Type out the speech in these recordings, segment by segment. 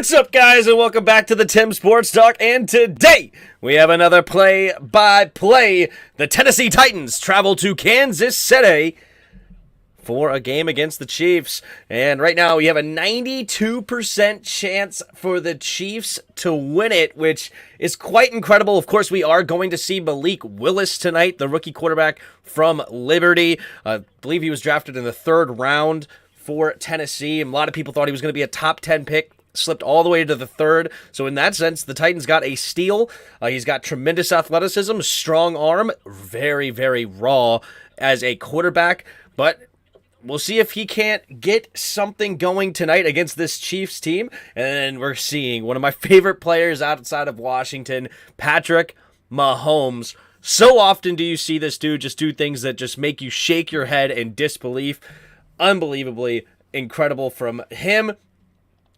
What's up, guys, and welcome back to the Tim Sports Talk. And today we have another play-by-play. The Tennessee Titans travel to Kansas City for a game against the Chiefs. And right now we have a 92% chance for the Chiefs to win it, which is quite incredible. Of course, we are going to see Willis tonight, the rookie quarterback from Liberty. I believe he was drafted in the 3rd round for Tennessee. A lot of people thought he was going to be a top 10 pick. Slipped all the way to the 3rd. So in that sense, the Titans got a steal. He's got tremendous athleticism, strong arm, very, very raw as a quarterback. But we'll see if he can't get something going tonight against this Chiefs team. And we're seeing one of my favorite players outside of Washington, Patrick Mahomes. So often do you see this dude just do things that just make you shake your head in disbelief. Unbelievably incredible from him.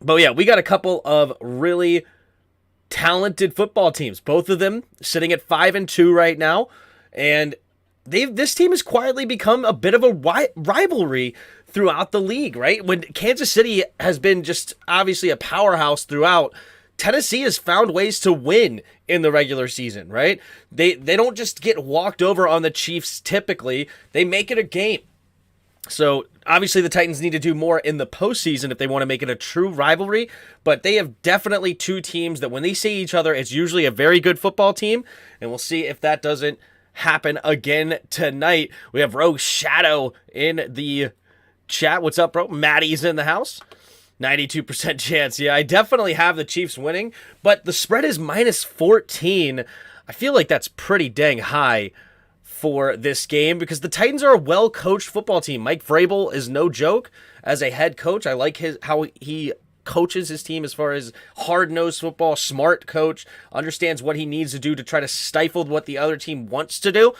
But yeah, we got a couple of really talented football teams. Both of them sitting at 5-2 right now. And this team has quietly become a bit of a rivalry throughout the league, right? When Kansas City has been just obviously a powerhouse throughout, Tennessee has found ways to win in the regular season, right? They don't just get walked over on the Chiefs typically. They make it a game. So obviously the Titans need to do more in the postseason if they want to make it a true rivalry, but they have definitely two teams that when they see each other, it's usually a very good football team, and we'll see if that doesn't happen again tonight. We have Rogue Shadow in the chat. What's up, bro? Maddie's in the house. 92% chance. Yeah, I definitely have the Chiefs winning, but the spread is -14. I feel like that's pretty dang high for this game because the Titans are a well-coached football team. Mike Vrabel is no joke as a head coach. I like how he coaches his team as far as hard-nosed football, smart coach, understands what he needs to do to try to stifle what the other team wants to do.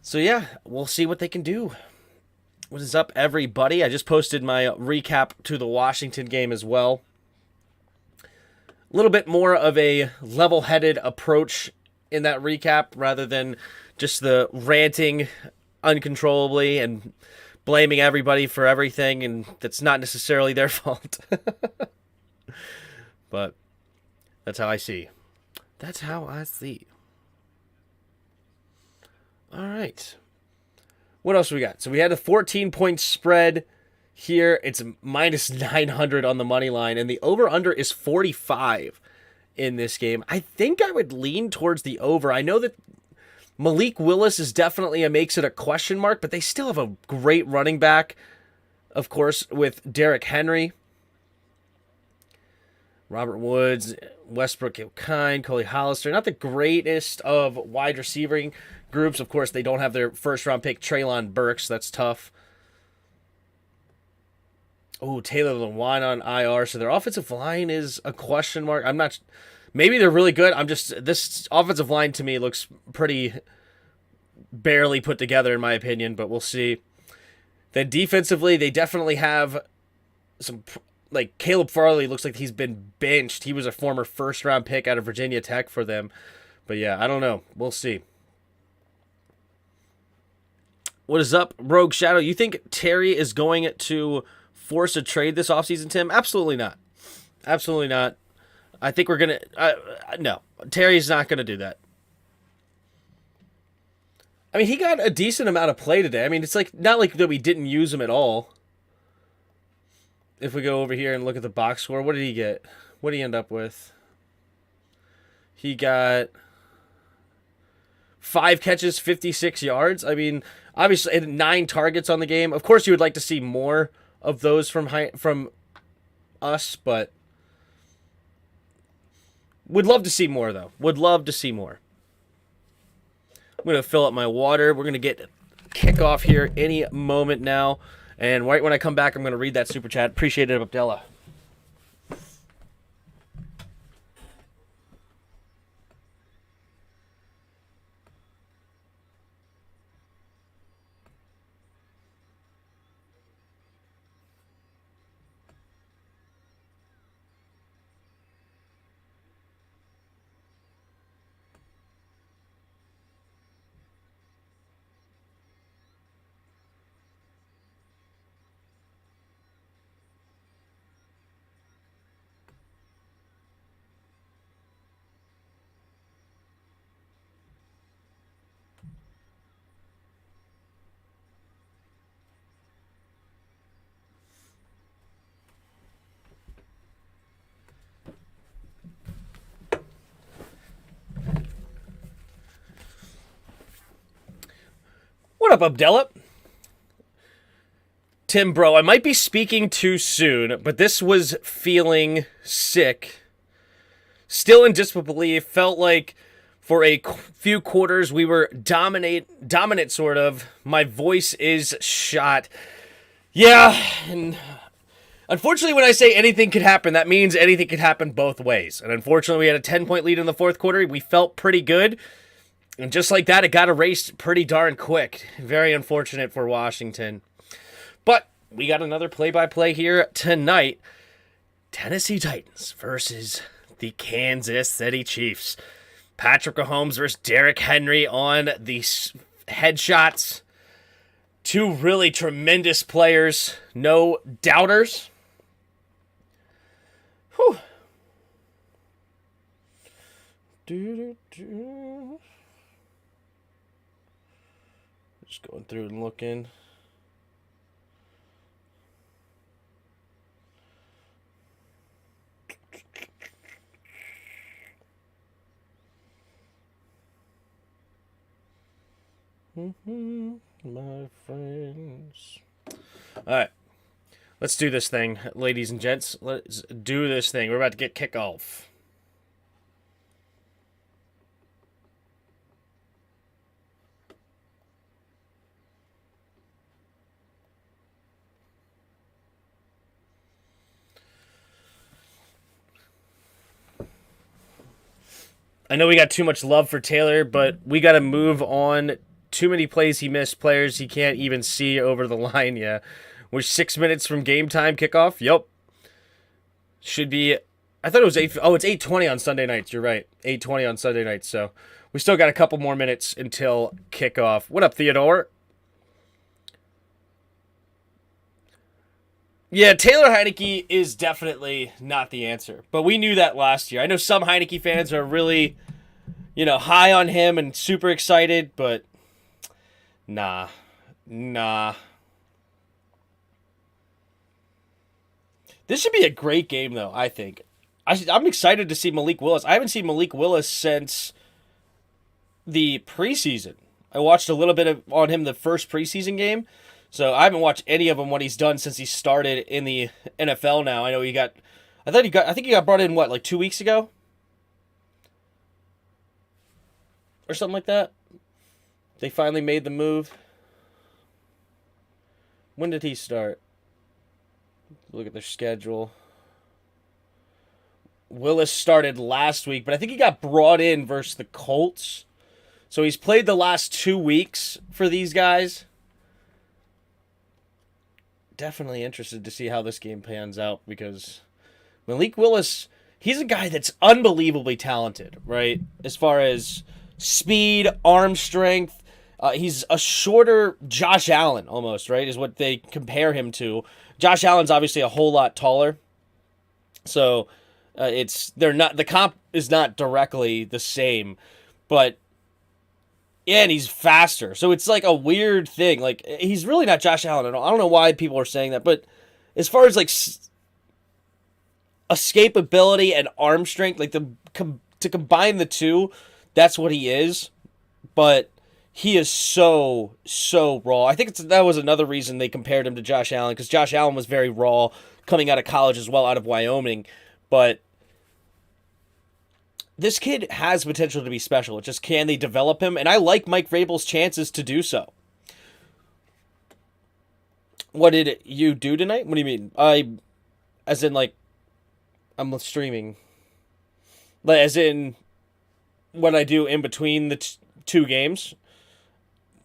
So yeah, we'll see what they can do. What is up, everybody? I just posted my recap to the Washington game as well. A little bit more of a level-headed approach in that recap rather than just the ranting uncontrollably and blaming everybody for everything, and that's not necessarily their fault. But that's how I see. That's how I see. All right. What else we got? So we had a 14-point spread here. It's -900 on the money line, and the over-under is 45 in this game. I think I would lean towards the over. I know that Malik Willis is definitely makes it a question mark, but they still have a great running back, of course, with Derrick Henry, Robert Woods, Westbrook Ilkine, Coley Hollister. Not the greatest of wide receiving groups. Of course, they don't have their first-round pick, Treylon Burks. That's tough. Oh, Taylor Lewan on IR. So their offensive line is a question mark. I'm not... Maybe they're really good. This offensive line to me looks pretty barely put together in my opinion, but we'll see. Then defensively, they definitely have some, like Caleb Farley looks like he's been benched. He was a former first-round pick out of Virginia Tech for them. But yeah, I don't know. We'll see. What is up, Rogue Shadow? You think Terry is going to force a trade this offseason, Tim? Absolutely not. Absolutely not. I think we're going to... no, Terry's not going to do that. I mean, he got a decent amount of play today. I mean, it's like not like that we didn't use him at all. If we go over here and look at the box score, what did he get? What did he end up with? He got 5 catches, 56 yards. I mean, obviously 9 targets on the game. Of course, you would like to see more of those from us, but would love to see more, though. Would love to see more. I'm going to fill up my water. We're going to get kickoff here any moment now. And right when I come back, I'm going to read that super chat. Appreciate it, Abdella. What up, Abdella? Tim, bro, I might be speaking too soon, but this was feeling sick. Still in disbelief. Felt like for a few quarters we were dominant sort of. My voice is shot. Yeah, and unfortunately when I say anything could happen, that means anything could happen both ways. And unfortunately we had a 10-point lead in the fourth quarter. We felt pretty good. And just like that, it got erased pretty darn quick. Very unfortunate for Washington. But we got another play-by-play here tonight. Tennessee Titans versus the Kansas City Chiefs. Patrick Mahomes versus Derrick Henry on the headshots. Two really tremendous players. No doubters. Whew. Just going through and looking. My friends. All right. Let's do this thing, ladies and gents. Let's do this thing. We're about to get kickoff. I know we got too much love for Taylor, but we got to move on. Too many plays he missed, players he can't even see over the line yet. We're 6 minutes from game time kickoff. Yep. Should be, I thought it was 8, oh, it's 8:20 on Sunday nights. You're right. 8:20 on Sunday nights. So we still got a couple more minutes until kickoff. What up, Theodore? Yeah, Taylor Heineke is definitely not the answer. But we knew that last year. I know some Heineke fans are really, high on him and super excited, but Nah. This should be a great game, though, I think. I'm excited to see Malik Willis. I haven't seen Malik Willis since the preseason. I watched a little bit on him the first preseason game, so I haven't watched any of him what he's done since he started in the NFL now. I know I think he got brought in, like 2 weeks ago? Or something like that. They finally made the move. When did he start? Look at their schedule. Willis started last week, but I think he got brought in versus the Colts. So he's played the last 2 weeks for these guys. Definitely interested to see how this game pans out because Malik Willis, he's a guy that's unbelievably talented, right? As far as speed, arm strength. He's a shorter Josh Allen almost, right, is what they compare him to. Josh Allen's obviously a whole lot taller. So the comp is not directly the same, but yeah, and he's faster. So it's like a weird thing. Like he's really not Josh Allen at all. I don't know why people are saying that, but as far as like escapability and arm strength, like to combine the two, that's what he is. But he is so raw. I think that was another reason they compared him to Josh Allen, because Josh Allen was very raw coming out of college as well, out of Wyoming. But this kid has potential to be special. It's just, can they develop him? And I like Mike Vrabel's chances to do so. What did you do tonight? What do you mean? As in, like, I'm streaming. Like, as in, what I do in between the two games.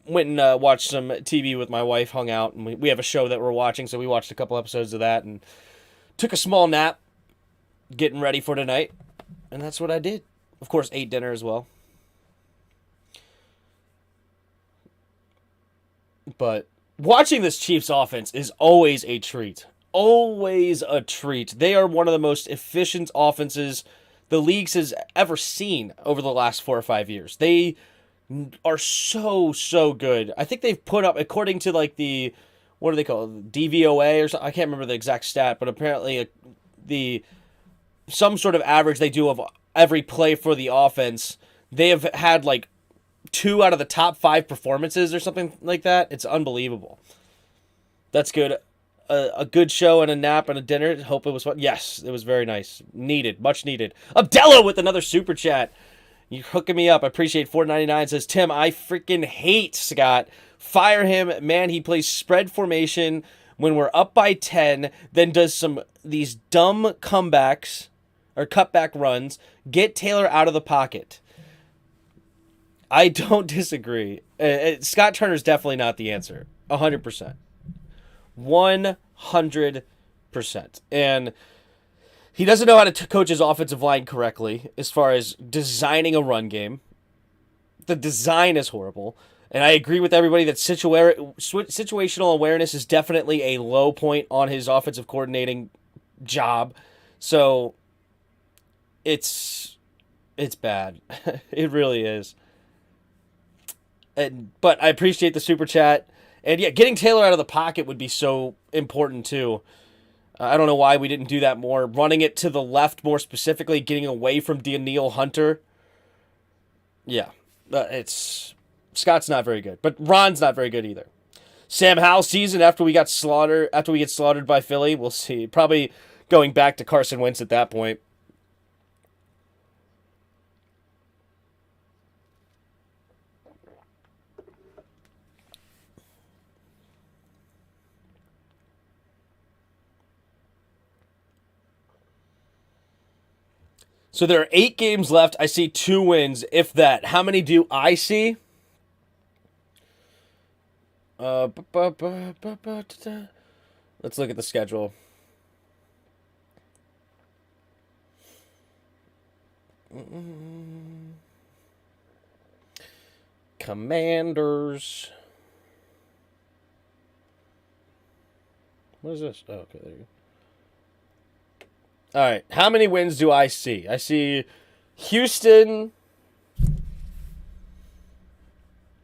Went and watched some TV with my wife, hung out, and we have a show that we're watching, so we watched a couple episodes of that, and took a small nap, getting ready for tonight, and that's what I did. Of course, ate dinner as well. But watching this Chiefs offense is always a treat. Always a treat. They are one of the most efficient offenses the league has ever seen over the last 4 or 5 years. They are so good. I think they've put up, according to like the, what do they call it, DVOA or something? I can't remember the exact stat, but apparently some sort of average they do of every play for the offense. They have had like 2 out of the top 5 performances or something like that. It's unbelievable. That's good. A good show and a nap and a dinner. Hope it was fun. Yes, it was very nice. Needed. Much needed. Abdella with another super chat. You're hooking me up. I appreciate $4.99. Says, Tim, I freaking hate Scott. Fire him. Man, he plays spread formation when we're up by 10, then does these dumb comebacks or cutback runs. Get Taylor out of the pocket. I don't disagree. Scott Turner's definitely not the answer. 100%. 100%. And he doesn't know how to coach his offensive line correctly as far as designing a run game. The design is horrible. And I agree with everybody that situational awareness is definitely a low point on his offensive coordinating job. So it's bad. It really is. But I appreciate the super chat. And yeah, getting Taylor out of the pocket would be so important too. I don't know why we didn't do that more. Running it to the left more specifically, getting away from Danielle Hunter. Yeah, Scott's not very good, but Ron's not very good either. Sam Howell season after we get slaughtered by Philly, we'll see. Probably going back to Carson Wentz at that point. So there are 8 games left. I see 2 wins, if that. How many do I see? Let's look at the schedule. Commanders. What is this? Oh, okay, there you go. All right, how many wins do I see? I see Houston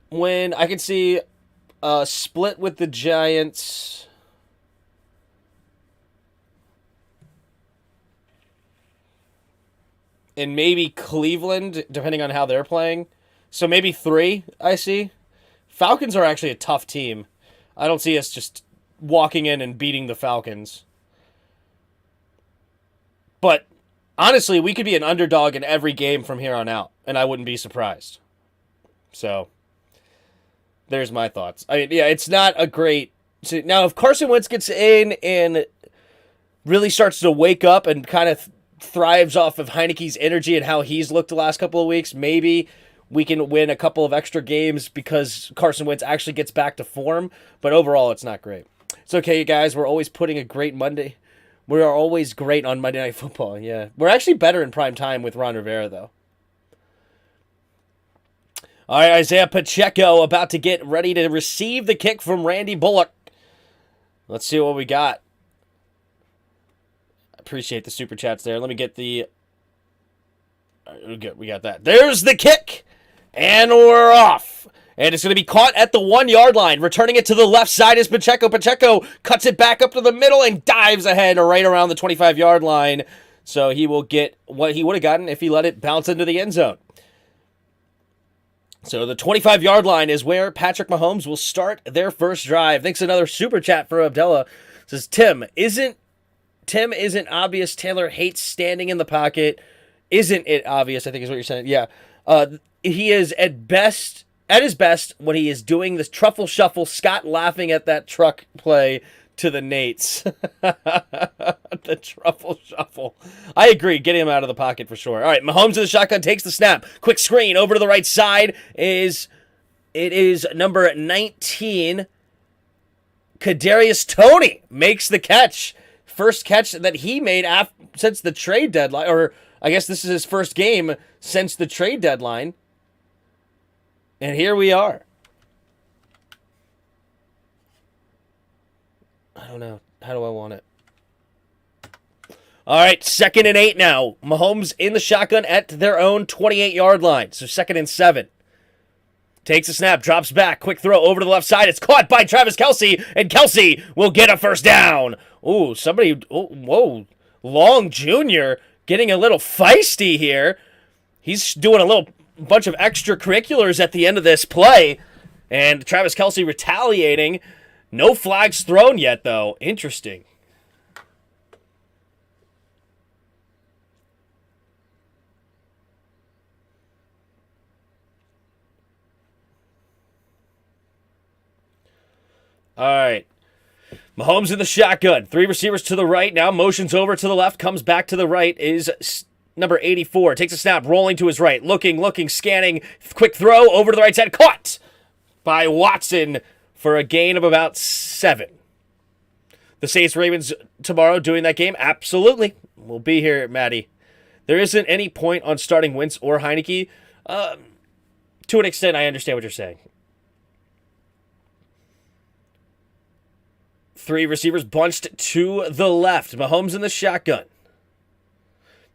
win. I can see a split with the Giants. And maybe Cleveland, depending on how they're playing. So maybe 3, I see. Falcons are actually a tough team. I don't see us just walking in and beating the Falcons. But honestly, we could be an underdog in every game from here on out, and I wouldn't be surprised. So there's my thoughts. I mean, yeah, it's not a great... Now, if Carson Wentz gets in and really starts to wake up and kind of thrives off of Heineke's energy and how he's looked the last couple of weeks, maybe we can win a couple of extra games because Carson Wentz actually gets back to form. But overall, it's not great. It's okay, you guys. We're always putting a great Monday... We are always great on Monday Night Football, yeah. We're actually better in prime time with Ron Rivera, though. All right, Isaiah Pacheco about to get ready to receive the kick from Randy Bullock. Let's see what we got. Appreciate the super chats there. Let me get the... We got that. There's the kick! And we're off! And it's going to be caught at the 1-yard line. Returning it to the left side is Pacheco. Pacheco cuts it back up to the middle and dives ahead right around the 25-yard line. So he will get what he would have gotten if he let it bounce into the end zone. So the 25-yard line is where Patrick Mahomes will start their first drive. Thanks another super chat for Abdullah. It says, Tim isn't obvious Taylor hates standing in the pocket. Isn't it obvious, I think is what you're saying. Yeah. He is at his best when he is doing this truffle shuffle, Scott laughing at that truck play to the Nates. The truffle shuffle. I agree. Get him out of the pocket for sure. All right, Mahomes in the shotgun takes the snap. Quick screen over to the right side is number 19. Kadarius Toney makes the catch. First catch that he made since the trade deadline, or I guess this is his first game since the trade deadline. And here we are. I don't know. How do I want it? All right, 2nd and 8 now. Mahomes in the shotgun at their own 28-yard line. So 2nd and 7. Takes a snap, drops back. Quick throw over to the left side. It's caught by Travis Kelce, and Kelce will get a first down. Ooh, whoa. Long Jr. getting a little feisty here. He's doing a little bunch of extracurriculars at the end of this play. And Travis Kelce retaliating. No flags thrown yet, though. Interesting. All right. Mahomes in the shotgun. 3 receivers to the right. Now motions over to the left. Comes back to the right. Is number 84. Takes a snap. Rolling to his right. Looking, scanning. Quick throw over to the right side. Caught by Watson for a gain of about 7. The Saints-Ravens tomorrow doing that game? Absolutely. We'll be here, Maddie. There isn't any point on starting Wentz or Heineke. To an extent, I understand what you're saying. 3 receivers bunched to the left. Mahomes in the shotgun.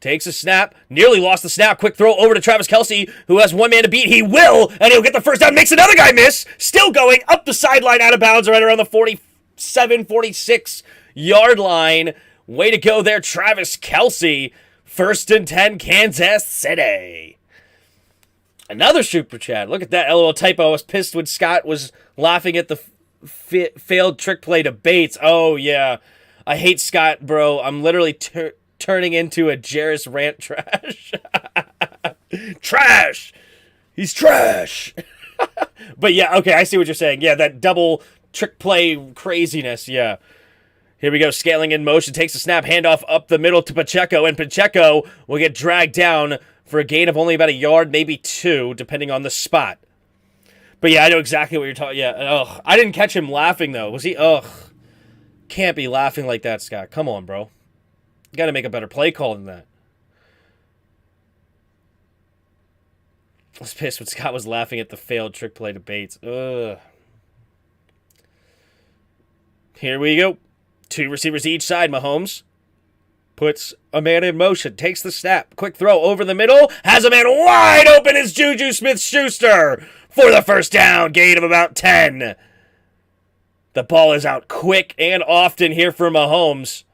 Takes a snap. Nearly lost the snap. Quick throw over to Travis Kelce, who has one man to beat. He will, and he'll get the first down. Makes another guy miss. Still going up the sideline, out of bounds, right around the 47, 46-yard line. Way to go there, Travis Kelce. 1st and 10, Kansas City. Another super chat. Look at that LOL typo. I was pissed when Scott was laughing at the failed trick play to Bates. Oh, yeah. I hate Scott, bro. I'm literally turning into a Jarris rant trash. Trash! He's trash! But yeah, okay, I see what you're saying. Yeah, that double trick play craziness, yeah. Here we go, scaling in motion, takes a snap, handoff up the middle to Pacheco, and Pacheco will get dragged down for a gain of only about a yard, maybe 2, depending on the spot. But yeah, I know exactly what you're talking. Yeah, ugh. I didn't catch him laughing, though. Was he? Ugh. Can't be laughing like that, Scott. Come on, bro. You got to make a better play call than that. I was pissed when Scott was laughing at the failed trick play to Bates. Ugh. Here we go. 2 receivers each side. Mahomes puts a man in motion. Takes the snap. Quick throw over the middle. Has a man wide open. It's Juju Smith-Schuster for the first down. Gain of about 10. The ball is out quick and often here for Mahomes.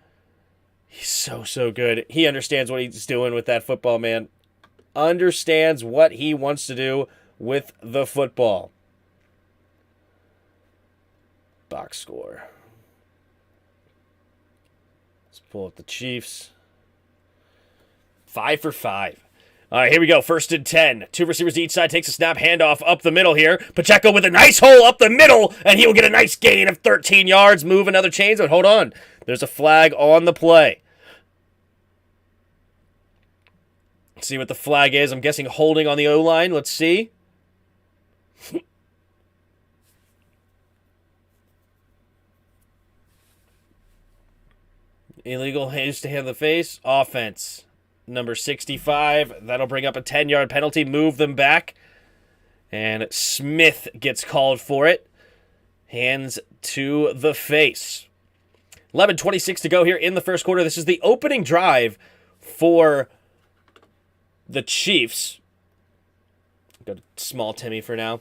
He's so good. He understands what he's doing with that football, man. Understands what he wants to do with the football. Box score. Let's pull up the Chiefs. 5 for 5. All right, here we go. 1st and 10. 2 receivers each side. Takes a snap. Handoff up the middle here. Pacheco with a nice hole up the middle, and he will get a nice gain of 13 yards. Move another chains, but hold on. There's a flag on the play. Let's see what the flag is. I'm guessing holding on the O-line. Let's see. Illegal hands to hand the face. Offense. Number 65. That'll bring up a 10-yard penalty. Move them back. And Smith gets called for it. Hands to the face. 11:26 to go here in the first quarter. This is the opening drive for the Chiefs. Go to small Timmy for now.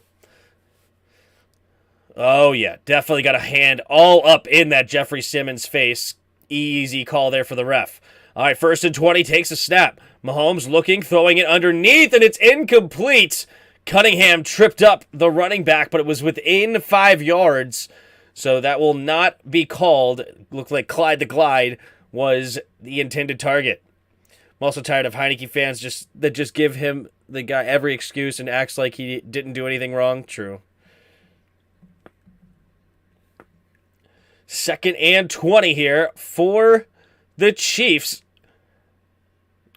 Oh, yeah. Definitely got a hand all up in that Jeffrey Simmons face. Easy call there for the ref. All right, 1st and 20, takes a snap. Mahomes looking, throwing it underneath, and it's incomplete. Cunningham tripped up the running back, but it was within 5 yards, so that will not be called. Looked like Clyde the Glide was the intended target. I'm also tired of Heineke fans that just give him, the guy, every excuse and acts like he didn't do anything wrong. True. 2nd and 20 here for the Chiefs.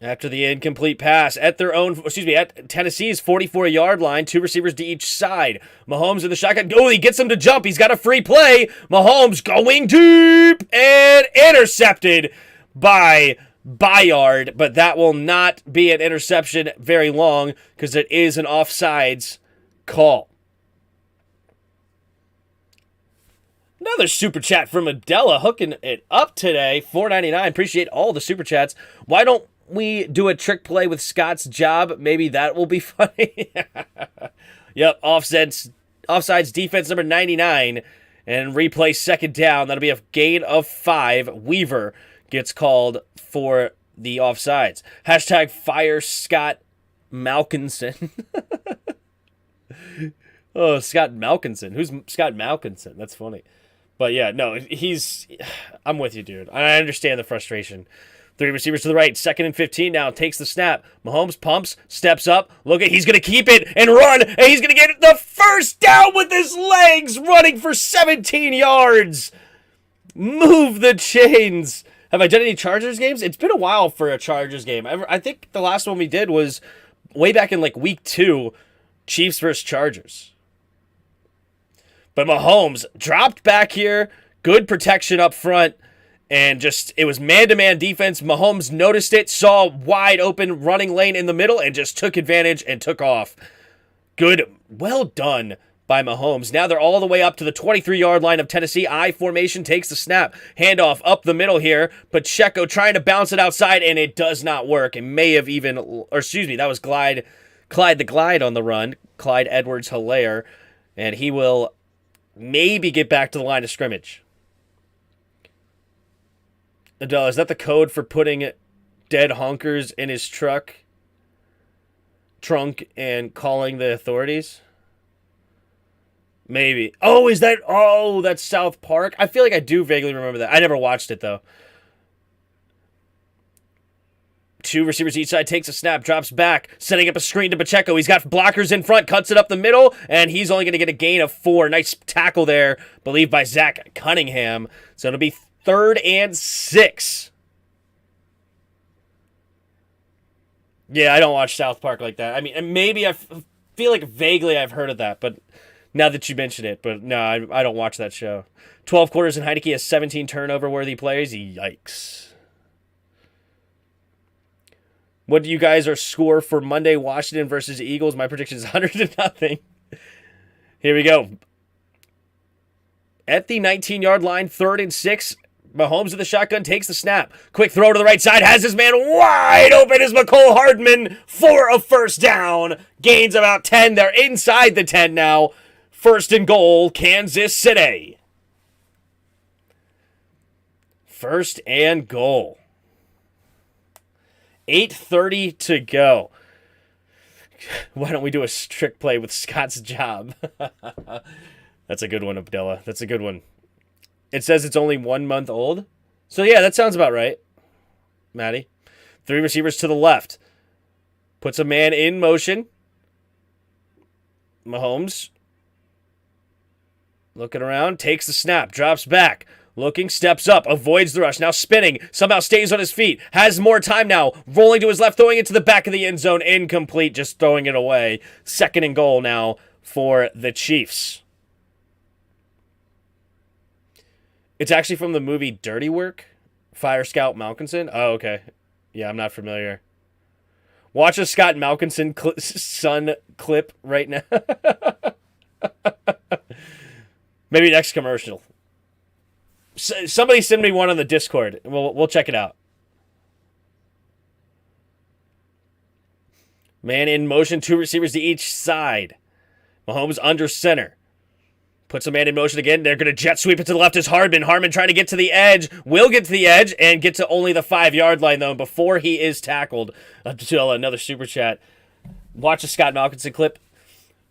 After the incomplete pass at at Tennessee's 44-yard line, 2 receivers to each side. Mahomes in the shotgun. Oh, he gets him to jump. He's got a free play. Mahomes going deep and intercepted by Bayard, but that will not be an interception very long because it is an offsides call. Another super chat from Adela hooking it up today. $4.99. Appreciate all the super chats. Why don't we do a trick play with Scott's job? Maybe that will be funny. Yep, offsides defense number 99. And replay 2nd down. That'll be a gain of 5. Weaver gets called for the offsides. Hashtag fire Scott Malkinson. Oh, Scott Malkinson. Who's Scott Malkinson? That's funny. But yeah, no, I'm with you, dude. I understand the frustration. 3 receivers to the right, 2nd and 15 now, takes the snap. Mahomes pumps, steps up, he's going to keep it and run, and he's going to get the first down with his legs, running for 17 yards. Move the chains. Have I done any Chargers games? It's been a while for a Chargers game. I think the last one we did was way back in like week 2, Chiefs versus Chargers. But Mahomes dropped back here, good protection up front, and it was man-to-man defense. Mahomes noticed it, saw wide open running lane in the middle, and just took advantage and took off. Good, well done by Mahomes. Now they're all the way up to the 23-yard line of Tennessee. I formation takes the snap. Handoff up the middle here. Pacheco trying to bounce it outside, and it does not work. It may have even, that was Clyde the Glide on the run. Clyde Edwards-Helaire. And he will maybe get back to the line of scrimmage. Adele, is that the code for putting dead honkers in his trunk and calling the authorities? Maybe. That's South Park? I feel like I do vaguely remember that. I never watched it, though. 2 receivers each side, takes a snap, drops back, setting up a screen to Pacheco. He's got blockers in front, cuts it up the middle, and he's only going to get a gain of 4. Nice tackle there, believed by Zach Cunningham. So it'll be 3rd and 6. Yeah, I don't watch South Park like that. I mean, maybe I feel like vaguely I've heard of that, but now that you mention it, but no, I don't watch that show. 12 quarters and Heineke has 17 turnover-worthy plays. Yikes. What do you guys are score for Monday, Washington versus Eagles? My prediction is 100-0. Here we go. At the 19-yard line, 3rd and 6. Mahomes with the shotgun, takes the snap. Quick throw to the right side, has his man wide open as McCole Hardman for a first down. Gains about 10. They're inside the 10 now. 1st and goal, Kansas City. 1st and goal. 8:30 to go. Why don't we do a trick play with Scott's job? That's a good one, Abdullah. That's a good one. It says it's only 1 month old. So, yeah, that sounds about right, Maddie. 3 receivers to the left. Puts a man in motion. Mahomes. Looking around. Takes the snap. Drops back. Looking, steps up, avoids the rush, now spinning, somehow stays on his feet, has more time now, rolling to his left, throwing it to the back of the end zone, incomplete, just throwing it away. 2nd and goal now for the Chiefs. It's actually from the movie Dirty Work, Fire Scout Malkinson. Oh, okay. Yeah, I'm not familiar. Watch a Scott Malkinson son clip right now. Maybe next commercial. Somebody send me one on the Discord. We'll check it out. Man in motion, 2 receivers to each side. Mahomes under center. Puts a man in motion again. They're going to jet sweep it to the left as Hardman. Hardman trying to get to the edge. Will get to the edge and get to only the 5-yard line, though, before he is tackled. Until another super chat. Watch a Scott Malkinson clip.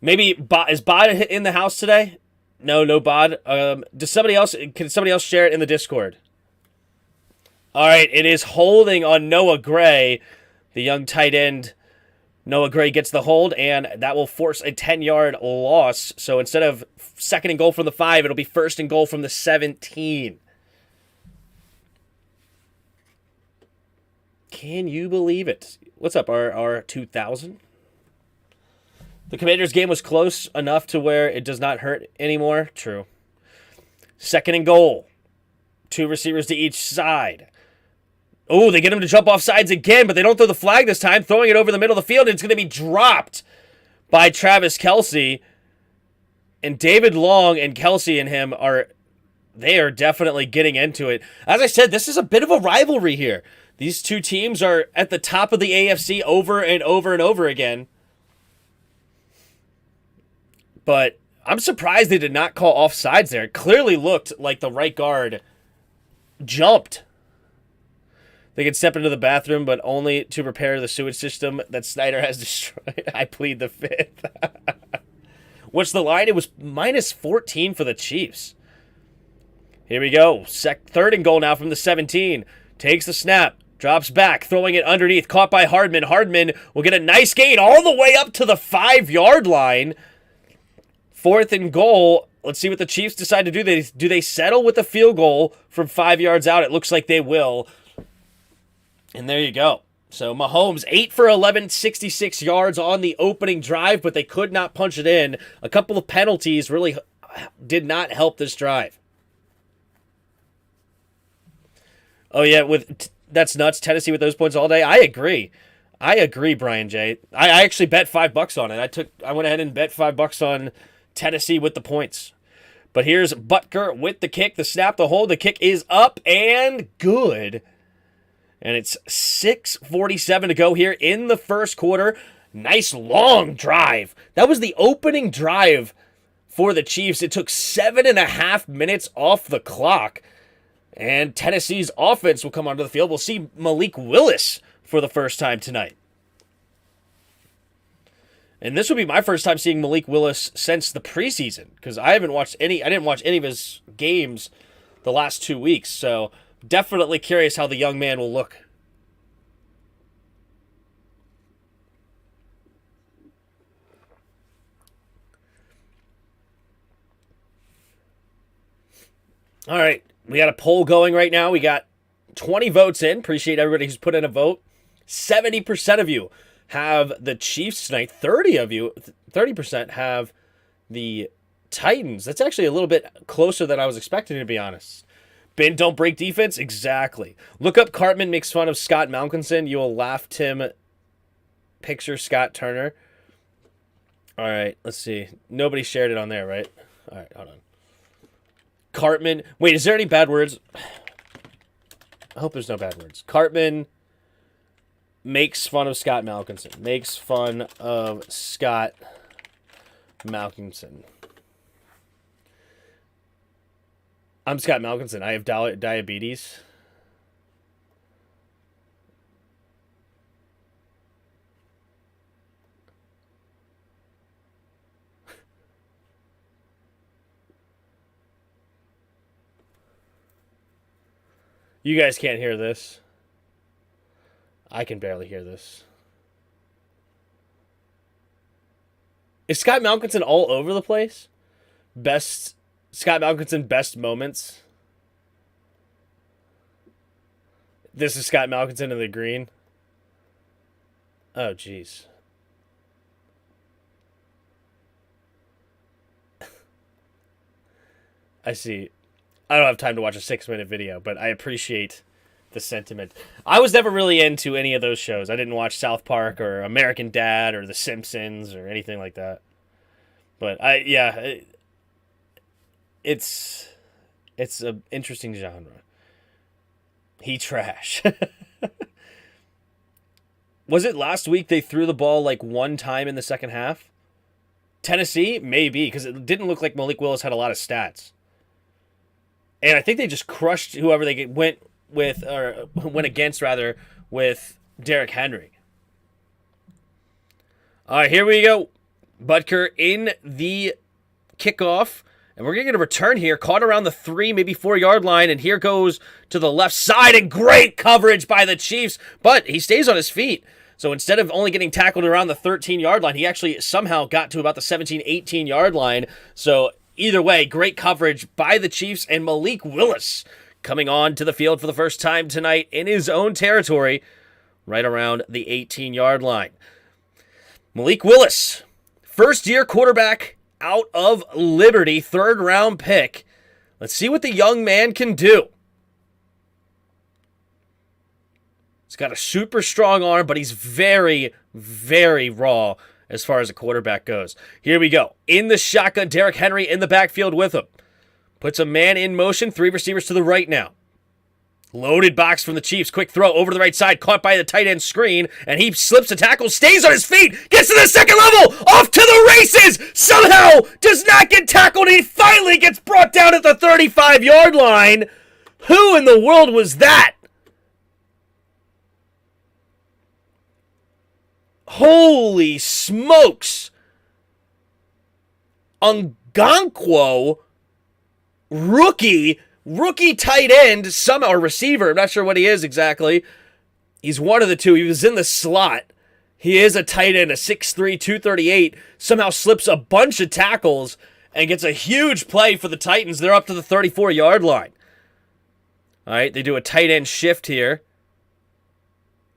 Maybe, is Bod in the house today? No bod. Can somebody else share it in the Discord? All right, it is holding on Noah Gray, the young tight end. Noah Gray gets the hold, and that will force a 10-yard loss. So instead of 2nd and goal from the 5, it'll be 1st and goal from the 17. Can you believe it? What's up, our 2000? The Commanders' game was close enough to where it does not hurt anymore. True. 2nd and goal. 2 receivers to each side. Oh, they get him to jump off sides again, but they don't throw the flag this time. Throwing it over the middle of the field, and it's going to be dropped by Travis Kelce. And David Long and Kelce and him are definitely getting into it. As I said, this is a bit of a rivalry here. These two teams are at the top of the AFC over and over and over again. But I'm surprised they did not call offsides there. It clearly looked like the right guard jumped. They can step into the bathroom, but only to repair the sewage system that Snyder has destroyed. I plead the fifth. What's the line? It was minus 14 for the Chiefs. Here we go. Third and goal now from the 17. Takes the snap. Drops back. Throwing it underneath. Caught by Hardman. Hardman will get a nice gain all the way up to the 5-yard line. Fourth and goal. Let's see what the Chiefs decide to do. Do they settle with a field goal from 5 yards out? It looks like they will. And there you go. So Mahomes, 8 for 11, 66 yards on the opening drive, but they could not punch it in. A couple of penalties really did not help this drive. Oh, yeah, that's nuts. Tennessee with those points all day. I agree, Brian J. I actually bet $5 on it. I went ahead and bet $5 on Tennessee with the points. But here's Butker with the kick, the snap, the hold. The kick is up and good. And it's 6:47 to go here in the first quarter. Nice long drive. That was the opening drive for the Chiefs. It took 7.5 minutes off the clock. And Tennessee's offense will come onto the field. We'll see Malik Willis for the first time tonight. And this will be my first time seeing Malik Willis since the preseason, because I didn't watch any of his games the last 2 weeks. So definitely curious how the young man will look. All right, we got a poll going right now. We got 20 votes in. Appreciate everybody who's put in a vote. 70% of you have the Chiefs tonight. 30% have the Titans. That's actually a little bit closer than I was expecting, to be honest. Bend, don't break defense? Exactly. Look up Cartman makes fun of Scott Malkinson. You will laugh, Tim. Picture Scott Turner. All right, let's see. Nobody shared it on there, right? All right, hold on. Cartman. Wait, is there any bad words? I hope there's no bad words. Cartman makes fun of Scott Malkinson. Makes fun of Scott Malkinson. I'm Scott Malkinson. I have diabetes. You guys can't hear this. I can barely hear this. Is Scott Malkinson all over the place? Scott Malkinson best moments. This is Scott Malkinson in the green. Oh, jeez. I see. I don't have time to watch a 6-minute video, but I appreciate the sentiment. I was never really into any of those shows. I didn't watch South Park or American Dad or The Simpsons or anything like that. But it's an interesting genre. He trash. Was it last week they threw the ball like one time in the second half? Tennessee? Maybe, because it didn't look like Malik Willis had a lot of stats. And I think they just crushed whoever they went against with Derrick Henry. All right, here we go. Butker in the kickoff. And we're going to get a return here. Caught around the 3, maybe 4-yard line. And here goes to the left side. And great coverage by the Chiefs. But he stays on his feet. So instead of only getting tackled around the 13-yard line, he actually somehow got to about the 17, 18-yard line. So either way, great coverage by the Chiefs, and Malik Willis coming on to the field for the first time tonight in his own territory, right around the 18-yard line. Malik Willis, first-year quarterback out of Liberty, third-round pick. Let's see what the young man can do. He's got a super strong arm, but he's very, very raw as far as a quarterback goes. Here we go. In the shotgun, Derrick Henry in the backfield with him. Puts a man in motion. 3 receivers to the right now. Loaded box from the Chiefs. Quick throw over to the right side. Caught by the tight end screen. And he slips a tackle. Stays on his feet. Gets to the second level. Off to the races. Somehow does not get tackled. He finally gets brought down at the 35-yard line. Who in the world was that? Holy smokes. Ngakoue, rookie tight end, or receiver. I'm not sure what he is exactly. He's one of the two. He was in the slot. He is a tight end, a 6'3", 238. Somehow slips a bunch of tackles and gets a huge play for the Titans. They're up to the 34-yard line. All right, they do a tight end shift here.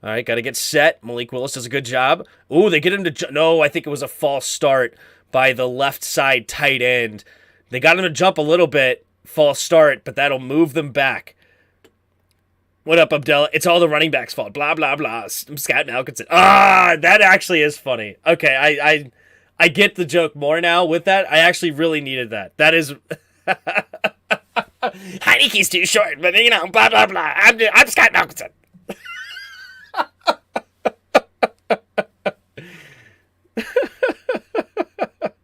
All right, got to get set. Malik Willis does a good job. Ooh, they get him to... No, I think it was a false start by the left side tight end. They got him to jump a little bit. False start, but that'll move them back. What up, Abdullah? It's all the running back's fault. Blah, blah, blah. I'm Scott Malkinson. That actually is funny. Okay, I get the joke more now with that. I actually really needed that. That is... Heineke's too short, but, blah, blah, blah. I'm Scott Malkinson.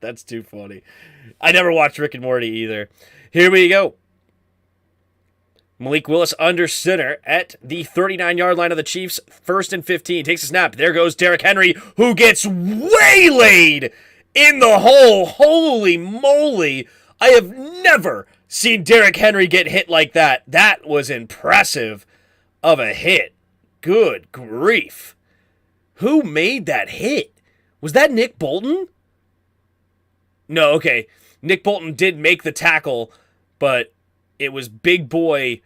That's too funny. I never watched Rick and Morty either. Here we go. Malik Willis under center at the 39-yard line of the Chiefs. 1st and 15. Takes a snap. There goes Derrick Henry, who gets waylaid in the hole. Holy moly. I have never seen Derrick Henry get hit like that. That was impressive of a hit. Good grief. Who made that hit? Was that Nick Bolton? No, okay. Nick Bolton did make the tackle, but it was big boy,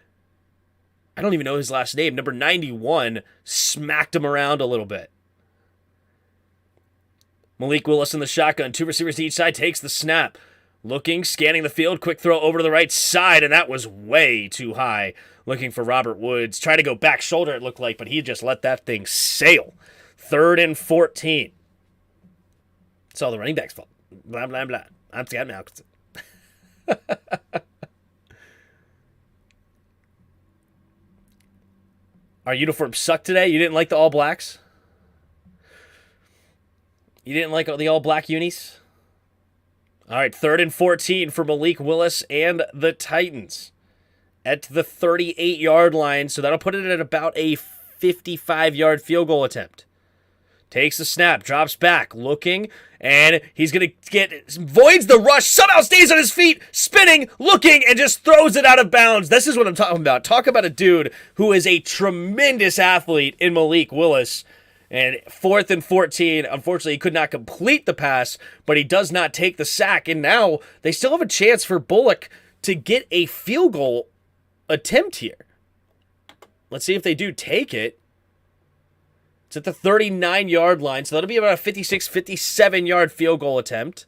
I don't even know his last name, number 91, smacked him around a little bit. Malik Willis in the shotgun, 2 receivers to each side, takes the snap. Looking, scanning the field, quick throw over to the right side, and that was way too high. Looking for Robert Woods. Trying to go back shoulder, it looked like, but he just let that thing sail. 3rd and 14. It's all the running back's fault. Blah, blah, blah. I'm Scott Malkinson. Our uniforms suck today? You didn't like the All Blacks? You didn't like the All Black unis? All right, 3rd and 14 for Malik Willis and the Titans at the 38-yard line. So that'll put it at about a 55-yard field goal attempt. Takes the snap, drops back, looking, and he's going to voids the rush, somehow stays on his feet, spinning, looking, and just throws it out of bounds. This is what I'm talking about. Talk about a dude who is a tremendous athlete in Malik Willis. And 4th and 14, unfortunately, he could not complete the pass, but he does not take the sack. And now they still have a chance for Bullock to get a field goal attempt here. Let's see if they do take it. It's at the 39-yard line, so that'll be about a 56, 57-yard field goal attempt.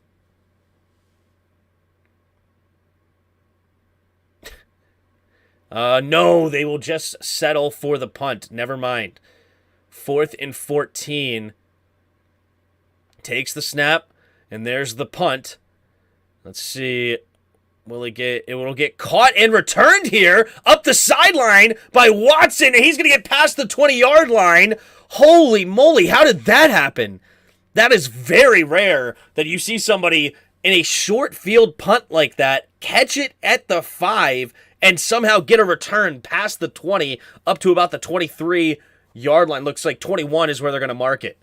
No, they will just settle for the punt. Never mind. 4th and 14. Takes the snap, and there's the punt. Let's see. It will get caught and returned here up the sideline by Watson, and he's going to get past the 20-yard line. Holy moly, how did that happen? That is very rare that you see somebody in a short field punt like that catch it at the 5 and somehow get a return past the 20 up to about the 23-yard line. Looks like 21 is where they're going to mark it.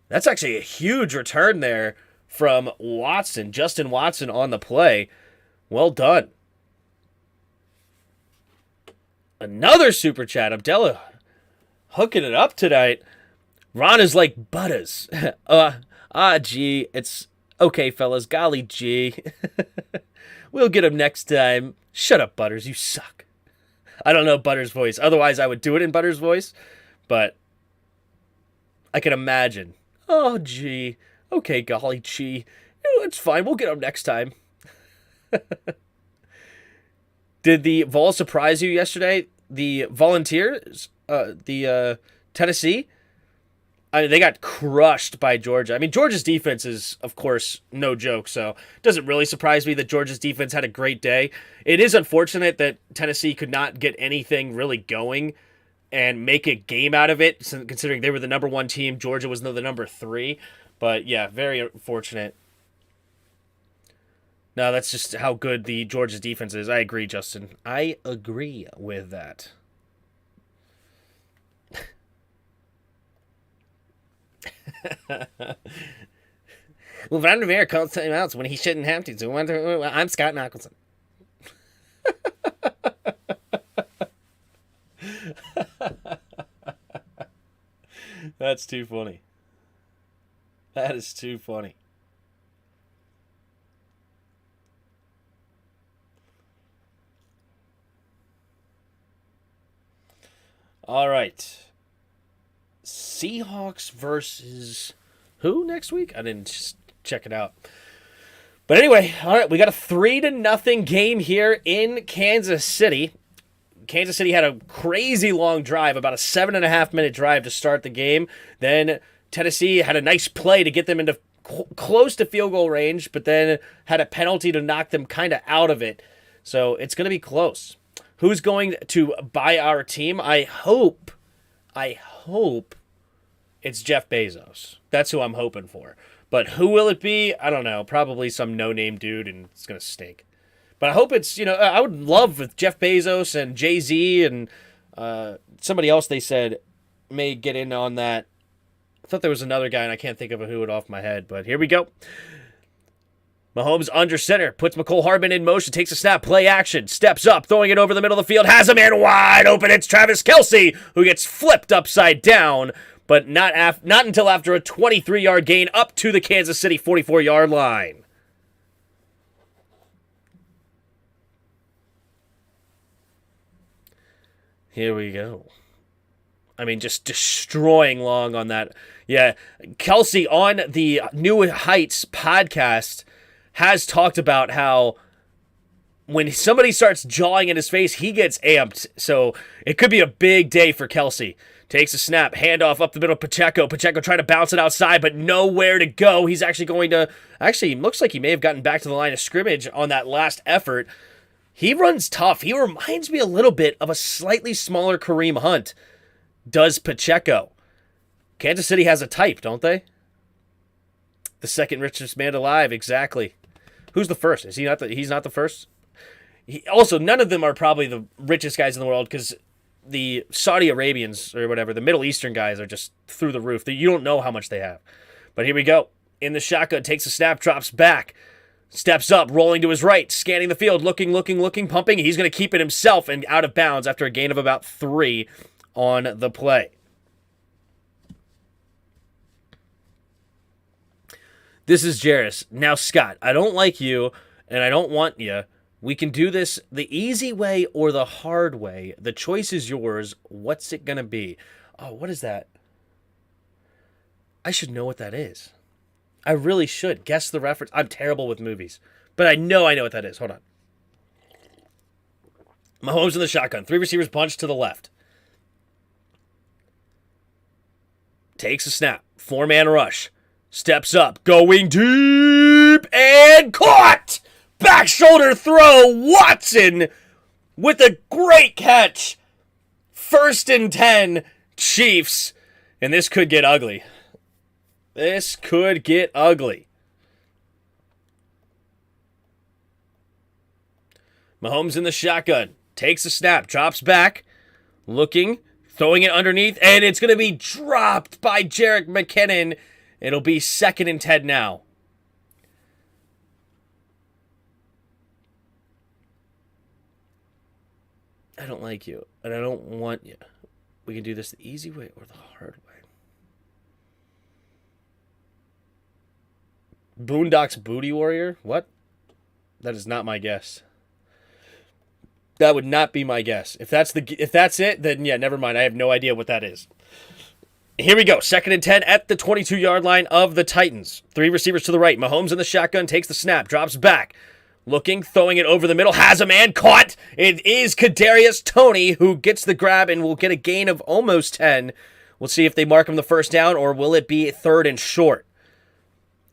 That's actually a huge return there from Watson, Justin Watson on the play. Well done. Another super chat. Abdullah hooking it up tonight. Ron is like Butters. Gee. It's okay, fellas. Golly gee. We'll get him next time. Shut up, Butters. You suck. I don't know Butters' voice. Otherwise, I would do it in Butters' voice. But I can imagine. Oh, gee. Okay, golly gee. It's fine. We'll get him next time. Did the Vols surprise you yesterday? The Volunteers, Tennessee, they got crushed by Georgia. I mean, Georgia's defense is, of course, no joke, so it doesn't really surprise me that Georgia's defense had a great day. It is unfortunate that Tennessee could not get anything really going and make a game out of it, considering they were the number 1 team. Georgia was the number 3. But, yeah, very unfortunate. No, that's just how good the Georgia's defense is. I agree, Justin. I agree with that. Well, Vandermeer calls timeouts when he shouldn't have to. So I'm Scott Nicholson. That's too funny. That is too funny. All right. Seahawks versus who next week? I didn't just check it out. But anyway, all right, we got a 3-0 game here in Kansas City. Kansas City had a crazy long drive, about a 7.5-minute drive to start the game. Then Tennessee had a nice play to get them into close to field goal range, but then had a penalty to knock them kind of out of it. So it's going to be close. Who's going to buy our team? I hope it's Jeff Bezos. That's who I'm hoping for. But who will it be? I don't know. Probably some no-name dude, and it's going to stink. But I hope it's, I would love with Jeff Bezos and Jay-Z and somebody else they said may get in on that. I thought there was another guy, and I can't think of who it off my head, but here we go. Mahomes under center, puts McCole Hardman in motion, takes a snap, play action, steps up, throwing it over the middle of the field, has a man wide open. It's Travis Kelce, who gets flipped upside down, but not until after a 23-yard gain up to the Kansas City 44-yard line. Here we go. I mean, just destroying Long on that. Yeah, Kelce on the New Heights podcast has talked about how when somebody starts jawing in his face, he gets amped. So it could be a big day for Kelce. Takes a snap, handoff up the middle, Pacheco. Pacheco trying to bounce it outside, but nowhere to go. He's actually going to... Actually, looks like he may have gotten back to the line of scrimmage on that last effort. He runs tough. He reminds me a little bit of a slightly smaller Kareem Hunt. Does Pacheco. Kansas City has a type, don't they? The second richest man alive, exactly. Who's the first? Is he not he's not the first? Also, none of them are probably the richest guys in the world because the Saudi Arabians or whatever, the Middle Eastern guys are just through the roof. You don't know how much they have. But here we go. In the shotgun, takes a snap, drops back, steps up, rolling to his right, scanning the field, looking, pumping. He's going to keep it himself and out of bounds after a gain of about 3 on the play. This is Jarris. Now, Scott, I don't like you, and I don't want you. We can do this the easy way or the hard way. The choice is yours. What's it going to be? Oh, what is that? I should know what that is. I really should. Guess the reference. I'm terrible with movies, but I know what that is. Hold on. Mahomes in the shotgun. 3 receivers bunch to the left. Takes a snap. 4-man rush. Steps up, going deep, and caught! Back shoulder throw, Watson with a great catch. 1st and 10, Chiefs. And this could get ugly. This could get ugly. Mahomes in the shotgun, takes a snap, drops back, looking, throwing it underneath, and it's going to be dropped by Jerick McKinnon. It'll be 2nd and 10 now. I don't like you, and I don't want you. We can do this the easy way or the hard way. Boondocks Booty Warrior? What? That is not my guess. That would not be my guess. If that's it, then yeah, never mind. I have no idea what that is. Here we go. 2nd and 10 at the 22-yard line of the Titans. 3 receivers to the right. Mahomes in the shotgun, takes the snap, drops back. Looking, throwing it over the middle, has a man caught. It is Kadarius Toney who gets the grab and will get a gain of almost 10. We'll see if they mark him the first down or will it be 3rd and short.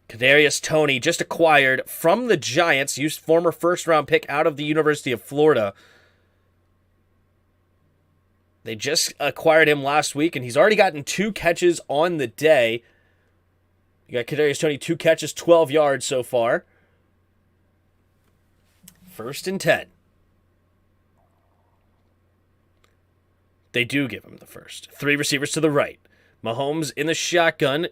Kadarius Toney just acquired from the Giants, used former first-round pick out of the University of Florida. They just acquired him last week, and he's already gotten 2 catches on the day. You got Kadarius Toney, 2 catches, 12 yards so far. 1st and 10. They do give him the first. 3 receivers to the right. Mahomes in the shotgun,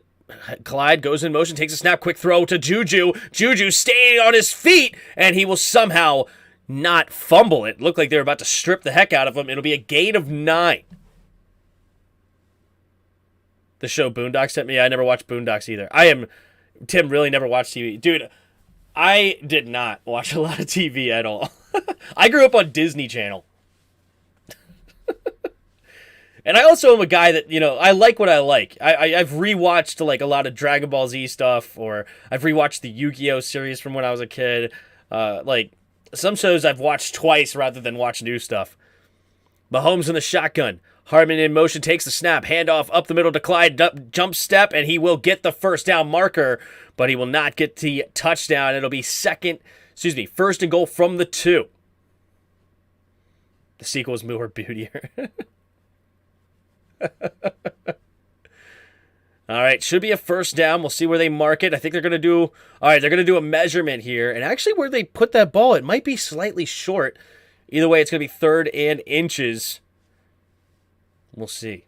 Clyde goes in motion, takes a snap, quick throw to Juju. Juju staying on his feet, and he will somehow not fumble it. Looked like they were about to strip the heck out of him. It'll be a gain of 9. The show Boondocks sent me. I never watched Boondocks either. Tim really never watched TV. Dude, I did not watch a lot of TV at all. I grew up on Disney Channel. And I also am a guy that, I like what I like. I've rewatched like a lot of Dragon Ball Z stuff, or I've rewatched the Yu-Gi-Oh! Series from when I was a kid. Like, some shows I've watched twice rather than watch new stuff. Mahomes in the shotgun. Harmon in motion, takes the snap, handoff up the middle to Clyde, jump step, and he will get the first down marker, but he will not get the touchdown. It'll be first and goal from the 2. The sequel is more beautier. All right, should be a first down. We'll see where they mark it. I think they're going to do a measurement here. And actually where they put that ball, it might be slightly short. Either way, it's going to be 3rd and inches. We'll see.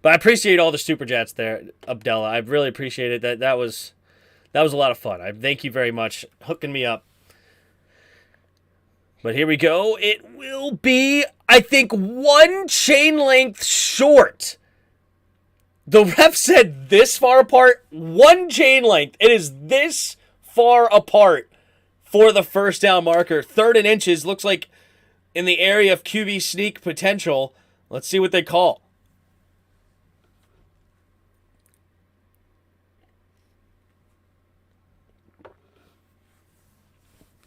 But I appreciate all the super chats there, Abdullah. I really appreciate it. That was a lot of fun. I thank you very much hooking me up. But here we go. It will be, I think, 1 chain length short. The ref said this far apart, 1 chain length. It is this far apart for the first down marker. 3rd and inches, looks like in the area of QB sneak potential. Let's see what they call.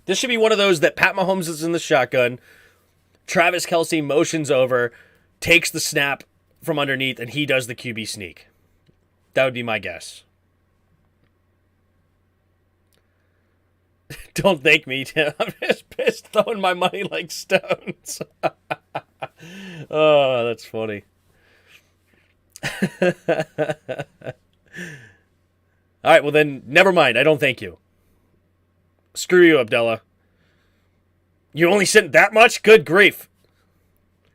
This should be one of those that Pat Mahomes is in the shotgun. Travis Kelce motions over, takes the snap from underneath, and he does the QB sneak. That would be my guess. Don't thank me, Tim. I'm just pissed throwing my money like stones. Oh, that's funny. All right, well then, never mind. I don't thank you. Screw you, Abdullah. You only sent that much? Good grief.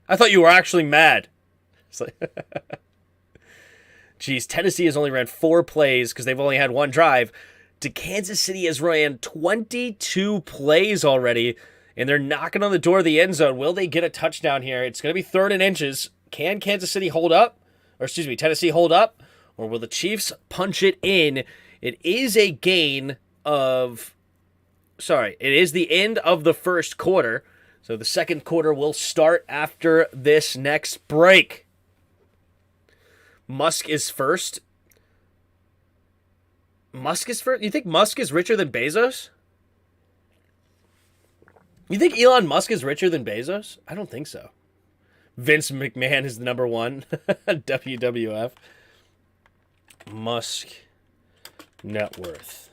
I thought you were actually mad. It's like Geez, Tennessee has only ran 4 plays because they've only had 1 drive. Kansas City has ran 22 plays already, and they're knocking on the door of the end zone. Will they get a touchdown here? It's going to be 3rd and inches. Can Tennessee hold up? Or will the Chiefs punch it in? It is a gain of... It is the end of the first quarter. So the second quarter will start after this next break. Musk is first. You think Musk is richer than Bezos? You think Elon Musk is richer than Bezos? I don't think so. Vince McMahon is the number 1. WWF. Musk net worth.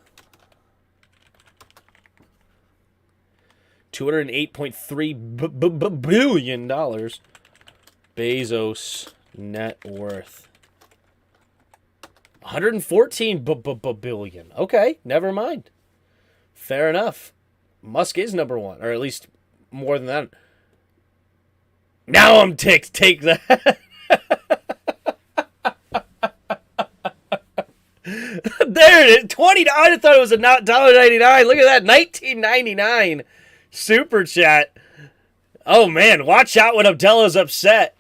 $208.3 billion. Bezos net worth. 114 billion. Okay, never mind. Fair enough. Musk is number 1, or at least more than that. Now I'm ticked. Take that. There it is. $20. I thought it was a $1.99. Look at that. $19.99. Super chat. Oh man, watch out when Abdullah's upset.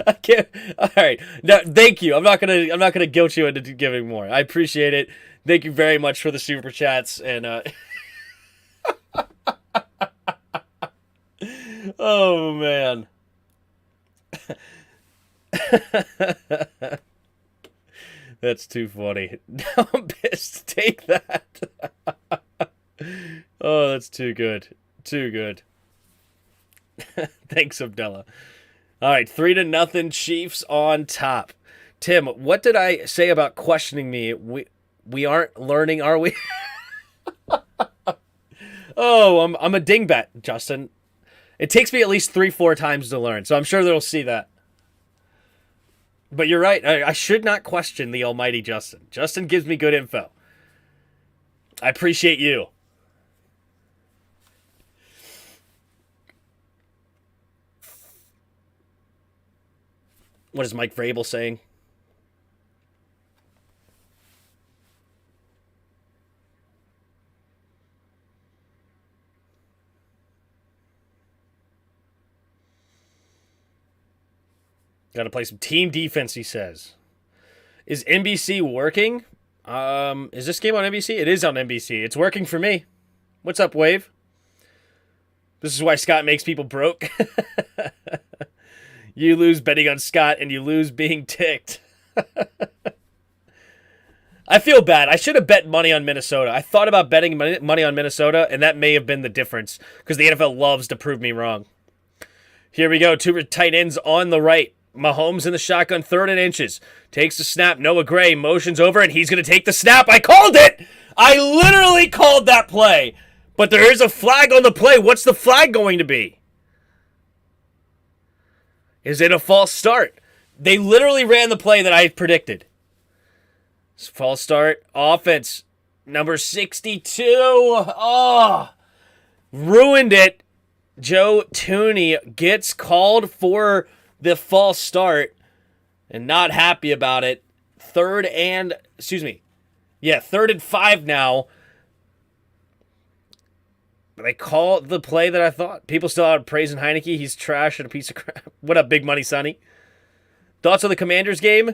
I can't. All right. No, thank you. I'm not gonna guilt you into giving more. I appreciate it. Thank you very much for the super chats and oh man. That's too funny. Now I'm pissed. Take that. Oh, that's too good. Too good. Thanks, Abdullah. All right, 3-0 Chiefs on top. Tim, what did I say about questioning me? We aren't learning, are we? Oh, I'm a dingbat, Justin. It takes me at least 3-4 times to learn, so I'm sure they'll see that. But you're right. I should not question the almighty Justin. Justin gives me good info. I appreciate you. What is Mike Vrabel saying? Got to play some team defense, he says. Is NBC working? Is this game on NBC? It is on NBC. It's working for me. What's up, Wave? This is why Scott makes people broke. You lose betting on Scott, and you lose being ticked. I feel bad. I should have bet money on Minnesota. I thought about betting money on Minnesota, and that may have been the difference, because the NFL loves to prove me wrong. Here we go. Two tight ends on the right. Mahomes in the shotgun, 3rd and inches. Takes the snap. Noah Gray motions over, and he's going to take the snap. I called it! I literally called that play. But there is a flag on the play. What's the flag going to be? Is it a false start? They literally ran the play that I predicted. False start. Offense. Number 62. Oh. Ruined it. Joe Tooney gets called for the false start and not happy about it. 3rd and 5 now. But they call the play that I thought. People still out praising Heineke. He's trash and a piece of crap. What up, Big Money Sonny? Thoughts on the Commanders game?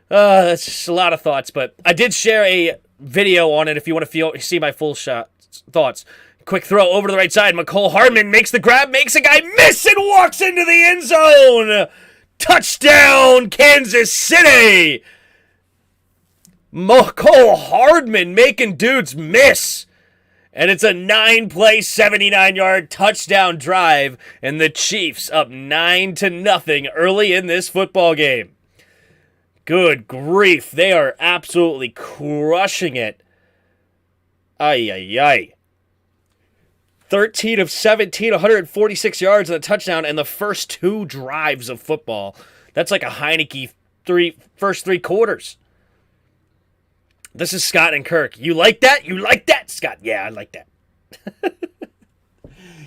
That's just a lot of thoughts, but I did share a video on it if you want to see my full thoughts. Quick throw over to the right side. McCole Hardman makes the grab, makes a guy miss, and walks into the end zone. Touchdown, Kansas City. McCole Hardman making dudes miss. And it's a 9-play, 79-yard touchdown drive, and the Chiefs up 9-0 early in this football game. Good grief. They are absolutely crushing it. Ay, ay, ay. 13 of 17, 146 yards and a touchdown, and the first 2 drives of football. That's like a Heineke first 3 quarters. This is Scott and Kirk. You like that? You like that, Scott? Yeah, I like that.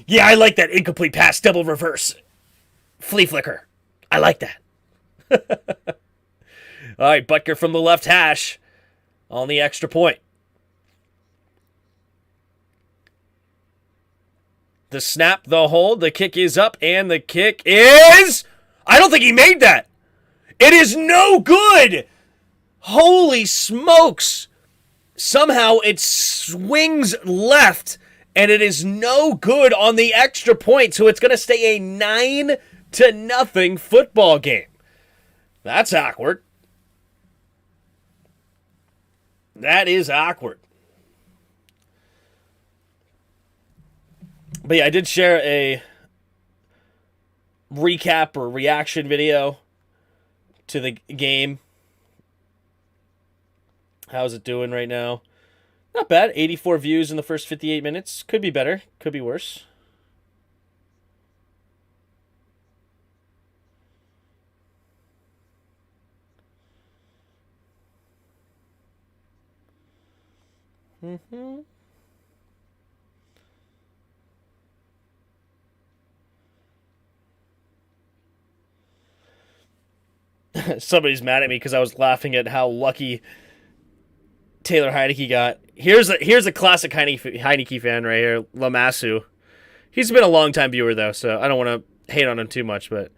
Yeah, I like that incomplete pass, double reverse, flea flicker. I like that. All right, Butker from the left hash on the extra point. The snap, the hold, the kick is up, and the kick is... I don't think he made that. It is no good. Holy smokes. Somehow it swings left, and it is no good on the extra point, so it's going to stay a 9-0 football game. That's awkward. That is awkward. But yeah, I did share a recap or reaction video to the game. How's it doing right now? Not bad. 84 views in the first 58 minutes. Could be better. Could be worse. Somebody's mad at me because I was laughing at how lucky Taylor Heineke got. Here's a classic Heineke fan right here, Lamassu. He's been a long-time viewer, though, so I don't want to hate on him too much, but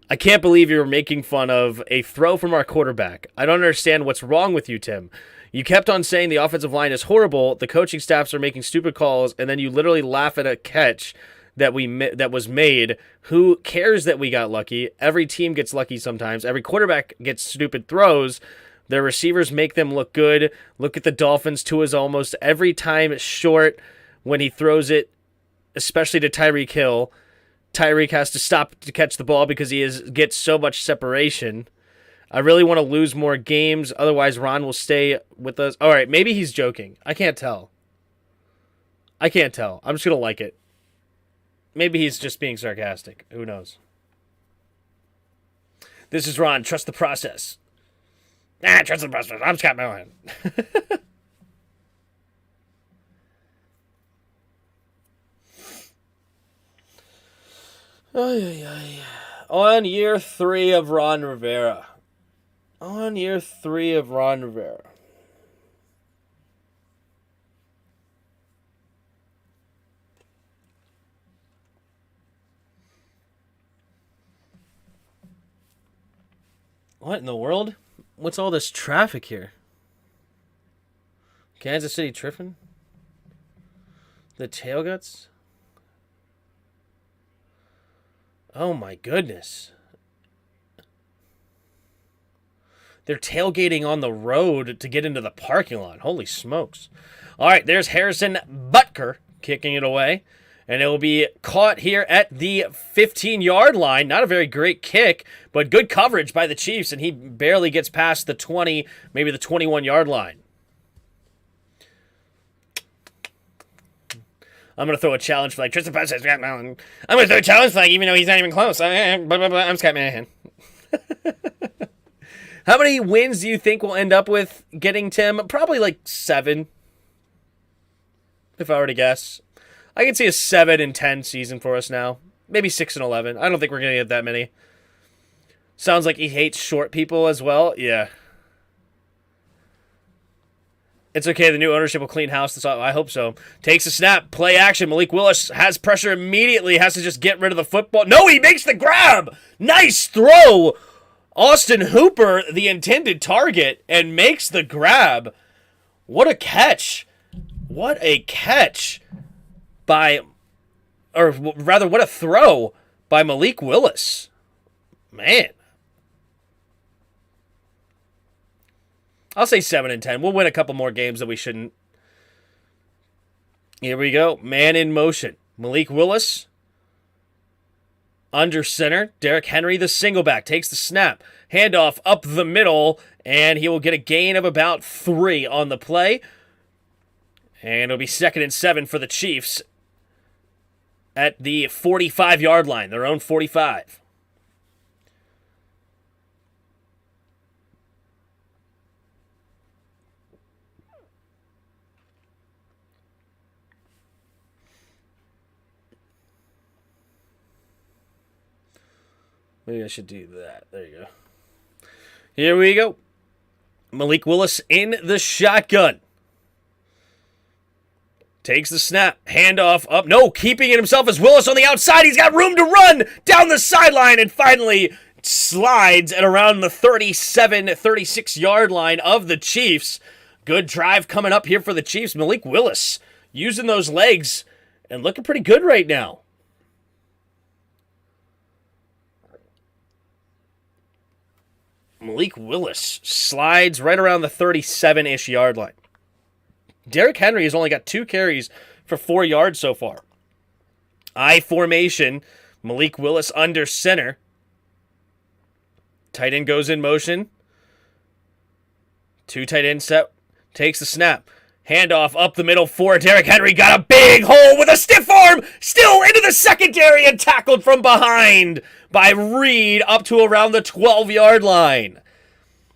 I can't believe you're making fun of a throw from our quarterback. I don't understand what's wrong with you, Tim. You kept on saying the offensive line is horrible, the coaching staffs are making stupid calls, and then you literally laugh at a catch that was made. Who cares that we got lucky? Every team gets lucky sometimes. Every quarterback gets stupid throws. Their receivers make them look good. Look at the Dolphins. Tua's almost every time short when he throws it, especially to Tyreek Hill. Tyreek has to stop to catch the ball because he gets so much separation. I really want to lose more games. Otherwise, Ron will stay with us. All right, maybe he's joking. I can't tell. I'm just going to like it. Maybe he's just being sarcastic. Who knows? This is Ron. Trust the process. Trust the process. I'm Scott Mohan. On year 3 of Ron Rivera. On year 3 of Ron Rivera. What in the world? What's all this traffic here? Kansas City tripping? The Tailguts? Oh my goodness. They're tailgating on the road to get into the parking lot. Holy smokes. All right, there's Harrison Butker kicking it away. And it will be caught here at the 15-yard line. Not a very great kick, but good coverage by the Chiefs, and he barely gets past the 20, maybe the 21-yard line. I'm going to throw a challenge flag. Tristan Paz says, I'm going to throw a challenge flag even though he's not even close. I'm Scott Manahan. How many wins do you think we'll end up with getting, Tim? Probably like 7, if I were to guess. I can see a 7-10 season for us now. Maybe 6-11. I don't think we're going to get that many. Sounds like he hates short people as well. Yeah. It's okay. The new ownership will clean house. I hope so. Takes a snap. Play action. Malik Willis has pressure immediately. Has to just get rid of the football. No, he makes the grab. Nice throw. Austin Hooper, the intended target, and makes the grab. What a catch. What a catch. What a throw by Malik Willis. Man. I'll say 7-10. We'll win a couple more games that we shouldn't. Here we go. Man in motion. Malik Willis. Under center. Derrick Henry, the single back, takes the snap. Handoff up the middle, and he will get a gain of about 3 on the play. And it'll be 2nd and 7 for the Chiefs at the 45-yard line, their own 45. Maybe I should do that. There you go. Here we go. Malik Willis in the shotgun. Takes the snap. Handoff up. No, keeping it himself is Willis on the outside. He's got room to run down the sideline and finally slides at around the 37, 36-yard line of the Chiefs. Good drive coming up here for the Chiefs. Malik Willis using those legs and looking pretty good right now. Malik Willis slides right around the 37-ish yard line. Derrick Henry has only got 2 carries for 4 yards so far. I formation. Malik Willis under center. Tight end goes in motion. 2 tight end set. Takes the snap. Handoff up the middle for Derrick Henry. Got a big hole with a stiff arm. Still into the secondary and tackled from behind by Reed up to around the 12-yard line.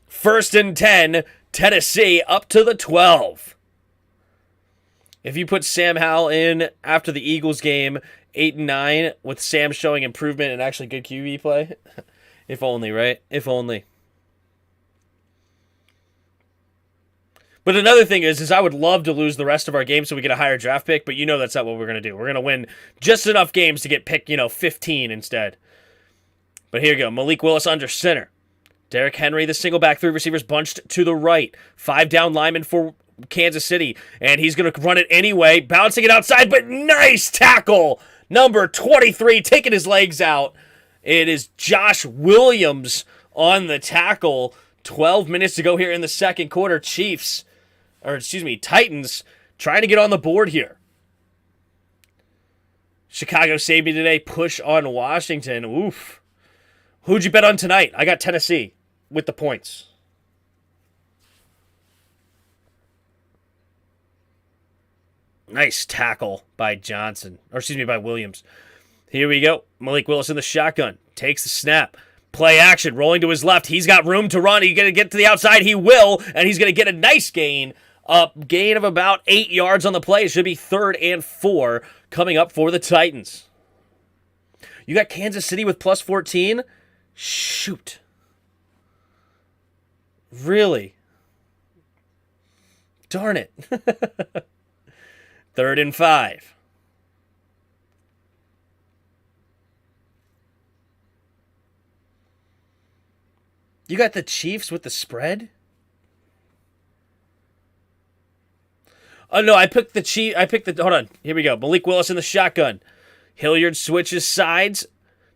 1st and 10. Tennessee up to the 12. If you put Sam Howell in after the Eagles game, 8-9, with Sam showing improvement and actually good QB play, if only, right? If only. But another thing is I would love to lose the rest of our games so we get a higher draft pick, but you know that's not what we're going to do. We're going to win just enough games to get picked, 15 instead. But here you go. Malik Willis under center. Derrick Henry, the single back, 3 receivers bunched to the right. 5 down linemen for Kansas City, and he's going to run it anyway, bouncing it outside, but nice tackle. Number 23 taking his legs out. It is Josh Williams on the tackle. 12 minutes to go here in the second quarter. Titans trying to get on the board here. Chicago saved me today. Push on Washington. Oof. Who'd you bet on tonight? I got Tennessee with the points. Nice tackle by by Williams. Here we go. Malik Willis in the shotgun. Takes the snap. Play action. Rolling to his left. He's got room to run. He's going to get to the outside. He will. And he's going to get a nice gain. Gain of about 8 yards on the play. It should be 3rd and 4 coming up for the Titans. You got Kansas City with plus 14? Shoot. Really? Darn it. 3rd and 5. You got the Chiefs with the spread? Oh, no, I picked the Chiefs. Hold on. Here we go. Malik Willis in the shotgun. Hilliard switches sides.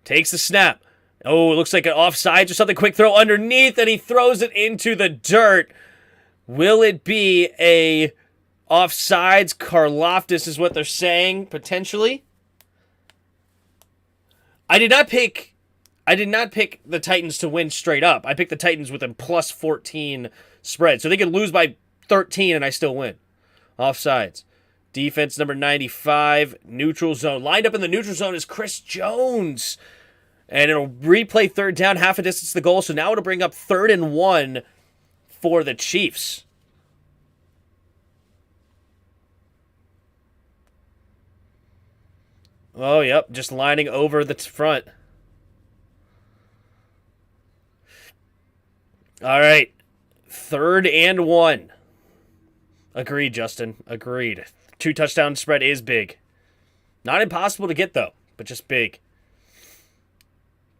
Takes the snap. Oh, it looks like an offsides or something. Quick throw underneath, and he throws it into the dirt. Will it be a offsides? Karlaftis is what they're saying, potentially. I did not pick the Titans to win straight up. I picked the Titans with a plus 14 spread. So they could lose by 13 and I still win. Offsides. Defense number 95. Neutral zone. Lined up in the neutral zone is Chris Jones. And it'll replay 3rd down, half a distance to the goal. So now it'll bring up 3rd and 1 for the Chiefs. Oh, yep. Just lining over the front. All right. 3rd and 1. Agreed, Justin. Agreed. 2 touchdown spread is big. Not impossible to get, though, but just big.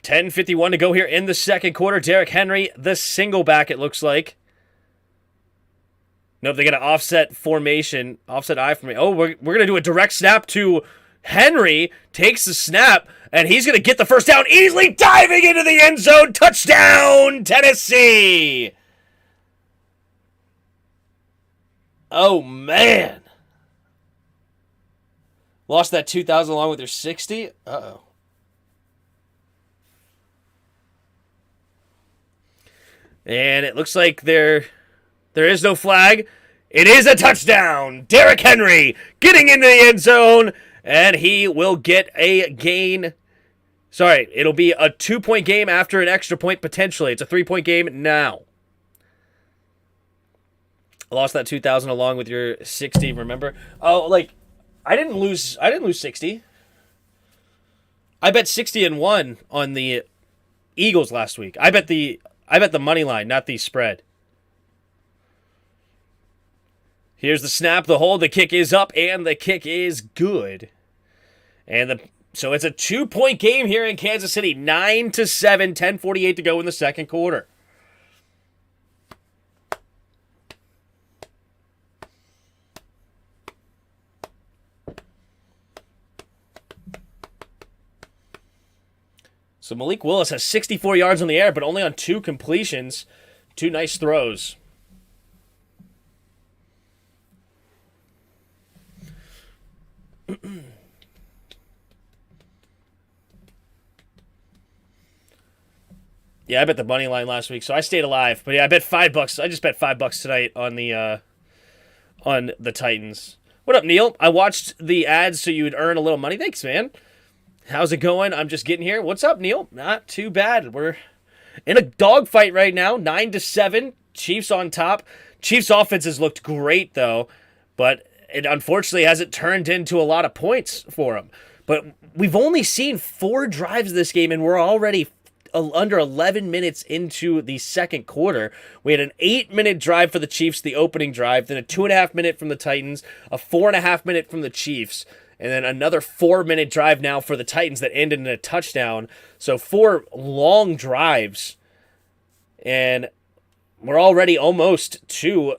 10:51 to go here in the second quarter. Derrick Henry, the single back, it looks like. Nope, they get an offset formation. Offset I formation. Oh, we're going to do a direct snap to Henry. Takes the snap, and he's going to get the first down, easily diving into the end zone. Touchdown, Tennessee! Oh, man. Lost that 2,000 along with your 60? Uh-oh. And it looks like there is no flag. It is a touchdown. Derrick Henry getting into the end zone, and he will get a gain. Sorry, it'll be a 2-point game after an extra point, potentially. It's a 3-point game now. I lost that 2,000 along with your 60, remember? Oh, like, I didn't lose 60. I bet 60 and 1 on the Eagles last week. I bet the money line, not the spread. Here's the snap, the hold, the kick is up, and the kick is good. So it's a 2-point game here in Kansas City. 9-7, 10:48 to go in the second quarter. So Malik Willis has 64 yards in the air, but only on 2 completions. 2 nice throws. Yeah, I bet the money line last week, so I stayed alive. But yeah, I bet $5. I just bet $5 tonight on the Titans. What up, Neil? I watched the ads so you would earn a little money. Thanks, man. How's it going? I'm just getting here. What's up, Neil? Not too bad. We're in a dogfight right now. 9-7. Chiefs on top. Chiefs offense has looked great, though, but it unfortunately hasn't turned into a lot of points for them. But we've only seen 4 drives this game, and we're already under 11 minutes into the second quarter. We had an 8-minute drive for the Chiefs, the opening drive, then a 2.5-minute from the Titans, a 4.5-minute from the Chiefs, and then another 4-minute drive now for the Titans that ended in a touchdown. So 4 long drives, and we're already almost to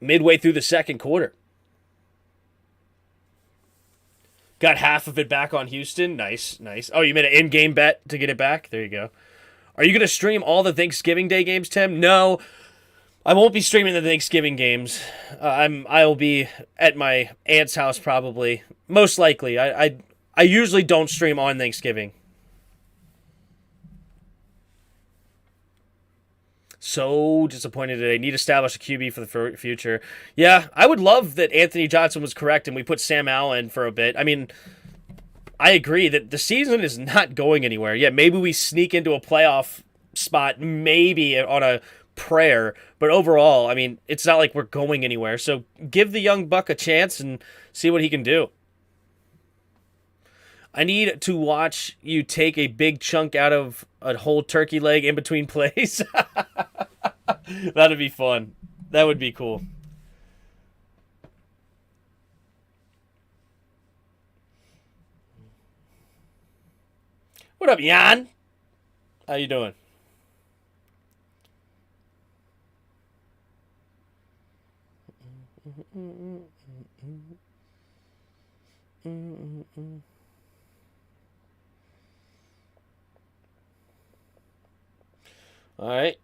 midway through the second quarter. Got half of it back on Houston. Nice, nice. Oh, you made an in-game bet to get it back? There you go. Are you going to stream all the Thanksgiving Day games, Tim? No, I won't be streaming the Thanksgiving games. I'll be at my aunt's house probably. Most likely. I usually don't stream on Thanksgiving. So disappointed today. Need to establish a QB for the future. Yeah, I would love that Anthony Johnson was correct and we put Sam Allen for a bit. I mean, I agree that the season is not going anywhere. Yeah, maybe we sneak into a playoff spot, maybe on a prayer. But overall, I mean, it's not like we're going anywhere. So give the young buck a chance and see what he can do. I need to watch you take a big chunk out of a whole turkey leg in between plays. That'd be fun. That would be cool. What up, Jan? How you doing? All right.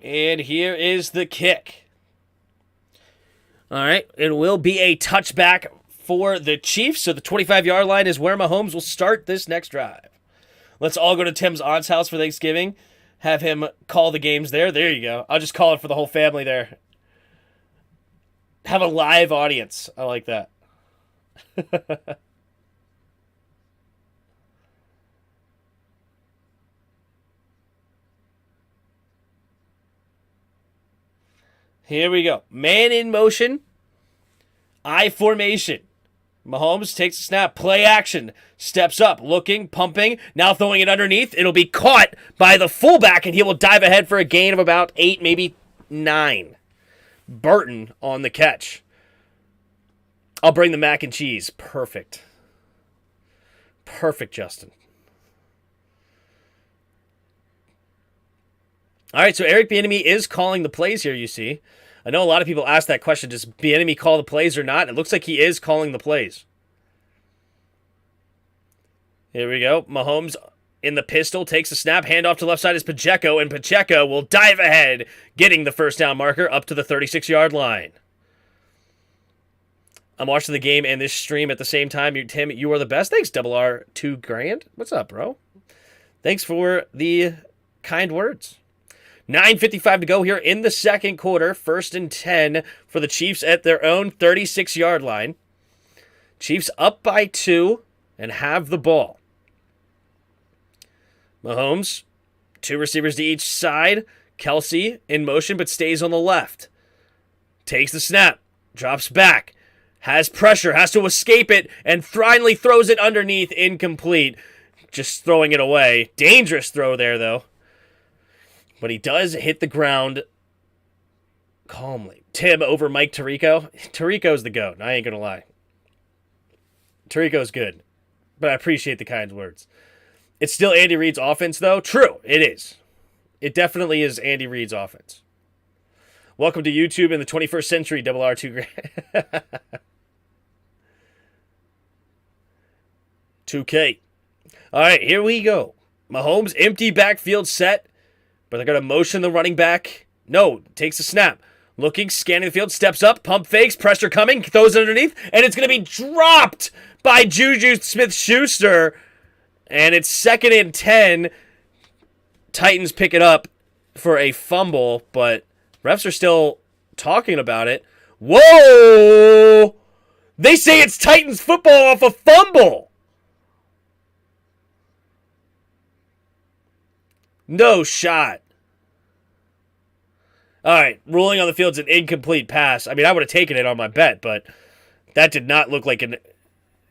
And here is the kick. All right. It will be a touchback for the Chiefs. So the 25-yard line is where Mahomes will start this next drive. Let's all go to Tim's aunt's house for Thanksgiving. Have him call the games there. There you go. I'll just call it for the whole family there. Have a live audience. I like that. Here we go. Man in motion. I formation. Mahomes takes a snap. Play action. Steps up. Looking. Pumping. Now throwing it underneath. It'll be caught by the fullback, and he will dive ahead for a gain of about 8, maybe 9. Burton on the catch. I'll bring the mac and cheese. Perfect. Perfect, Justin. All right, so Eric Bieniemy is calling the plays here, you see. I know a lot of people ask that question, does Bieniemy call the plays or not? It looks like he is calling the plays. Here we go. Mahomes in the pistol, takes a snap, handoff to left side is Pacheco, and Pacheco will dive ahead, getting the first down marker up to the 36-yard line. I'm watching the game and this stream at the same time. Tim, you are the best. Thanks, Double R, $2,000. What's up, bro? Thanks for the kind words. 9:55 to go here in the second quarter. 1st and 10 for the Chiefs at their own 36-yard line. Chiefs up by 2 and have the ball. Mahomes, 2 receivers to each side. Kelsey in motion but stays on the left. Takes the snap, drops back, has pressure, has to escape it, and finally throws it underneath, incomplete. Just throwing it away. Dangerous throw there, though. But he does hit the ground calmly. Tim over Mike Tirico. Tirico's the GOAT. I ain't going to lie. Tirico's good. But I appreciate the kind words. It's still Andy Reid's offense, though. True, it is. It definitely is Andy Reid's offense. Welcome to YouTube in the 21st century, Double R2. 2K. All right, here we go. Mahomes, empty backfield set, but they're going to motion the running back. No, takes a snap. Looking, scanning the field, steps up, pump fakes, pressure coming, throws it underneath, and it's going to be dropped by Juju Smith-Schuster. And it's 2nd and 10. Titans pick it up for a fumble, but refs are still talking about it. Whoa! They say it's Titans football off a fumble. No shot. All right, ruling on the field's an incomplete pass. I mean, I would have taken it on my bet, but that did not look like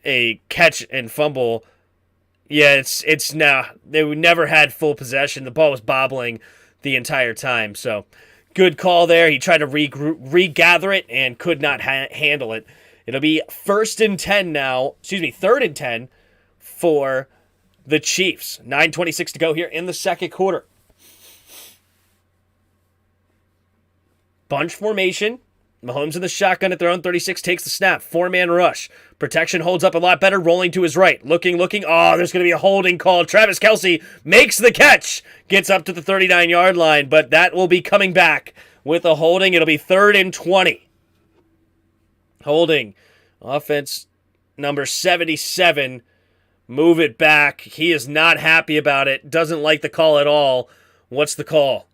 a catch and fumble. Yeah, it's now. They never had full possession. The ball was bobbling the entire time. So, good call there. He tried to regather it and could not handle it. It'll be 1st and 10 now. Excuse me, 3rd and 10 for the Chiefs. 9:26 to go here in the second quarter. Bunch formation. Mahomes in the shotgun at their own 36, takes the snap. 4-man rush. Protection holds up a lot better, rolling to his right. Looking. Oh, there's going to be a holding call. Travis Kelce makes the catch. Gets up to the 39-yard line, but that will be coming back with a holding. It'll be 3rd and 20. Holding. Offense number 77. Move it back. He is not happy about it. Doesn't like the call at all. What's the call?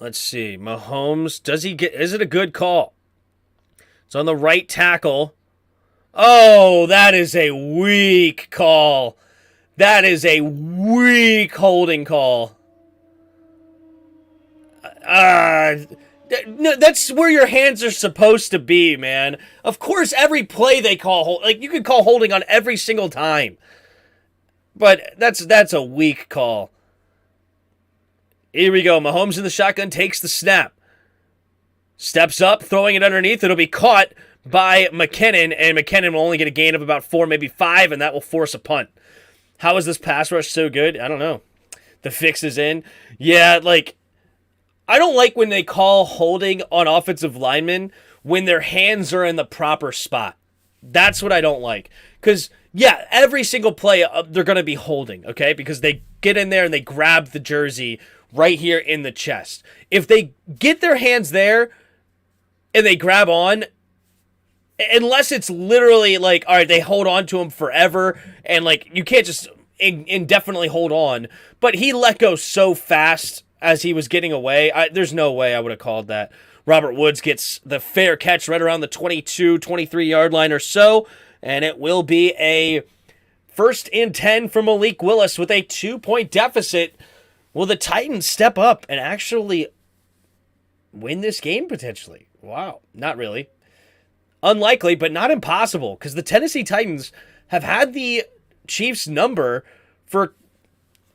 Let's see. Mahomes, is it a good call? It's on the right tackle. Oh, that is a weak call. That is a weak holding call. No, that's where your hands are supposed to be, man. Of course, every play they call, like, you could call holding on every single time. But that's a weak call. Here we go. Mahomes in the shotgun takes the snap. Steps up, throwing it underneath. It'll be caught by McKinnon, and McKinnon will only get a gain of about 4, maybe 5, and that will force a punt. How is this pass rush so good? I don't know. The fix is in. Yeah, like, I don't like when they call holding on offensive linemen when their hands are in the proper spot. That's what I don't like. Because, yeah, every single play, they're going to be holding, okay? Because they get in there and they grab the jersey right here in the chest. If they get their hands there and they grab on, unless it's literally like, all right, they hold on to him forever, and, like, you can't just indefinitely hold on. But he let go so fast as he was getting away. There's no way I would have called that. Robert Woods gets the fair catch right around the 22, 23-yard line or so, and it will be a 1st and 10 for Malik Willis with a 2-point deficit. Will the Titans step up and actually win this game potentially? Wow, not really. Unlikely, but not impossible, because the Tennessee Titans have had the Chiefs' number for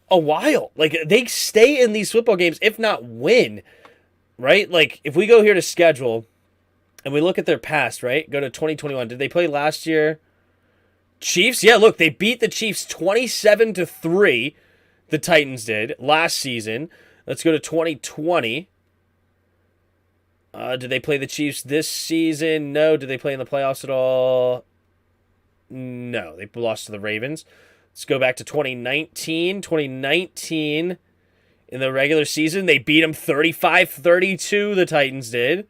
a while. Like, they stay in these football games, if not win, right? Like, if we go here to schedule and we look at their past, right? Go to 2021. Did they play last year? Chiefs? Yeah, look, they beat the Chiefs 27-3. The Titans did last season. Let's go to 2020. Did they play the Chiefs this season? No. Did they play in the playoffs at all? No. They lost to the Ravens. Let's go back to 2019. 2019, in the regular season, they beat them 35-32, the Titans did.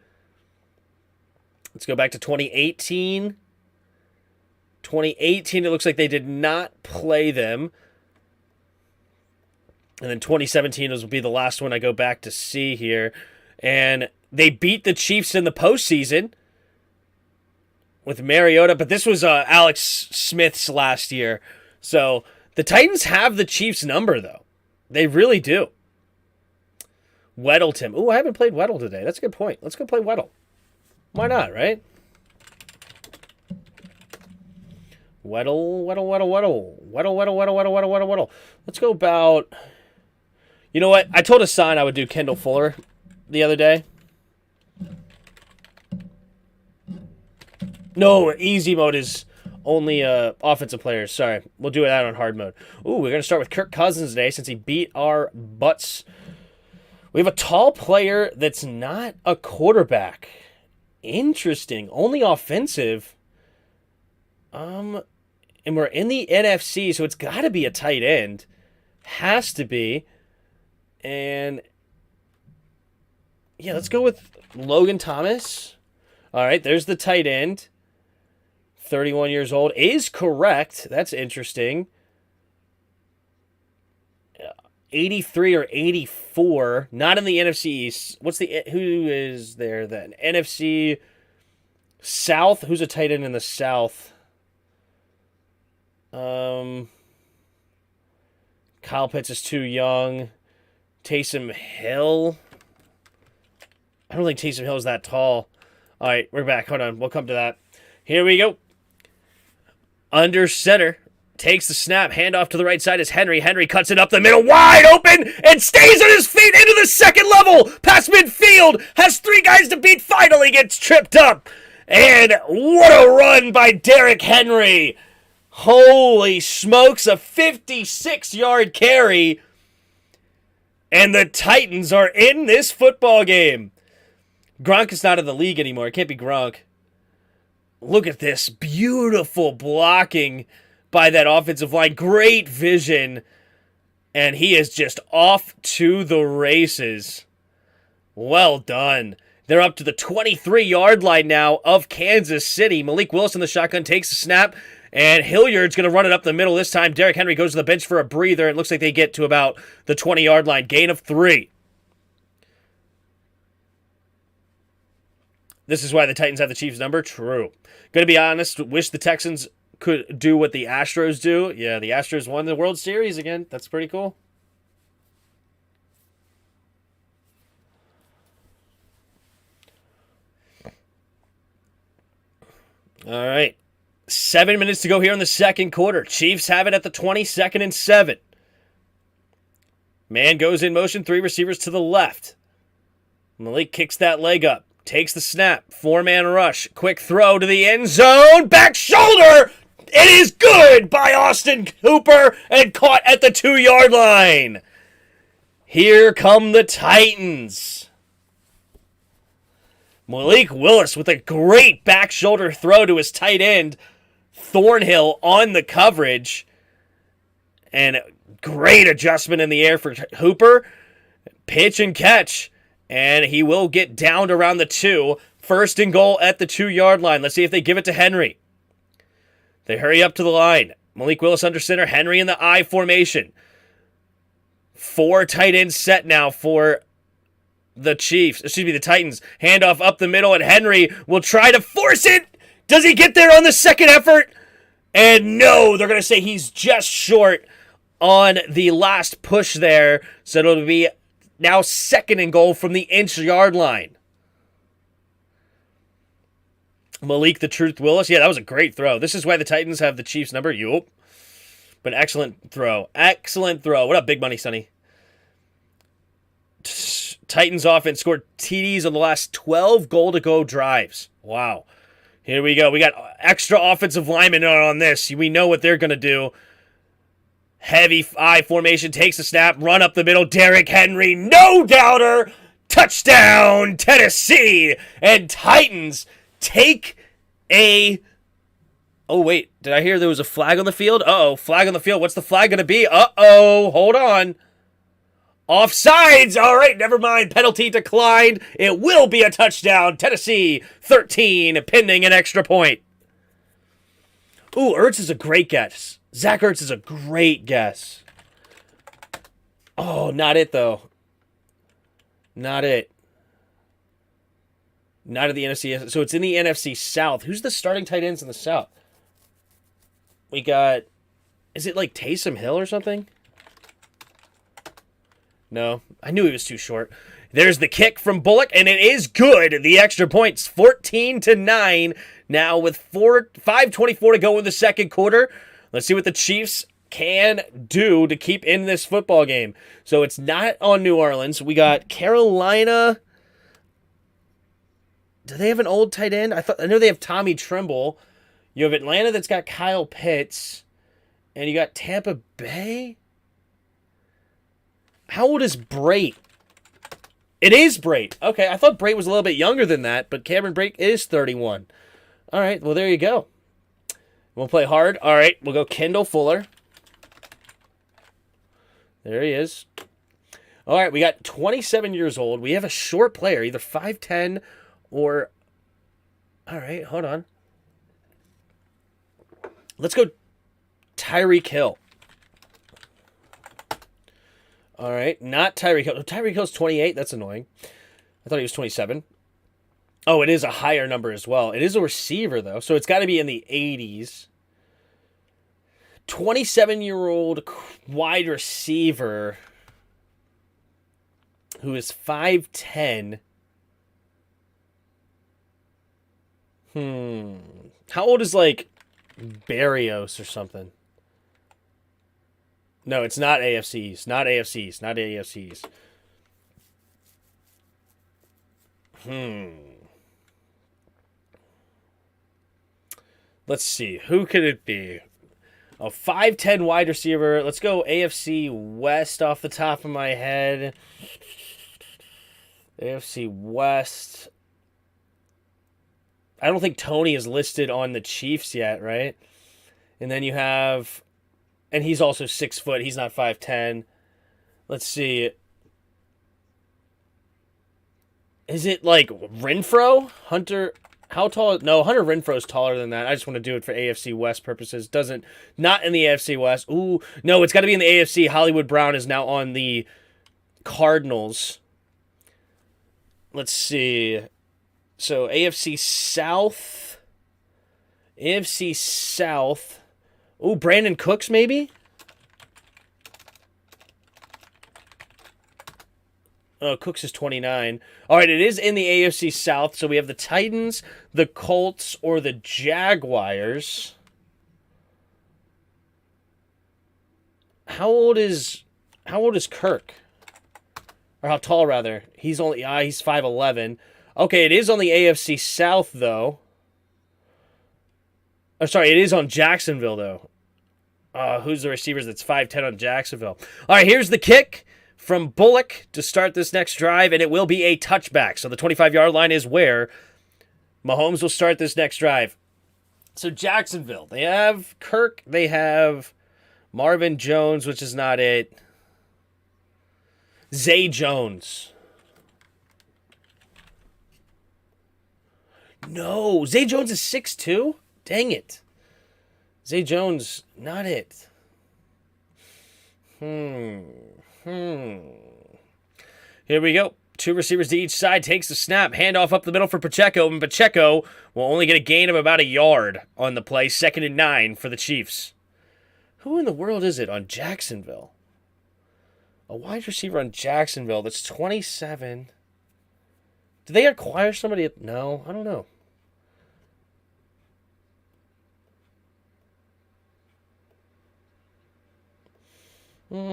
Let's go back to 2018. 2018, it looks like they did not play them. And then 2017 will be the last one I go back to see here. And they beat the Chiefs in the postseason with Mariota, but this was Alex Smith's last year. So the Titans have the Chiefs' number, though. They really do. Weddle Tim. Ooh, I haven't played Weddle today. That's a good point. Let's go play Weddle. Why not, right? Weddle. Let's go about... You know what? I told Hassan I would do Kendall Fuller the other day. No, easy mode is only offensive players. Sorry. We'll do that on hard mode. Ooh, we're going to start with Kirk Cousins today since he beat our butts. We have a tall player that's not a quarterback. Interesting. Only offensive. And we're in the NFC, so it's got to be a tight end. Has to be. And yeah, let's go with Logan Thomas. All right, there's the tight end. 31 years old is correct. That's interesting. 83 or 84, not in the NFC East. Who is there then? NFC South. Who's a tight end in the South? Kyle Pitts is too young. Taysom Hill. I don't think Taysom Hill is that tall. All right, we're back. Hold on. We'll come to that. Here we go. Under center. Takes the snap. Handoff to the right side is Henry. Henry cuts it up the middle. Wide open and stays on his feet into the second level. Past midfield. Has 3 guys to beat. Finally gets tripped up. And what a run by Derrick Henry. Holy smokes. A 56-yard carry. And the Titans are in this football game. Gronk is not in the league anymore. It can't be Gronk. Look at this. Beautiful blocking by that offensive line. Great vision. And he is just off to the races. Well done. They're up to the 23-yard line now of Kansas City. Malik Willis in the shotgun takes the snap. And Hilliard's going to run it up the middle this time. Derrick Henry goes to the bench for a breather. It looks like they get to about the 20-yard line. Gain of 3. This is why the Titans have the Chiefs number? True. Going to be honest, wish the Texans could do what the Astros do. Yeah, the Astros won the World Series again. That's pretty cool. All right. 7 minutes to go here in the second quarter. Chiefs have it at the 22nd and 7. Man goes in motion, 3 receivers to the left. Malik kicks that leg up, takes the snap, 4-man rush, quick throw to the end zone, back shoulder! It is good by Austin Hooper and caught at the 2-yard line. Here come the Titans. Malik Willis with a great back shoulder throw to his tight end, Thornhill, on the coverage. And great adjustment in the air for Hooper. Pitch and catch. And he will get downed around the 2. First and goal at the 2-yard line. Let's see if they give it to Henry. They hurry up to the line. Malik Willis under center. Henry in the I formation. 4 tight ends set now for the Titans. Handoff up the middle, and Henry will try to force it. Does he get there on the second effort? And no, they're going to say he's just short on the last push there. So it'll be now second and goal from the inch-yard line. Malik the Truth Willis. Yeah, that was a great throw. This is why the Titans have the Chiefs number. Yup. But excellent throw. Excellent throw. What up, Big Money Sonny? Titans offense scored TDs on the last 12 goal-to-go drives. Wow. Here we go. We got extra offensive linemen on this. We know what they're going to do. Heavy I formation, takes a snap, run up the middle. Derrick Henry, no doubter. Touchdown, Tennessee. And Titans take a... Oh, wait. Did I hear there was a flag on the field? Uh-oh. Flag on the field. What's the flag going to be? Uh-oh. Hold on. Offsides. All right. Never mind. Penalty declined. It will be a touchdown. Tennessee 13, pending an extra point. Ooh, Ertz is a great guess. Zach Ertz is a great guess. Oh, not it, though. Not it. Not at the NFC. So it's in the NFC South. Who's the starting tight ends in the South? We got... Is it like Taysom Hill or something? No. I knew he was too short. There's the kick from Bullock, and it is good. The extra points, 14-9. Now with 5:24 to go in the second quarter. Let's see what the Chiefs can do to keep in this football game. So it's not on New Orleans. We got Carolina. Do they have an old tight end? I know they have Tommy Tremble. You have Atlanta that's got Kyle Pitts. And you got Tampa Bay. How old is Brate? It is Brate. Okay, I thought Brate was a little bit younger than that, but Cameron Brate is 31. All right, well, there you go. We'll play hard. All right, we'll go Kendall Fuller. There he is. All right, we got 27 years old. We have a short player, either 5'10" or... All right, hold on. Let's go Tyreek Hill. All right, not Tyreek Hill. Tyreek Hill's 28. That's annoying. I thought he was 27. Oh, it is a higher number as well. It is a receiver, though, so it's got to be in the 80s. 27-year-old wide receiver who is 5'10". How old is, like, Barrios or something? No, it's not AFCs. Not AFCs. Not AFCs. Let's see. Who could it be? A 5'10" wide receiver. Let's go AFC West off the top of my head. AFC West. I don't think Tony is listed on the Chiefs yet, right? And then you have... And he's also 6 foot. He's not 5'10". Let's see. Is it like Renfro? Hunter... How tall? No, Hunter Renfro's taller than that. I just want to do it for AFC West purposes. Not in the AFC West. Ooh, no, it's got to be in the AFC. Hollywood Brown is now on the Cardinals. Let's see. So AFC South. AFC South. Ooh, Brandon Cooks maybe? Oh, Cooks is 29. All right, it is in the AFC South, so we have the Titans, the Colts, or the Jaguars. How old is Kirk? Or how tall, rather? He's 5'11". Okay, it is on the AFC South, though. Oh, sorry, it is on Jacksonville, though. Who's the receivers that's 5'10" on Jacksonville? All right, here's the kick from Bullock to start this next drive, and it will be a touchback. So the 25-yard line is where Mahomes will start this next drive. So Jacksonville, they have Kirk, they have Marvin Jones, which is not it. Zay Jones. No, Zay Jones is 6'2"? Dang it. Zay Jones, not it. Here we go. Two receivers to each side. Takes the snap. Handoff up the middle for Pacheco. And Pacheco will only get a gain of about a yard on the play. 2nd and 9 for the Chiefs. Who in the world is it on Jacksonville? A wide receiver on Jacksonville that's 27. Did they acquire somebody? No, I don't know. All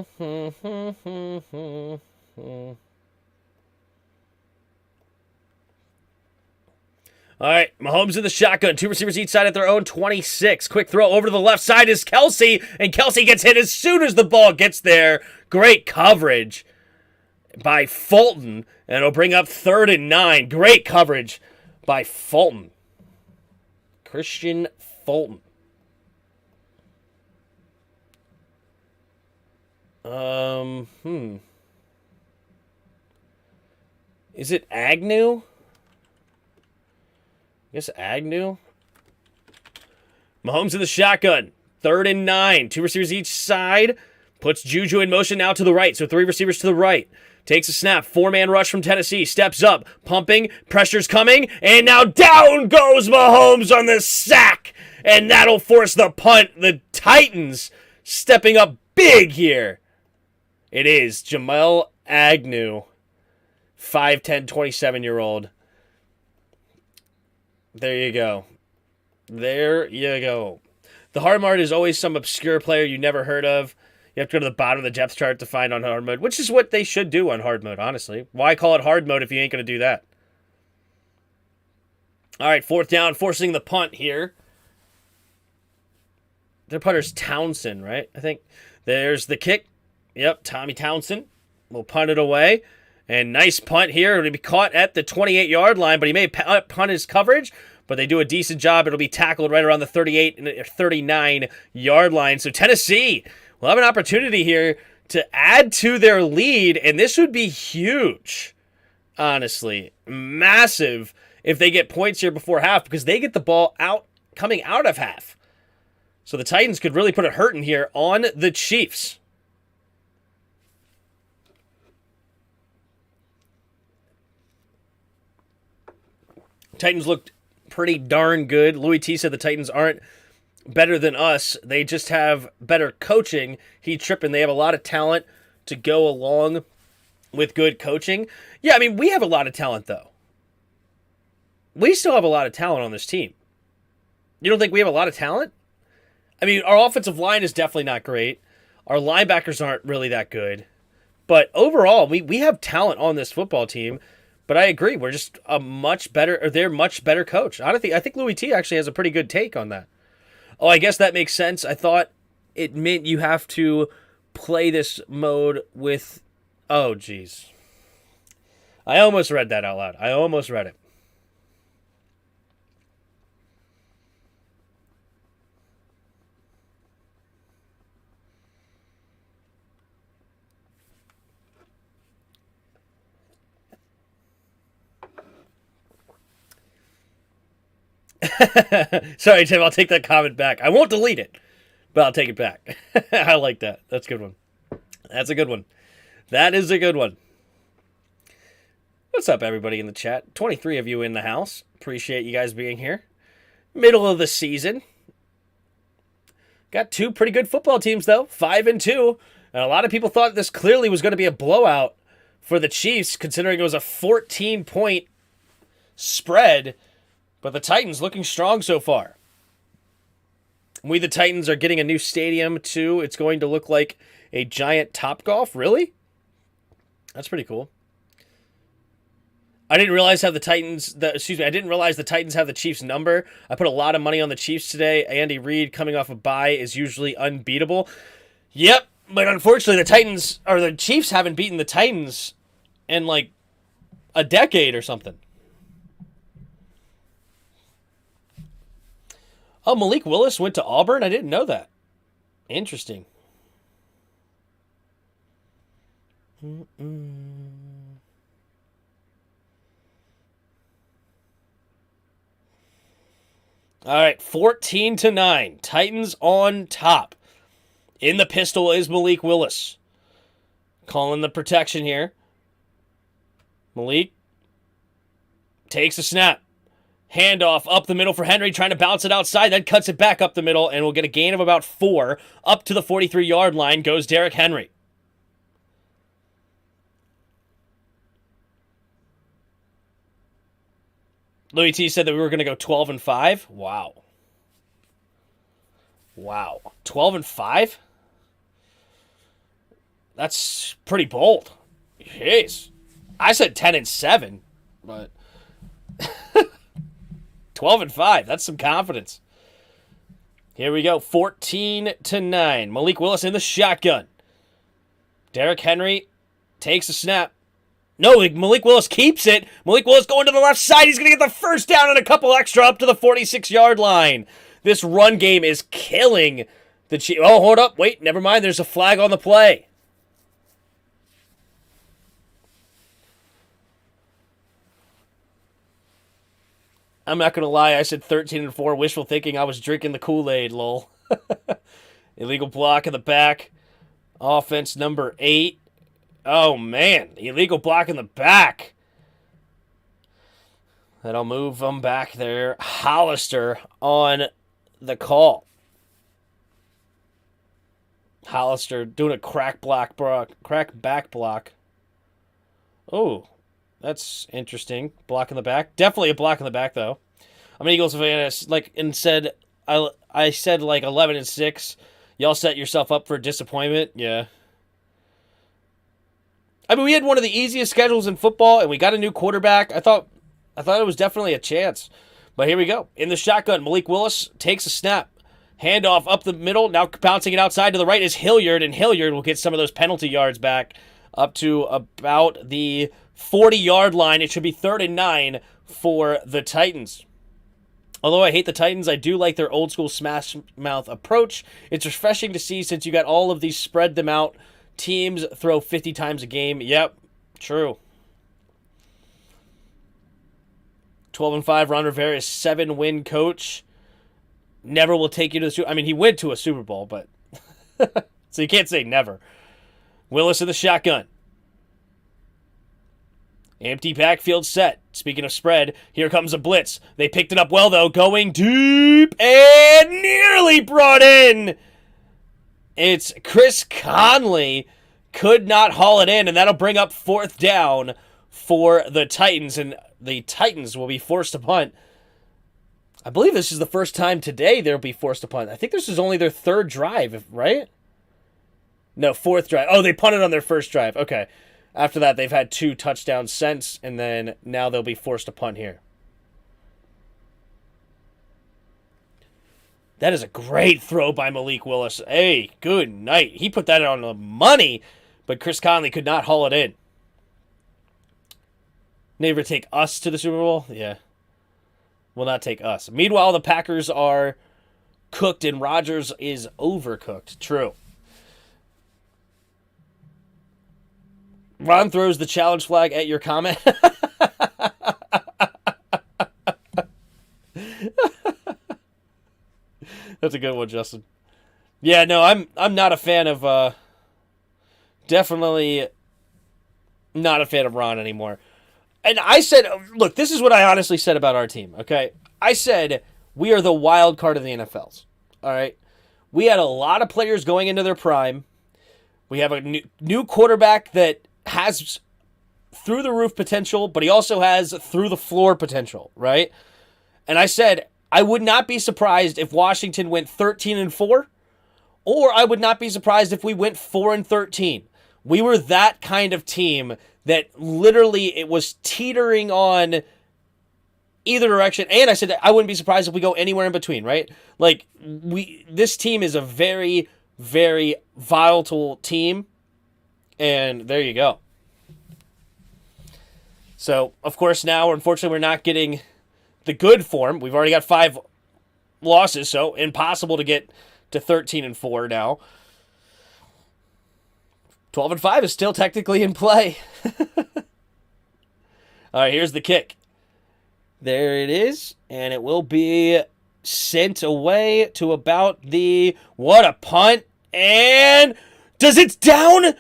right, Mahomes in the shotgun. Two receivers each side at their own 26. Quick throw over to the left side is Kelsey, and Kelsey gets hit as soon as the ball gets there. Great coverage by Fulton, and it'll bring up 3rd and 9. Great coverage by Fulton. Christian Fulton. Is it Agnew? I guess Agnew. Mahomes in the shotgun. 3rd and 9. Two receivers each side. Puts Juju in motion now to the right. So 3 receivers to the right. Takes a snap. 4-man rush from Tennessee. Steps up. Pumping. Pressure's coming. And now down goes Mahomes on the sack. And that'll force the punt. The Titans stepping up big here. It is Jamel Agnew. 5'10", 27-year-old. There you go. There you go. The hard mode is always some obscure player you never heard of. You have to go to the bottom of the depth chart to find on hard mode, which is what they should do on hard mode, honestly. Why call it hard mode if you ain't going to do that? All right, 4th down, forcing the punt here. Their punter's Townsend, right? I think. There's the kick. Yep, Tommy Townsend will punt it away. And nice punt here. It'll be caught at the 28-yard line, but he may punt his coverage, but they do a decent job. It'll be tackled right around the 38 and 39-yard line. So Tennessee will have an opportunity here to add to their lead, and this would be huge, honestly. Massive if they get points here before half, because they get the ball coming out of half. So the Titans could really put a hurting here on the Chiefs. Titans looked pretty darn good. Louis T said the Titans aren't better than us. They just have better coaching. He tripping. They have a lot of talent to go along with good coaching. Yeah, I mean, we have a lot of talent, though. We still have a lot of talent on this team. You don't think we have a lot of talent? I mean, our offensive line is definitely not great. Our linebackers aren't really that good. But overall, we have talent on this football team. But I agree, we're just they're much better coached. I think Louis T actually has a pretty good take on that. Oh, I guess that makes sense. I thought it meant you have to play this mode with... Oh, geez. I almost read that out loud. I almost read it. Sorry, Tim, I'll take that comment back. I won't delete it, but I'll take it back. I like that. That's a good one. That's a good one. That is a good one. What's up, everybody in the chat? 23 of you in the house. Appreciate you guys being here. Middle of the season. Got 2 pretty good football teams, though. 5-2. And a lot of people thought this clearly was going to be a blowout for the Chiefs, considering it was a 14-point spread. But the Titans looking strong so far. We, the Titans, are getting a new stadium, too. It's going to look like a giant Topgolf. Really? That's pretty cool. I didn't realize how the Titans... I didn't realize the Titans have the Chiefs' number. I put a lot of money on the Chiefs today. Andy Reid, coming off a bye, is usually unbeatable. Yep, but unfortunately, the Chiefs haven't beaten the Titans in, like, a decade or something. Oh, Malik Willis went to Auburn? I didn't know that. Interesting. All right, 14-9. Titans on top. In the pistol is Malik Willis. Calling the protection here. Malik takes a snap. Handoff up the middle for Henry, trying to bounce it outside, then cuts it back up the middle, and we'll get a gain of about 4. Up to the 43-yard line goes Derrick Henry. Louis T said that we were going to go 12-5. Wow. 12-5? That's pretty bold. Jeez. I said 10-7, but 12-5. That's some confidence. Here we go. 14-9. Malik Willis in the shotgun. Derrick Henry takes a snap. No, Malik Willis keeps it. Malik Willis going to the left side. He's going to get the first down and a couple extra up to the 46-yard line. This run game is killing the Chiefs. Oh, hold up. Wait, never mind. There's a flag on the play. I'm not going to lie. I said 13-4. Wishful thinking. I was drinking the Kool-Aid, lol. Illegal block in the back. Offense number 8. Oh, man. Illegal block in the back. That'll move them back there. Hollister on the call. Hollister doing a crack back block. Oh, that's interesting. Block in the back. Definitely a block in the back, though. I'm an Eagles fan. I said like 11-6. Y'all set yourself up for disappointment. Yeah. I mean, we had one of the easiest schedules in football, and we got a new quarterback. I thought it was definitely a chance. But here we go. In the shotgun, Malik Willis takes a snap. Handoff up the middle. Now bouncing it outside to the right is Hilliard, and Hilliard will get some of those penalty yards back up to about the 40-yard line. It should be 3rd-9 for the Titans. Although I hate the Titans, I do like their old-school smash-mouth approach. It's refreshing to see since you got all of these spread them out teams throw 50 times a game. Yep, true. 12-5, Ron Rivera is 7-win coach. Never will take you to the Super Bowl. I mean, he went to a Super Bowl, but so you can't say never. Willis in the shotgun. Empty backfield set. Speaking of spread, here comes a blitz. They picked it up well, though, going deep and nearly brought in. It's Chris Conley. Could not haul it in, and that'll bring up 4th down for the Titans, and the Titans will be forced to punt. I believe this is the first time today they'll be forced to punt. I think this is only their 3rd drive, right? No, 4th drive. Oh, they punted on their 1st drive. Okay. After that, they've had 2 touchdowns since, and then now they'll be forced to punt here. That is a great throw by Malik Willis. Hey, good night. He put that on the money, but Chris Conley could not haul it in. Never take us to the Super Bowl? Yeah. Will not take us. Meanwhile, the Packers are cooked and Rodgers is overcooked. True. Ron throws the challenge flag at your comment. That's a good one, Justin. Yeah, no, I'm not a fan of definitely not a fan of Ron anymore. And I said, look, this is what I honestly said about our team, okay? I said we are the wild card of the NFLs, all right? We had a lot of players going into their prime. We have a new quarterback that has through the roof potential, but he also has through the floor potential, right? And I said, I would not be surprised if Washington went 13-4, or I would not be surprised if we went 4-13. We were that kind of team that literally it was teetering on either direction. And I said I wouldn't be surprised if we go anywhere in between, right? Like this team is a very, very volatile team. And there you go. So, of course, now, unfortunately, we're not getting the good form. We've already got 5 losses, so impossible to get to 13-4 now. 12-5 is still technically in play. All right, here's the kick. There it is, and it will be sent away to about the... What a punt, and... Does it down?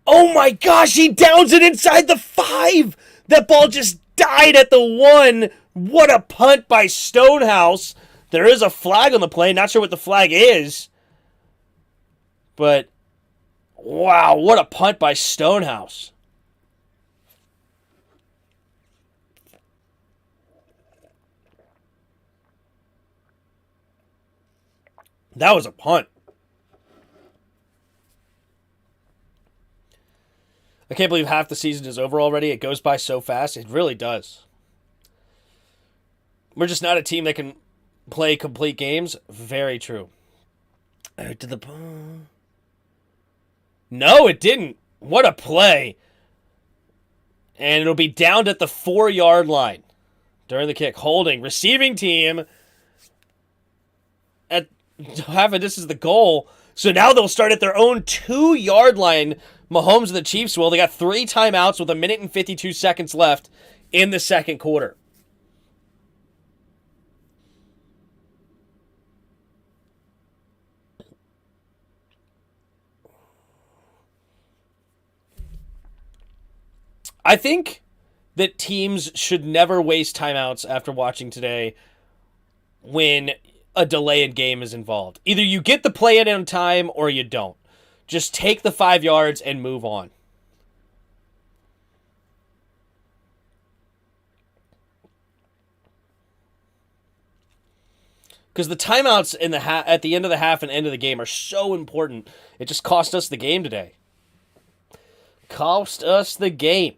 Oh my gosh, he downs it inside the 5! That ball just died at the 1. What a punt by Stonehouse. There is a flag on the play. Not sure what the flag is. But, wow, what a punt by Stonehouse. That was a punt. I can't believe half the season is over already. It goes by so fast. It really does. We're just not a team that can play complete games. Very true. No, it didn't. What a play. And it'll be downed at the 4-yard line during the kick. Holding. Receiving team at half of this is the goal. So now they'll start at their own 2-yard line. Mahomes and the Chiefs will. They got 3 timeouts with 1 minute and 52 seconds left in the second quarter. I think that teams should never waste timeouts after watching today when a delay in game is involved. Either you get the play in on time or you don't. Just take the 5 yards and move on. Because the timeouts in the at the end of the half and end of the game are so important. It just cost us the game today. Cost us the game.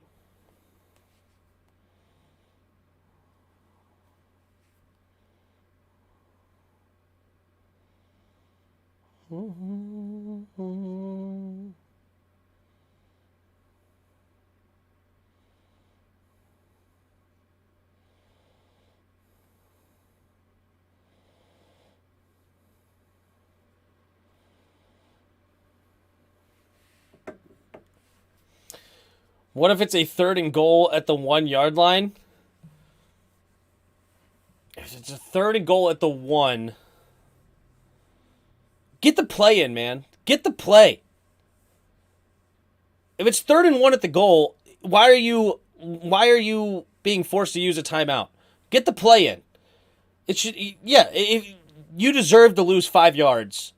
What if it's a 3rd and goal at the 1-yard line? If it's a 3rd and goal at the 1, get the play in, man. Get the play. If it's 3rd and 1 at the goal, why are you being forced to use a timeout? Get the play in. It should, yeah. If you deserve to lose 5 yards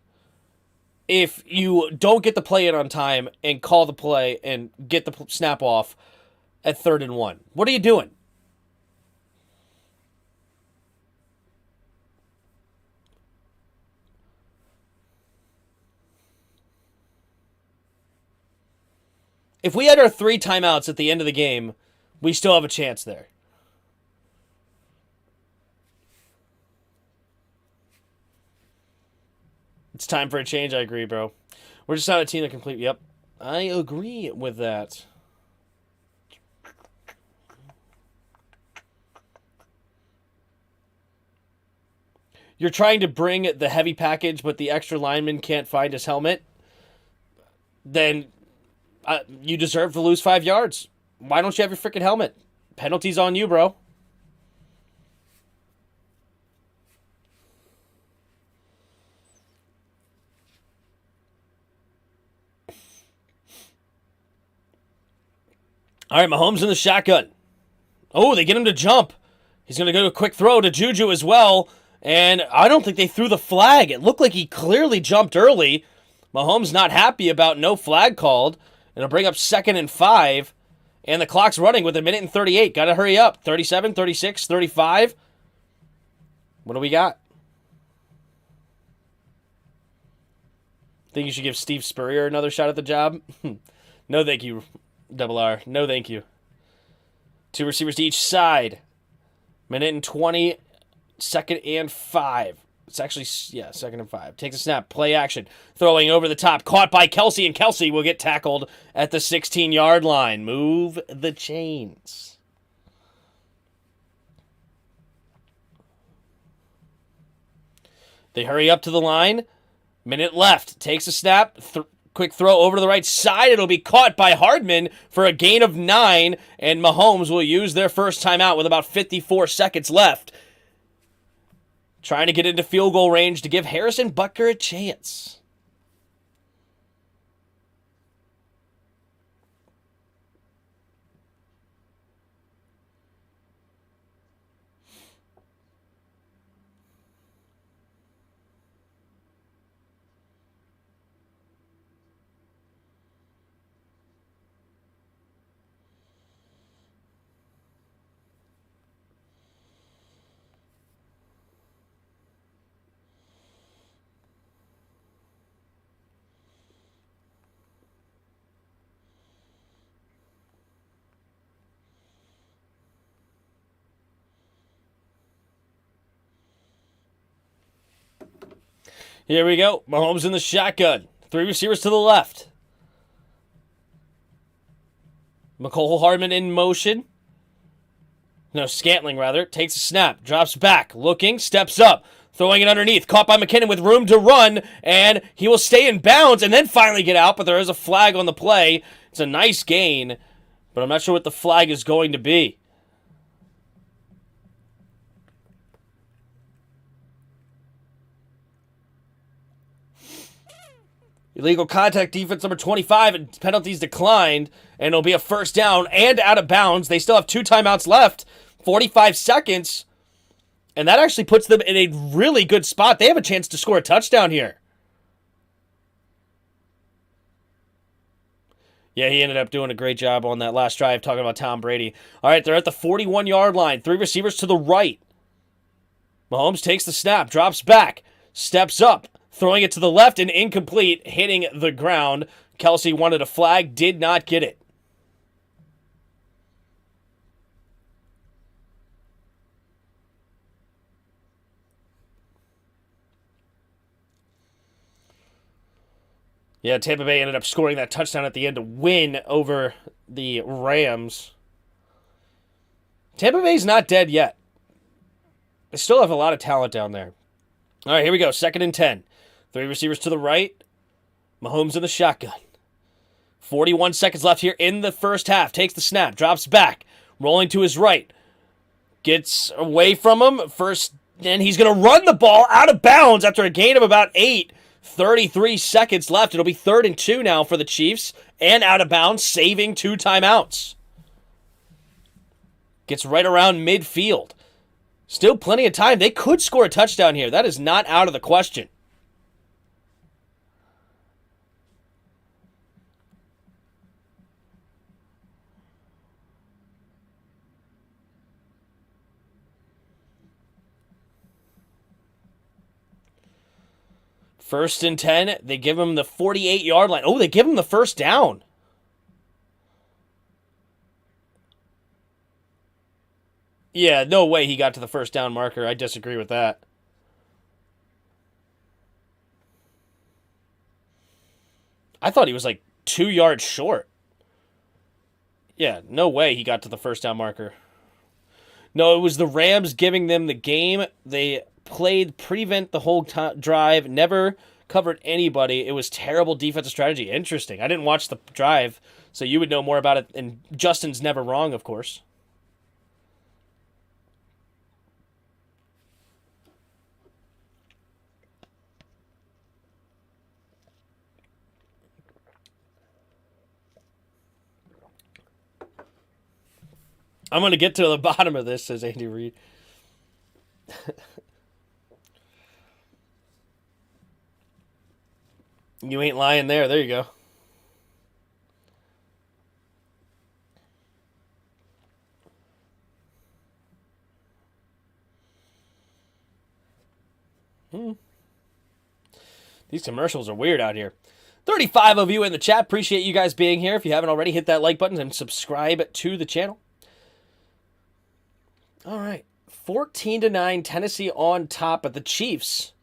if you don't get the play in on time and call the play and get the snap off at 3rd and 1. What are you doing? If we had our 3 timeouts at the end of the game, we still have a chance there. It's time for a change, I agree, bro. We're just not a team that complete... Yep, I agree with that. You're trying to bring the heavy package, but the extra lineman can't find his helmet. Then you deserve to lose 5 yards. Why don't you have your freaking helmet? Penalty's on you, bro. All right, Mahomes in the shotgun. Oh, they get him to jump. He's going to go to a quick throw to Juju as well. And I don't think they threw the flag. It looked like he clearly jumped early. Mahomes not happy about no flag called. It'll bring up 2nd and 5. And the clock's running with 1:38. Got to hurry up. 37, 36, 35. What do we got? Think you should give Steve Spurrier another shot at the job? No, thank you, Double R. No, thank you. 2 receivers to each side. 1:20, 2nd and 5. It's actually, 2nd and 5. Takes a snap. Play action. Throwing over the top. Caught by Kelsey, and Kelsey will get tackled at the 16-yard line. Move the chains. They hurry up to the line. Minute left. Takes a snap. Quick throw over to the right side. It'll be caught by Hardman for a gain of 9, and Mahomes will use their first timeout with about 54 seconds left. Trying to get into field goal range to give Harrison Butker a chance. Here we go. Mahomes in the shotgun. 3 receivers to the left. McCole Hardman in motion. No, Scantling, rather. Takes a snap. Drops back. Looking. Steps up. Throwing it underneath. Caught by McKinnon with room to run. And he will stay in bounds and then finally get out. But there is a flag on the play. It's a nice gain. But I'm not sure what the flag is going to be. Illegal contact defense number 25, and penalties declined, and it'll be a first down and out of bounds. They still have 2 timeouts left, 45 seconds, and that actually puts them in a really good spot. They have a chance to score a touchdown here. Yeah, he ended up doing a great job on that last drive talking about Tom Brady. All right, they're at the 41-yard line. 3 receivers to the right. Mahomes takes the snap, drops back, steps up. Throwing it to the left and incomplete, hitting the ground. Kelsey wanted a flag, did not get it. Yeah, Tampa Bay ended up scoring that touchdown at the end to win over the Rams. Tampa Bay's not dead yet. They still have a lot of talent down there. All right, here we go. 2nd and 10. 3 receivers to the right. Mahomes in the shotgun. 41 seconds left here in the first half. Takes the snap. Drops back. Rolling to his right. Gets away from him. First, and he's going to run the ball out of bounds after a gain of about 8. 33 seconds left. It'll be 3rd and 2 now for the Chiefs. And out of bounds, saving 2 timeouts. Gets right around midfield. Still plenty of time. They could score a touchdown here. That is not out of the question. First and 10, they give him the 48-yard line. Oh, they give him the first down. Yeah, no way he got to the first down marker. I disagree with that. I thought he was like 2 yards short. Yeah, no way he got to the first down marker. No, it was the Rams giving them the game. They played prevent the whole drive, never covered anybody. It was terrible defensive strategy. Interesting. I didn't watch the drive, so you would know more about it. And Justin's never wrong, of course. I'm going to get to the bottom of this, says Andy Reid. You ain't lying there. There you go. These commercials are weird out here. 35 of you in the chat. Appreciate you guys being here. If you haven't already, hit that like button and subscribe to the channel. All right. 14-9, Tennessee on top, but the Chiefs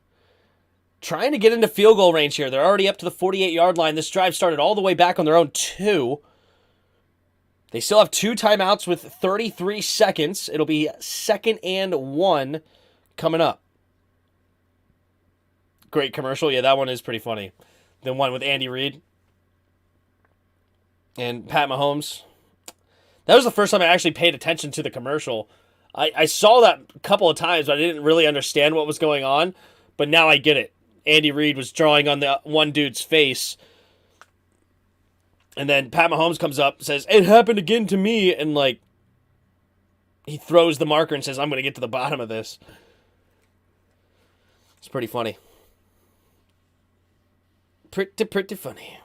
trying to get into field goal range here. They're already up to the 48-yard line. This drive started all the way back on their own 2. They still have 2 timeouts with 33 seconds. It'll be 2nd and 1 coming up. Great commercial. Yeah, that one is pretty funny. The one with Andy Reid and Pat Mahomes. That was the first time I actually paid attention to the commercial. I saw that a couple of times, but I didn't really understand what was going on. But now I get it. Andy Reid was drawing on the one dude's face. And then Pat Mahomes comes up, says, "It happened again to me." And, like, he throws the marker and says, "I'm going to get to the bottom of this." It's pretty funny. Pretty funny.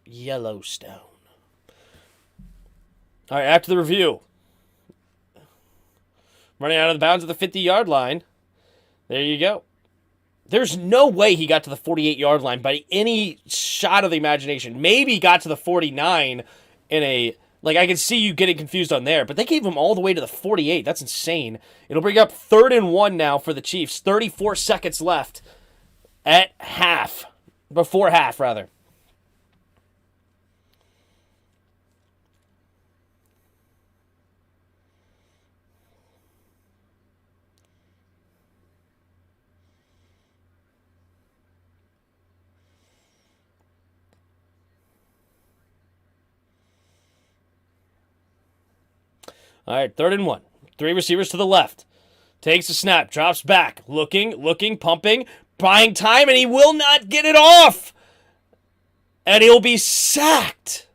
Yellowstone. All right, after the review. Running out of the bounds at the 50-yard line. There you go. There's no way he got to the 48-yard line by any shot of the imagination. Maybe he got to the 49 in a... Like, I can see you getting confused on there, but they gave him all the way to the 48. That's insane. It'll bring up 3rd and 1 now for the Chiefs. 34 seconds left at half. Before half, rather. All right, 3rd and 1. 3 receivers to the left. Takes a snap, drops back, looking, pumping, buying time, and he will not get it off. And he'll be sacked.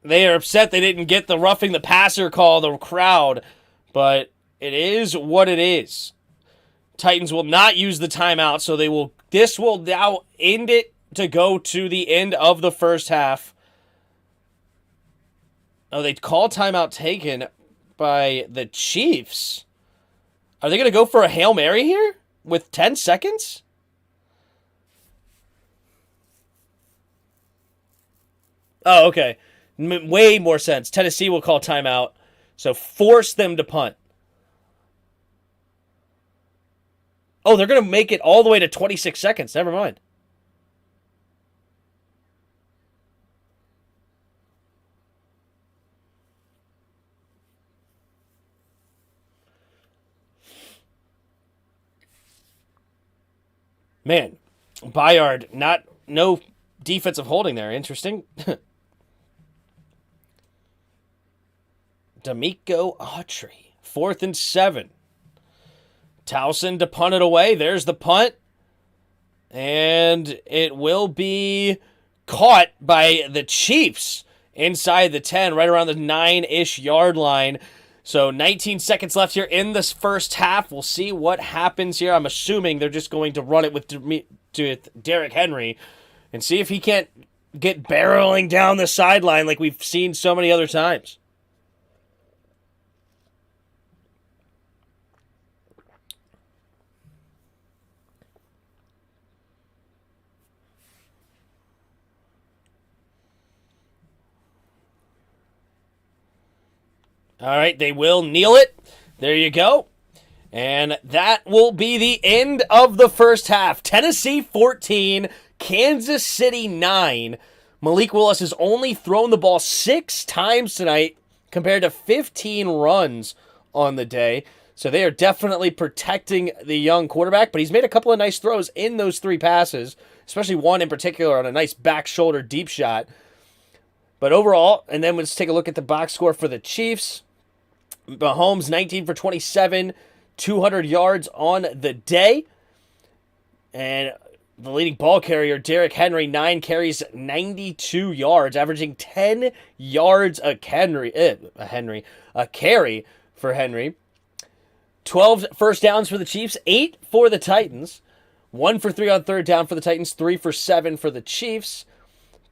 They are upset they didn't get the roughing the passer call, the crowd, but it is what it is. Titans will not use the timeout, so this will now end it to go to the end of the first half. Oh, they call timeout taken by the Chiefs. Are they going to go for a Hail Mary here with 10 seconds? Oh, okay. Way more sense. Tennessee will call timeout, so force them to punt. Oh, they're going to make it all the way to 26 seconds. Never mind. Man, Bayard, no defensive holding there. Interesting. D'Amico Autry, 4th and 7. Towson to punt it away. There's the punt. And it will be caught by the Chiefs inside the 10, right around the 9-ish yard line. So 19 seconds left here in this first half. We'll see what happens here. I'm assuming they're just going to run it with Derrick Henry and see if he can't get barreling down the sideline like we've seen so many other times. All right, they will kneel it. There you go. And that will be the end of the first half. Tennessee 14, Kansas City 9. Malik Willis has only thrown the ball 6 times tonight compared to 15 runs on the day. So they are definitely protecting the young quarterback, but he's made a couple of nice throws in those 3 passes, especially one in particular on a nice back shoulder deep shot. But overall, and then let's take a look at the box score for the Chiefs. Mahomes, 19 for 27, 200 yards on the day. And the leading ball carrier, Derrick Henry, 9 carries, 92 yards, averaging 10 yards a carry for Henry. 12 first downs for the Chiefs, 8 for the Titans. 1 for 3 on third down for the Titans, 3 for 7 for the Chiefs.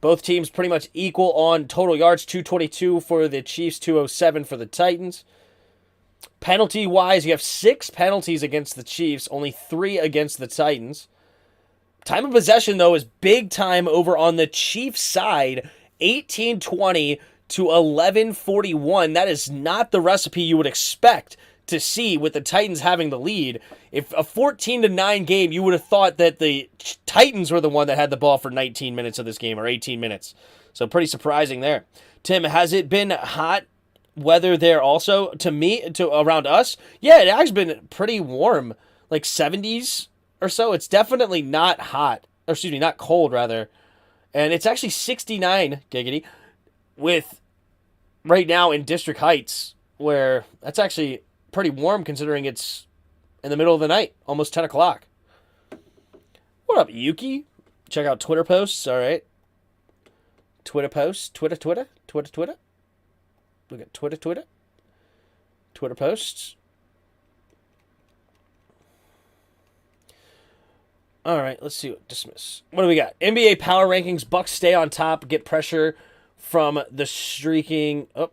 Both teams pretty much equal on total yards, 222 for the Chiefs, 207 for the Titans. Penalty-wise, you have 6 penalties against the Chiefs, only 3 against the Titans. Time of possession, though, is big time over on the Chiefs side, 18-20 to 11-41. That is not the recipe you would expect to see with the Titans having the lead. If a 14-9 game, you would have thought that the Titans were the one that had the ball for 19 minutes of this game, or 18 minutes. So pretty surprising there. Tim, has it been hot weather there also? To around us? Yeah, it has been pretty warm, like 70s or so. It's definitely not hot, or excuse me, not cold rather. And it's actually 69, giggity, with right now in District Heights, where that's actually pretty warm considering it's in the middle of the night, almost 10 o'clock. What up, Yuki? Check out Twitter posts, all right. Twitter posts, Twitter. Look at Twitter. Twitter posts. All right, let's see what dismiss. What do we got? NBA power rankings. Bucks stay on top, get pressure from the streaking. Oh.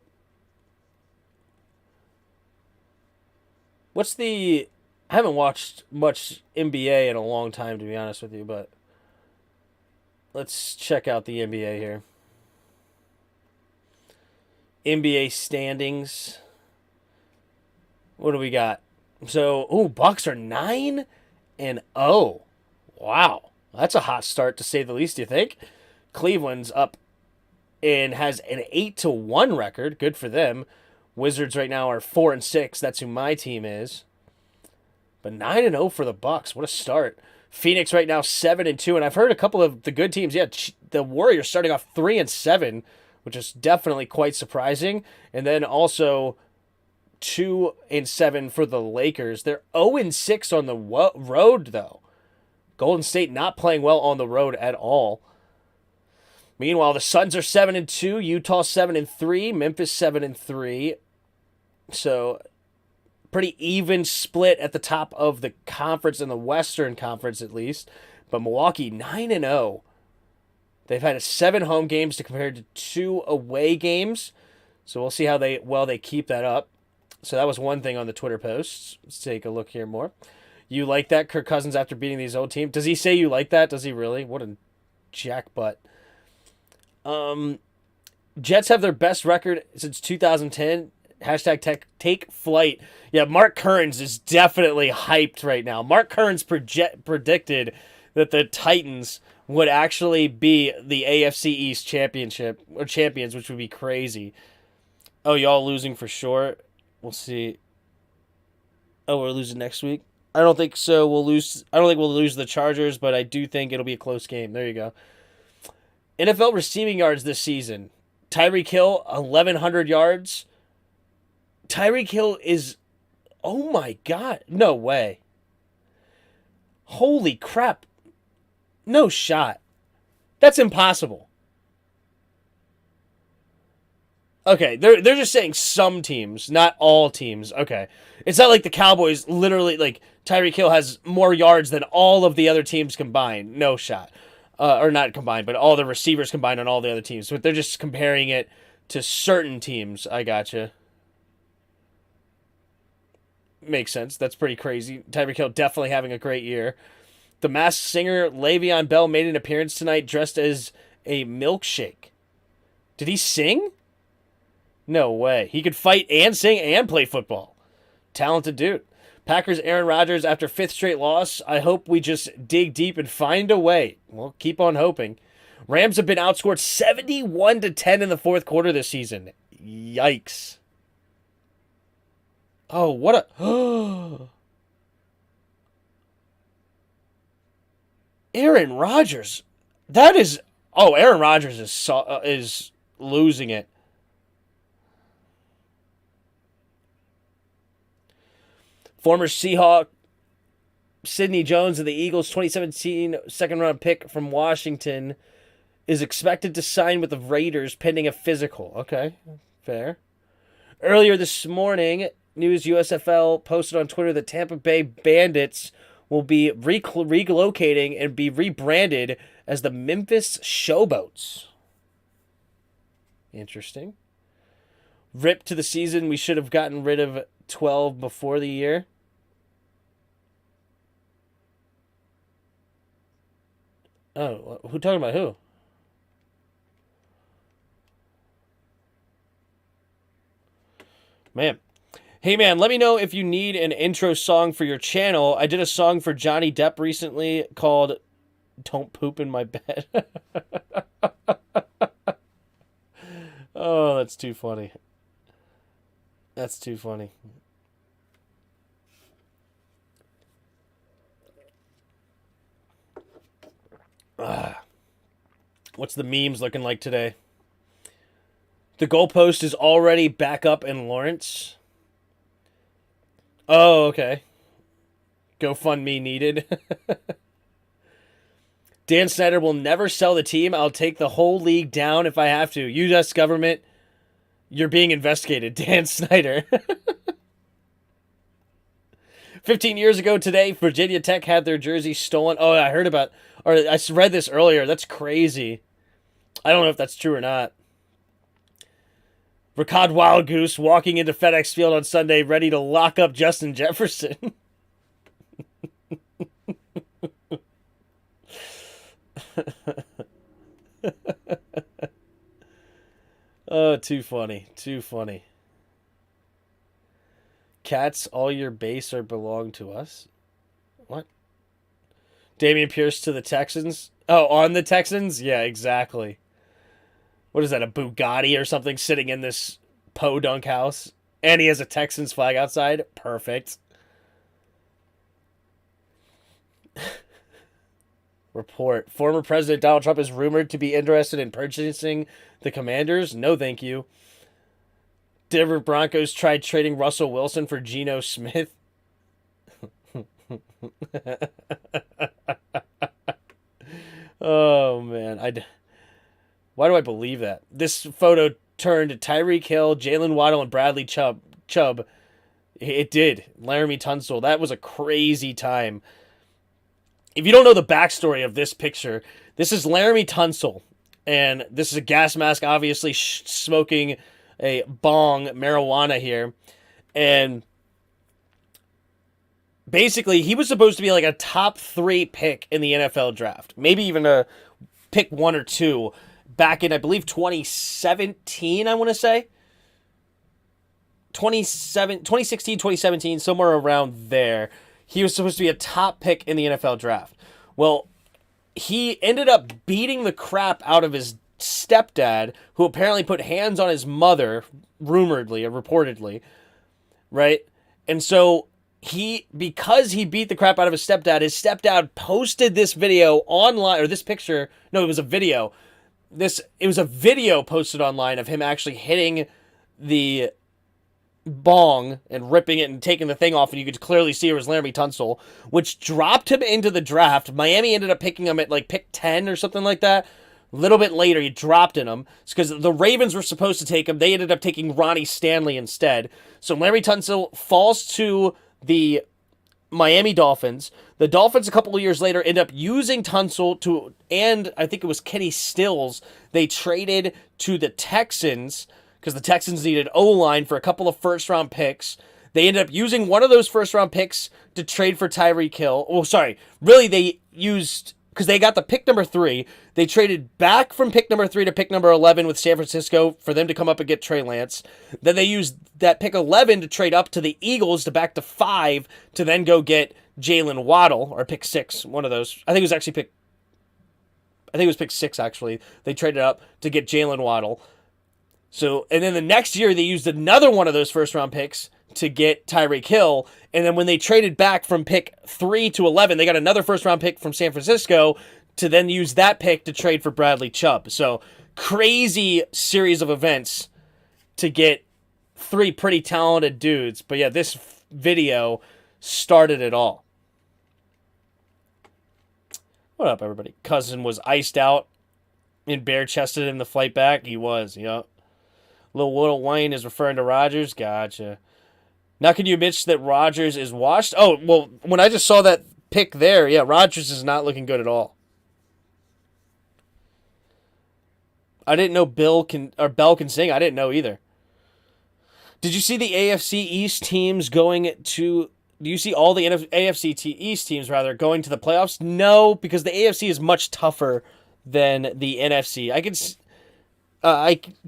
I haven't watched much NBA in a long time, to be honest with you, but let's check out the NBA here. NBA standings. What do we got? So, Bucks are 9-0. Wow. That's a hot start, to say the least, you think? Cleveland's up and has an 8-1 record. Good for them. Wizards right now are 4-6. That's who my team is. But 9-0 for the Bucks. What a start. Phoenix right now 7-2, and I've heard a couple of the good teams. Yeah, the Warriors starting off 3-7, which is definitely quite surprising. And then also 2-7 for the Lakers. They're 0-6 on the road though. Golden State not playing well on the road at all. Meanwhile, the Suns are 7-2, Utah 7-3, Memphis 7-3. So pretty even split at the top of the conference, in the Western Conference at least. But Milwaukee 9-0. They've had 7 home games to compare to 2 away games. So we'll see how they keep that up. So that was one thing on the Twitter posts. Let's take a look here more. You like that, Kirk Cousins, after beating these old teams? Does he say you like that? Does he really? What a jackbutt. Jets have their best record since 2010. Hashtag take flight. Yeah, Mark Kearns is definitely hyped right now. Mark Kearns predicted that the Titans would actually be the AFC East championship or champions, which would be crazy. Oh, y'all losing for sure? We'll see. Oh, we're losing next week? I don't think so. I don't think we'll lose the Chargers, but I do think it'll be a close game. There you go. NFL receiving yards this season. Tyreek Hill, 1,100 yards. Tyreek Hill is... Oh my God. No way. Holy crap. No shot. That's impossible. Okay, they're just saying some teams, not all teams. Okay. It's not like the Cowboys literally, like, Tyreek Hill has more yards than all of the other teams combined. No shot. Or not combined, but all the receivers combined on all the other teams. But they're just comparing it to certain teams. I gotcha. Makes sense. That's pretty crazy. Tyreek Hill definitely having a great year. The Masked Singer Le'Veon Bell made an appearance tonight dressed as a milkshake. Did he sing? No way. He could fight and sing and play football. Talented dude. Packers Aaron Rodgers after 5th straight loss. I hope we just dig deep and find a way. Well, keep on hoping. Rams have been outscored 71-10 in the 4th quarter this season. Yikes. Oh, what a... Aaron Rodgers. That is... Oh, Aaron Rodgers is losing it. Former Seahawk Sidney Jones of the Eagles' 2017 second-round pick from Washington is expected to sign with the Raiders pending a physical. Okay, fair. Earlier this morning, News USFL posted on Twitter that Tampa Bay Bandits will be relocating and be rebranded as the Memphis Showboats. Interesting. Rip to the season. We should have gotten rid of 12 before the year. Oh, who talking about who? Man. Hey, man, let me know if you need an intro song for your channel. I did a song for Johnny Depp recently called Don't Poop in My Bed. Oh, that's too funny. That's too funny. What's the memes looking like today? The goalpost is already back up in Lawrence. Oh, okay. GoFundMe needed. Dan Snyder will never sell the team. I'll take the whole league down if I have to. U.S. government, you're being investigated. Dan Snyder. 15 years ago today, Virginia Tech had their jersey stolen. Oh, I heard about, or I read this earlier. That's crazy. I don't know if that's true or not. Ricard Wild Goose walking into FedEx Field on Sunday ready to lock up Justin Jefferson. Oh, too funny. Too funny. Cats, all your base are belong to us. What? Damian Pierce to the Texans? Oh, on the Texans? Yeah, exactly. What is that, a Bugatti or something sitting in this podunk house? And he has a Texans flag outside? Perfect. Report. Former President Donald Trump is rumored to be interested in purchasing the Commanders. No, thank you. Denver Broncos tried trading Russell Wilson for Geno Smith. Oh, man. Why do I believe that? This photo turned Tyreek Hill, Jalen Waddle, and Bradley Chubb. It did. Laramie Tunsil. That was a crazy time. If you don't know the backstory of this picture, this is Laramie Tunsil. And this is a gas mask, obviously smoking a bong marijuana here. And basically, he was supposed to be like a top 3 pick in the NFL draft. Maybe even a pick 1 or 2 back in, I believe, 2017, I want to say. 2016, 2017, somewhere around there. He was supposed to be a top pick in the NFL draft. Well, he ended up beating the crap out of his stepdad, who apparently put hands on his mother, rumoredly or reportedly, right? And so because he beat the crap out of his stepdad posted this video online, or this picture, no, it was a video. It was a video posted online of him actually hitting the bong and ripping it and taking the thing off, and you could clearly see it was Laramie Tunsil, which dropped him into the draft. Miami ended up picking him at like pick 10 or something like that. A little bit later, he dropped in him. It's because the Ravens were supposed to take him. They ended up taking Ronnie Stanley instead. So Laramie Tunsil falls to the Miami Dolphins. The Dolphins, a couple of years later, end up using Tunsil and I think it was Kenny Stills. They traded to the Texans because the Texans needed O-line for a couple of first-round picks. They ended up using one of those first-round picks to trade for Tyreek Hill. Oh, sorry. Really, they used, because they got the pick number 3. They traded back from pick number 3 to pick number 11 with San Francisco for them to come up and get Trey Lance. Then they used that pick 11 to trade up to the Eagles to back to 5 to then go get Jalen Waddle, or pick 6, one of those. I think it was pick 6, actually. They traded up to get Jalen Waddle. So, and then the next year, they used another one of those first-round picks to get Tyreek Hill. And then when they traded back from pick 3 to 11, they got another first-round pick from San Francisco to then use that pick to trade for Bradley Chubb. So, crazy series of events to get 3 pretty talented dudes. But yeah, this video started it all. What up, everybody? Cousin was iced out and bare-chested in the flight back. He was, yep. Little Wayne is referring to Rodgers. Gotcha. Now can you admit that Rodgers is washed? Oh, well, when I just saw that pick there, yeah, Rodgers is not looking good at all. I didn't know Bell can sing. I didn't know either. Did you see the AFC East teams going to... Do you see all the AFC East teams, rather, going to the playoffs? No, because the AFC is much tougher than the NFC. I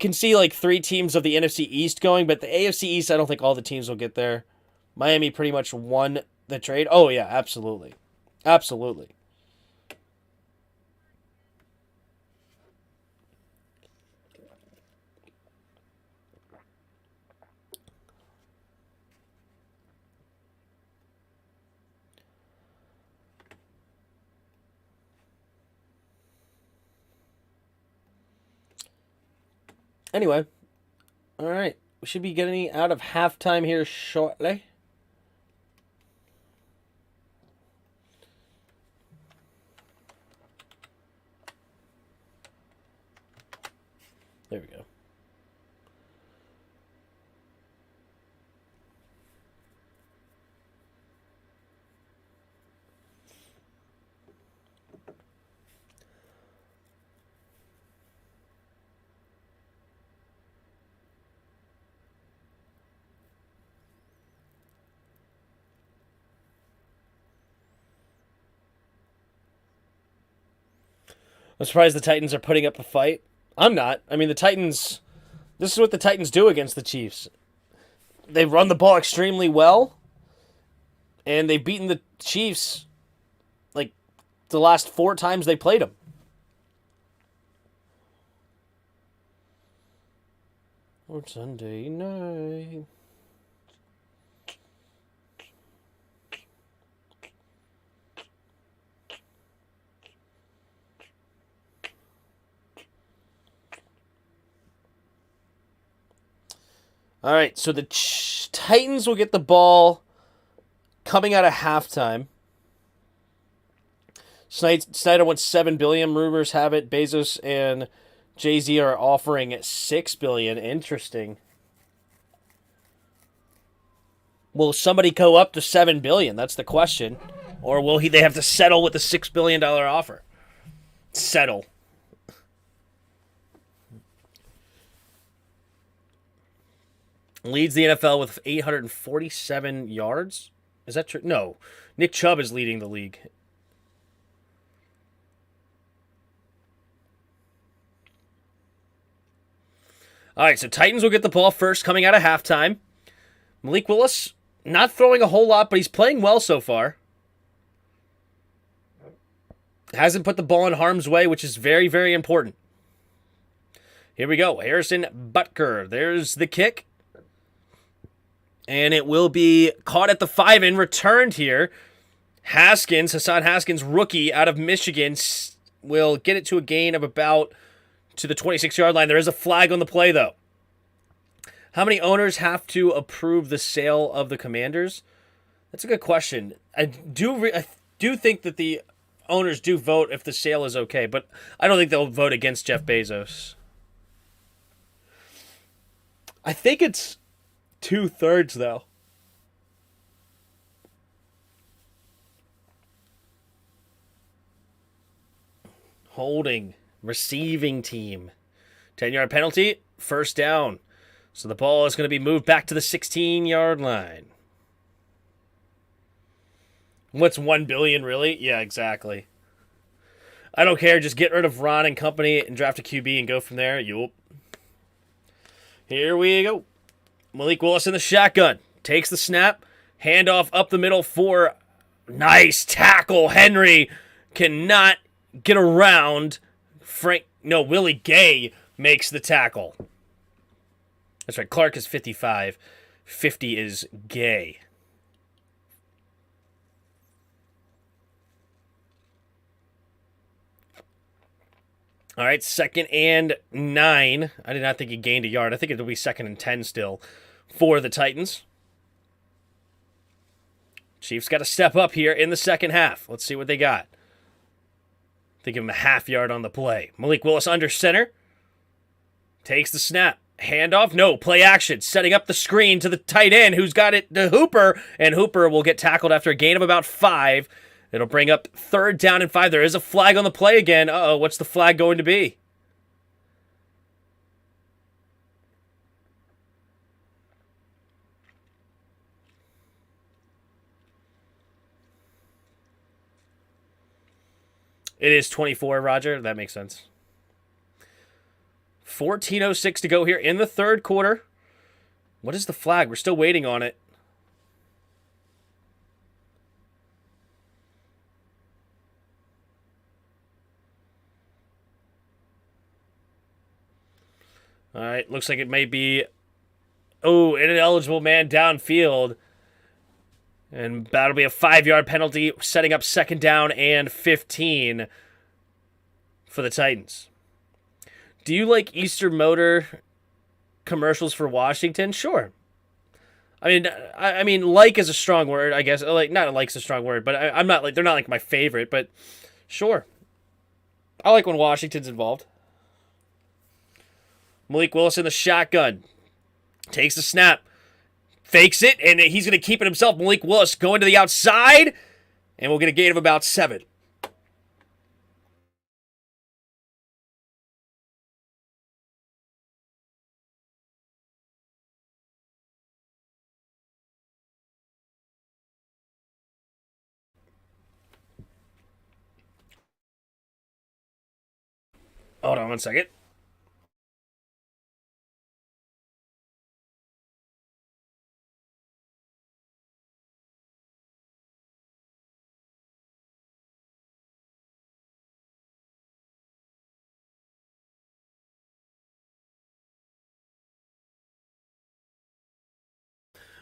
can see like 3 teams of the NFC East going, but the AFC East, I don't think all the teams will get there. Miami pretty much won the trade. Oh, yeah, absolutely. Absolutely. Anyway, all right. We should be getting out of halftime here shortly. There we go. I'm surprised the Titans are putting up a fight. I'm not. I mean, the Titans... This is what the Titans do against the Chiefs. They run the ball extremely well, and they've beaten the Chiefs like the last 4 times they played them. Or Sunday night. All right, so the Titans will get the ball coming out of halftime. Snyder wants $7 billion. Rumors have it Bezos and Jay-Z are offering $6 billion. Interesting. Will somebody go up to $7 billion? That's the question. Or will they have to settle with the $6 billion offer? Settle. Leads the NFL with 847 yards. Is that true? No. Nick Chubb is leading the league. All right, so Titans will get the ball first coming out of halftime. Malik Willis, not throwing a whole lot, but he's playing well so far. Hasn't put the ball in harm's way, which is very, very important. Here we go. Harrison Butker. There's the kick. And it will be caught at the 5 and returned here. Hassan Haskins, rookie out of Michigan, will get it to a gain of about to the 26-yard line. There is a flag on the play, though. How many owners have to approve the sale of the Commanders? That's a good question. I do think that the owners do vote if the sale is okay, but I don't think they'll vote against Jeff Bezos. I think it's 2/3, though. Holding. Receiving team. 10-yard penalty. First down. So the ball is going to be moved back to the 16-yard line. What's $1 billion, really? Yeah, exactly. I don't care. Just get rid of Ron and company and draft a QB and go from there. Yup. Here we go. Malik Willis in the shotgun. Takes the snap. Handoff up the middle for nice tackle. Henry cannot get around. Willie Gay makes the tackle. That's right. Clark is 55. 50 is Gay. All right, 2nd and 9. I did not think he gained a yard. I think it'll be 2nd and 10 still for the Titans. Chiefs got to step up here in the second half. Let's see what they got. They give him a half yard on the play. Malik Willis under center. Takes the snap. Handoff. No. Play action. Setting up the screen to the tight end who's got it to Hooper. And Hooper will get tackled after a gain of about 5. It'll bring up 3rd down and 5. There is a flag on the play again. Uh-oh. What's the flag going to be? It is 24, Roger. That makes sense. 14:06 to go here in the third quarter. What is the flag? We're still waiting on it. All right, looks like it may be, an ineligible man downfield. And that'll be a 5-yard penalty, setting up second down and 15 for the Titans. Do you like Easter Motor commercials for Washington? Sure. I mean, like is a strong word, I guess. Like, not like's a strong word, but I'm not like, they're not like my favorite, but sure. I like when Washington's involved. Malik Willis in the shotgun. Takes the snap. Fakes it, and he's going to keep it himself. Malik Willis going to the outside, and we'll get a gain of about 7. Hold on one second.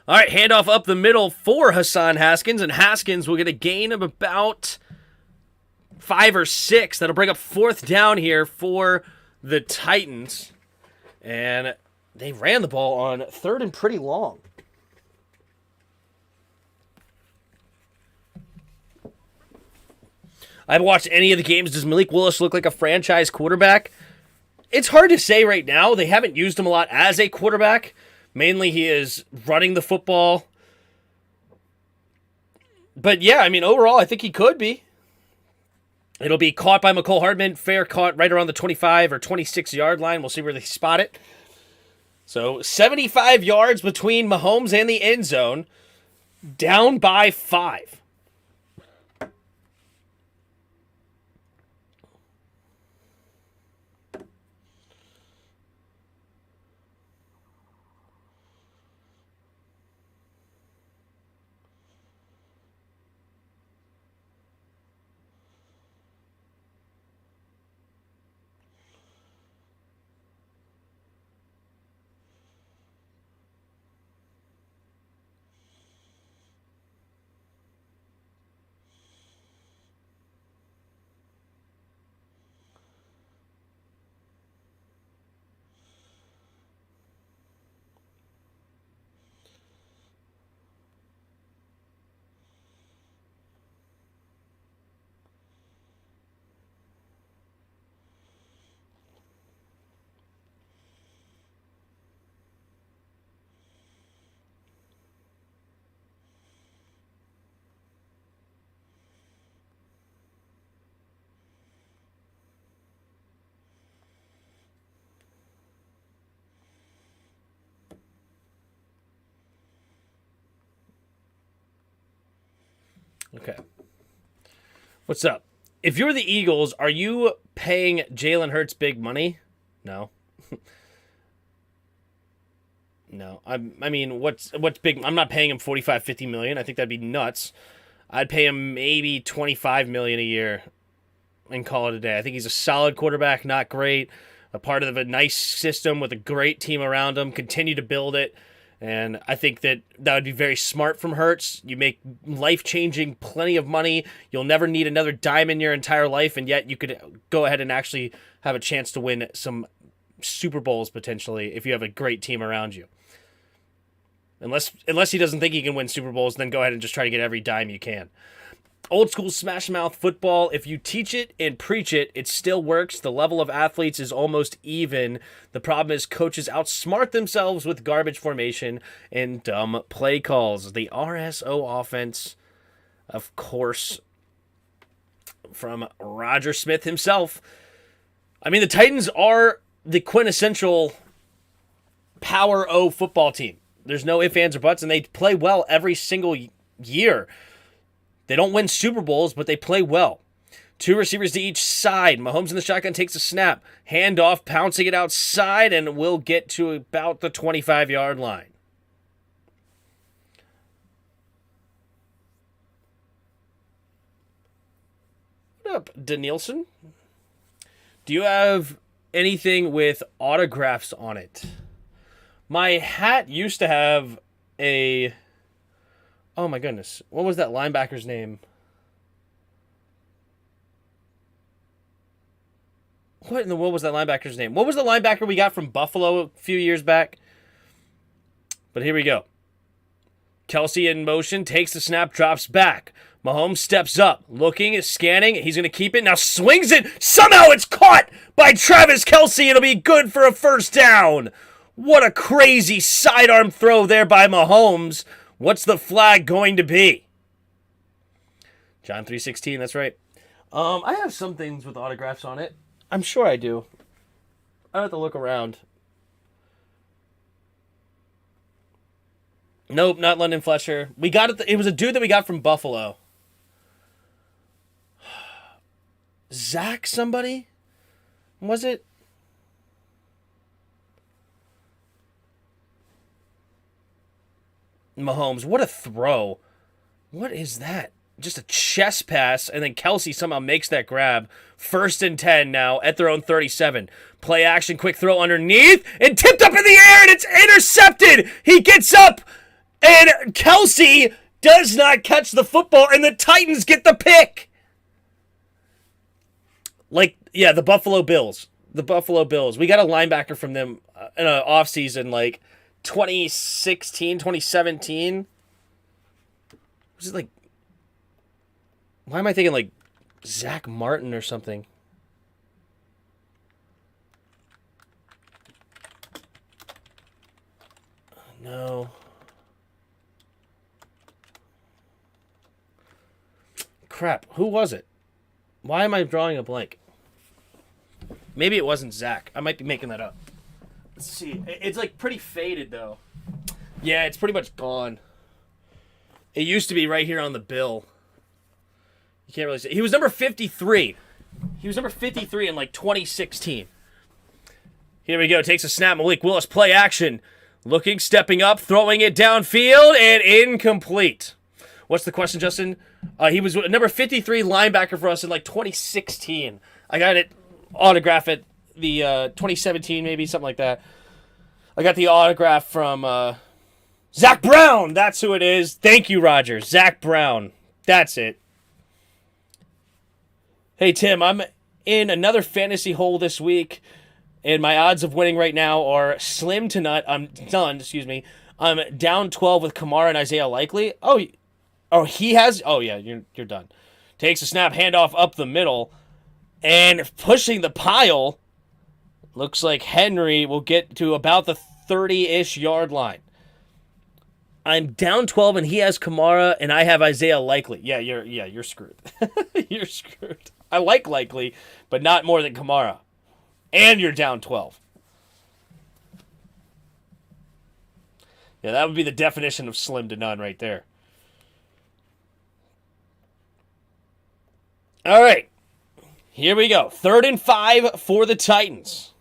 All right, handoff up the middle for Hassan Haskins, and Haskins will get a gain of about 5 or 6. That'll bring up fourth down here for the Titans. And they ran the ball on third and pretty long. I haven't watched any of the games. Does Malik Willis look like a franchise quarterback? It's hard to say right now. They haven't used him a lot as a quarterback. Mainly he is running the football. But yeah, I mean, overall, I think he could be. It'll be caught by McCole Hardman. Fair caught right around the 25 or 26-yard line. We'll see where they spot it. So 75 yards between Mahomes and the end zone. Down by 5. Okay. What's up? If you're the Eagles, are you paying Jalen Hurts big money? No. No. I mean, what's big? I'm not paying him 45, 50 million. I think that'd be nuts. I'd pay him maybe 25 million a year and call it a day. I think he's a solid quarterback, not great. A part of a nice system with a great team around him. Continue to build it. And I think that would be very smart from Hurts. You make life-changing, plenty of money. You'll never need another dime in your entire life, and yet you could go ahead and actually have a chance to win some Super Bowls potentially if you have a great team around you. Unless he doesn't think he can win Super Bowls, then go ahead and just try to get every dime you can. Old school smash mouth football. If you teach it and preach it, it still works. The level of athletes is almost even. The problem is coaches outsmart themselves with garbage formation and dumb play calls. The RSO offense, of course, from Roger Smith himself. I mean, the Titans are the quintessential Power O football team. There's no ifs, ands, or buts, and they play well every single year. They don't win Super Bowls, but they play well. Two receivers to each side. Mahomes in the shotgun takes a snap. Handoff, pouncing it outside, and will get to about the 25-yard line. What up, Danielson? Do you have anything with autographs on it? My hat used to have a... Oh my goodness. What was that linebacker's name? What in the world was that linebacker's name? What was the linebacker we got from Buffalo a few years back? But here we go. Kelsey in motion, takes the snap, drops back. Mahomes steps up, looking, scanning. He's going to keep it. Now swings it. Somehow it's caught by Travis Kelsey. It'll be good for a first down. What a crazy sidearm throw there by Mahomes. What's the flag going to be? John 3:16, that's right. I have some things with autographs on it. I'm sure I do. I have to look around. Nope, not London Fletcher. We got it. It was a dude that we got from Buffalo. Zach somebody? Was it? Mahomes. What a throw. What is that? Just a chest pass, and then Kelsey somehow makes that grab. 1st and 10 now at their own 37. Play action, quick throw underneath, and tipped up in the air, and it's intercepted. He gets up, and Kelsey does not catch the football, and the Titans get the pick. Like, yeah, the Buffalo Bills. The Buffalo Bills. We got a linebacker from them in an offseason, like 2016, 2017. Was it like... Why am I thinking like Zach Martin or something? No. Crap. Who was it? Why am I drawing a blank? Maybe it wasn't Zach. I might be making that up. Let's see. It's like pretty faded though. Yeah, it's pretty much gone. It used to be right here on the bill. You can't really see. He was number 53. He was number 53 in like 2016. Here we go. Takes a snap. Malik Willis, play action. Looking, stepping up, throwing it downfield, and incomplete. What's the question, Justin? He was number 53 linebacker for us in like 2016. I got it autograph at the 2017, maybe, something like that. I got the autograph from Zach Brown. That's who it is. Thank you, Roger. Zach Brown. That's it. Hey, Tim, I'm in another fantasy hole this week, and my odds of winning right now are slim to none. I'm down 12 with Kamara and Isaiah Likely. Oh, he has... Oh, yeah, you're done. Takes a snap, handoff up the middle, and pushing the pile. Looks like Henry will get to about the 30-ish yard line. I'm down 12, and he has Kamara, and I have Isaiah Likely. You're screwed. You're screwed. I like Likely, but not more than Kamara. And you're down 12. Yeah, that would be the definition of slim to none right there. All right. Here we go. 3rd and 5 for the Titans.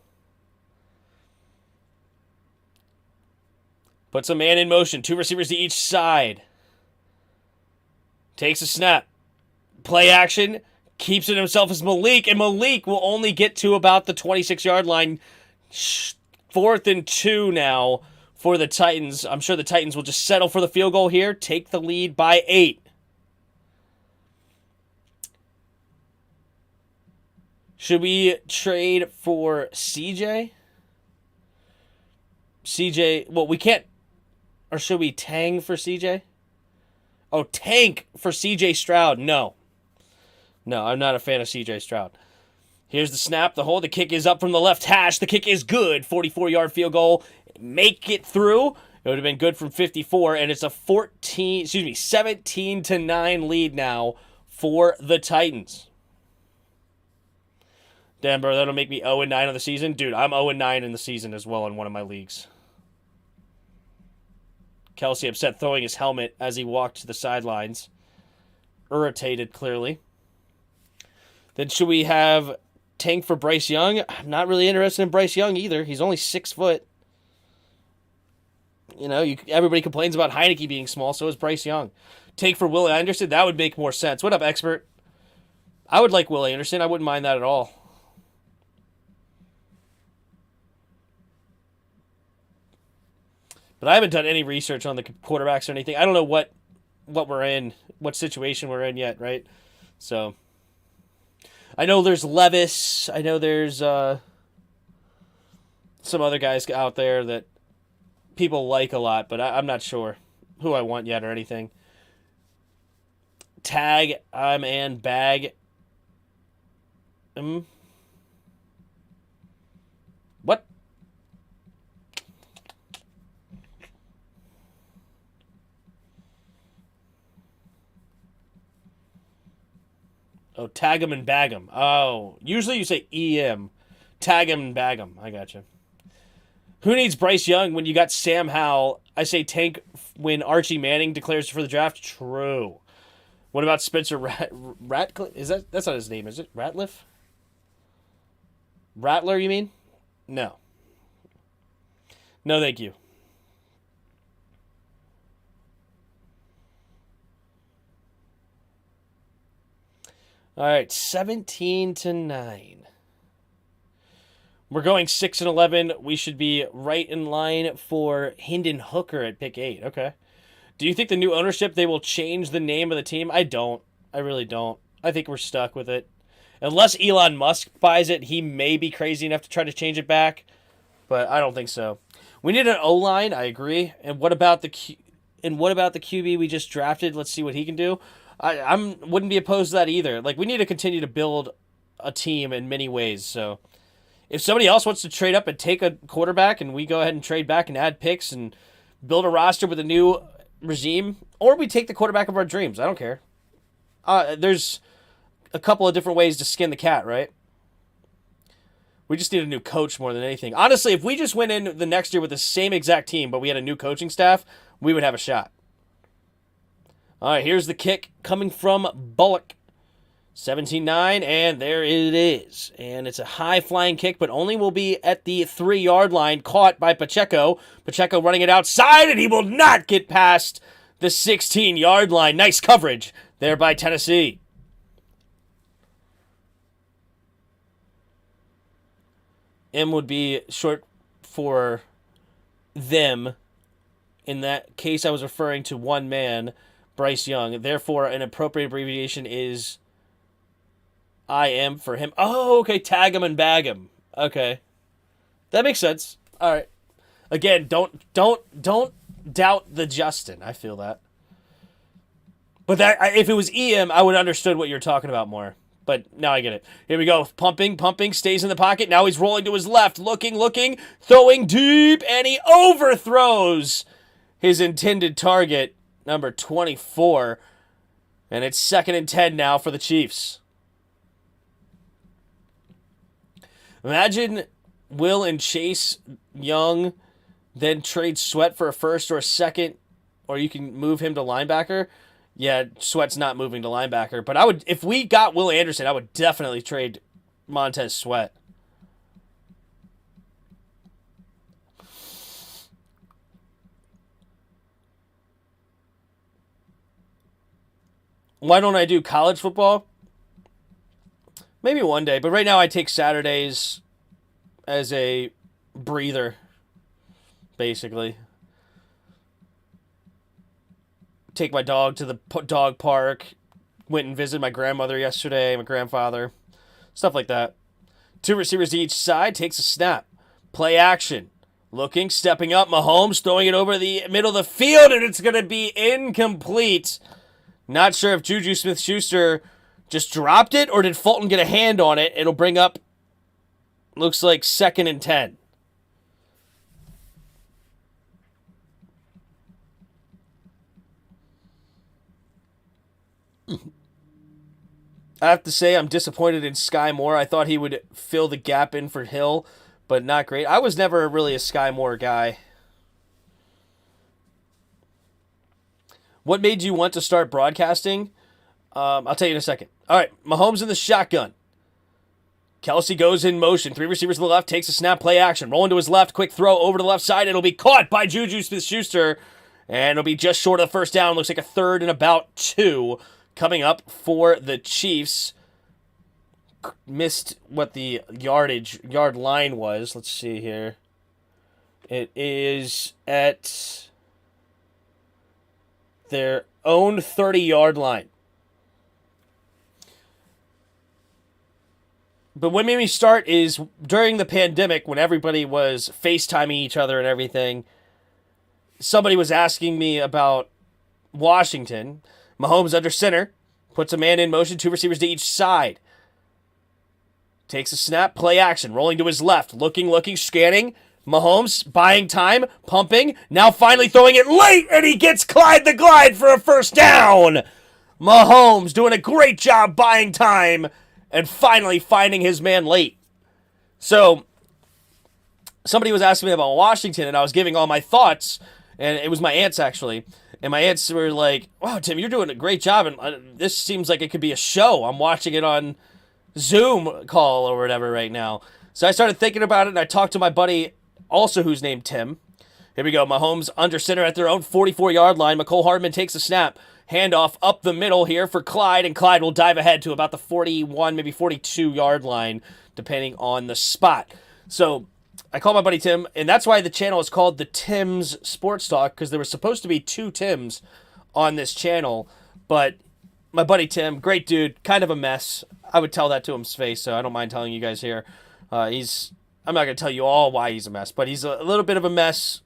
Puts a man in motion. 2 receivers to each side. Takes a snap. Play action. Keeps it himself as Malik, and Malik will only get to about the 26-yard line. 4th and 2 now for the Titans. I'm sure the Titans will just settle for the field goal here. Take the lead by 8. Should we trade for CJ? CJ, well, we can't. Or should we tang for CJ? Oh, tank for CJ Stroud. No, I'm not a fan of CJ Stroud. Here's the snap, the hold. The kick is up from the left hash. The kick is good. 44-yard field goal. Make it through. It would have been good from 54, and it's a 17-9 lead now for the Titans. Damn, bro, that'll make me 0-9 on the season. Dude, I'm 0-9 in the season as well in one of my leagues. Kelsey upset throwing his helmet as he walked to the sidelines. Irritated, clearly. Then should we have tank for Bryce Young? I'm not really interested in Bryce Young either. He's only 6 foot. You know, everybody complains about Heineke being small, so is Bryce Young. Tank for Will Anderson, that would make more sense. What up, expert? I would like Will Anderson. I wouldn't mind that at all. But I haven't done any research on the quarterbacks or anything. I don't know what we're in, what situation we're in yet, right? So I know there's Levis. I know there's some other guys out there that people like a lot, but I'm not sure who I want yet or anything. Tag, and bag. What? Oh, tag 'em and bag 'em. Oh, usually you say EM. Tag 'em and bag 'em. I gotcha. Who needs Bryce Young when you got Sam Howell? I say tank when Archie Manning declares for the draft. True. What about Spencer Ratcliffe? That's not his name, is it? Ratliff? Rattler, you mean? No. No, thank you. All right, 17-9. We're going 6-11. We should be right in line for Hendon Hooker at pick 8. Okay. Do you think the new ownership, they will change the name of the team? I don't. I really don't. I think we're stuck with it. Unless Elon Musk buys it, he may be crazy enough to try to change it back, but I don't think so. We need an O-line, I agree. And what about the QB we just drafted? Let's see what he can do. I wouldn't be opposed to that either. Like, we need to continue to build a team in many ways. So if somebody else wants to trade up and take a quarterback and we go ahead and trade back and add picks and build a roster with a new regime, or we take the quarterback of our dreams, I don't care. There's a couple of different ways to skin the cat, right? We just need a new coach more than anything. Honestly, if we just went in the next year with the same exact team, but we had a new coaching staff, we would have a shot. All right, here's the kick coming from Bullock. 17-9, and there it is. And it's a high-flying kick, but only will be at the 3-yard line, caught by Pacheco. Pacheco running it outside, and he will not get past the 16-yard line. Nice coverage there by Tennessee. M would be short for them. In that case, I was referring to one man, Bryce Young. Therefore, an appropriate abbreviation is IM for him. Oh, okay. Tag him and bag him. Okay. That makes sense. All right. Again, don't doubt the Justin. I feel that. But that if it was EM, I would have understood what you're talking about more. But now I get it. Here we go. Pumping, stays in the pocket. Now he's rolling to his left. Looking, throwing deep, and he overthrows his intended target, number 24. And it's 2nd and 10 now for the Chiefs. Imagine Will and Chase Young then trade Sweat for a first or a second, or you can move him to linebacker. Yeah, Sweat's not moving to linebacker, but I would, if we got Will Anderson, I would definitely trade Montez Sweat. Why don't I do college football? Maybe one day, but right now I take Saturdays as a breather, basically. Take my dog to the dog park. Went and visited my grandmother yesterday, my grandfather. Stuff like that. 2 receivers to each side. Takes a snap. Play action. Looking, stepping up. Mahomes throwing it over the middle of the field, and it's going to be incomplete. Not sure if Juju Smith-Schuster just dropped it, or did Fulton get a hand on it? It'll bring up, looks like 2nd and 10. I have to say I'm disappointed in Sky Moore. I thought he would fill the gap in for Hill, but not great. I was never really a Sky Moore guy. What made you want to start broadcasting? I'll tell you in a second. All right, Mahomes in the shotgun. Kelsey goes in motion. 3 receivers to the left, takes a snap, play action. Rolling to his left, quick throw over to the left side. It'll be caught by Juju Smith-Schuster, and it'll be just short of the first down. Looks like a 3rd and about 2 coming up for the Chiefs. Missed what the yard line was. Let's see here. It is at their own 30-yard line. But what made me start is during the pandemic, when everybody was FaceTiming each other and everything, somebody was asking me about Washington. Mahomes under center, puts a man in motion, 2 receivers to each side. Takes a snap, play action, rolling to his left, looking, scanning. Mahomes buying time, pumping, now finally throwing it late, and he gets Clyde the Glide for a first down. Mahomes doing a great job buying time and finally finding his man late. So, somebody was asking me about Washington, and I was giving all my thoughts, and it was my aunts, actually. And my aunts were like, wow, Tim, you're doing a great job, and this seems like it could be a show. I'm watching it on Zoom call or whatever right now. So I started thinking about it, and I talked to my buddy, also who's named Tim. Here we go. Mahomes under center at their own 44-yard line. McCole Hardman takes a snap. Handoff up the middle here for Clyde, and Clyde will dive ahead to about the 41, maybe 42-yard line, depending on the spot. So I called my buddy Tim, and that's why the channel is called The Tim's Sports Talk, because there was supposed to be 2 Tims on this channel, but my buddy Tim, great dude, kind of a mess. I would tell that to his face, so I don't mind telling you guys here. I'm not going to tell you all why he's a mess, but he's a little bit of a mess.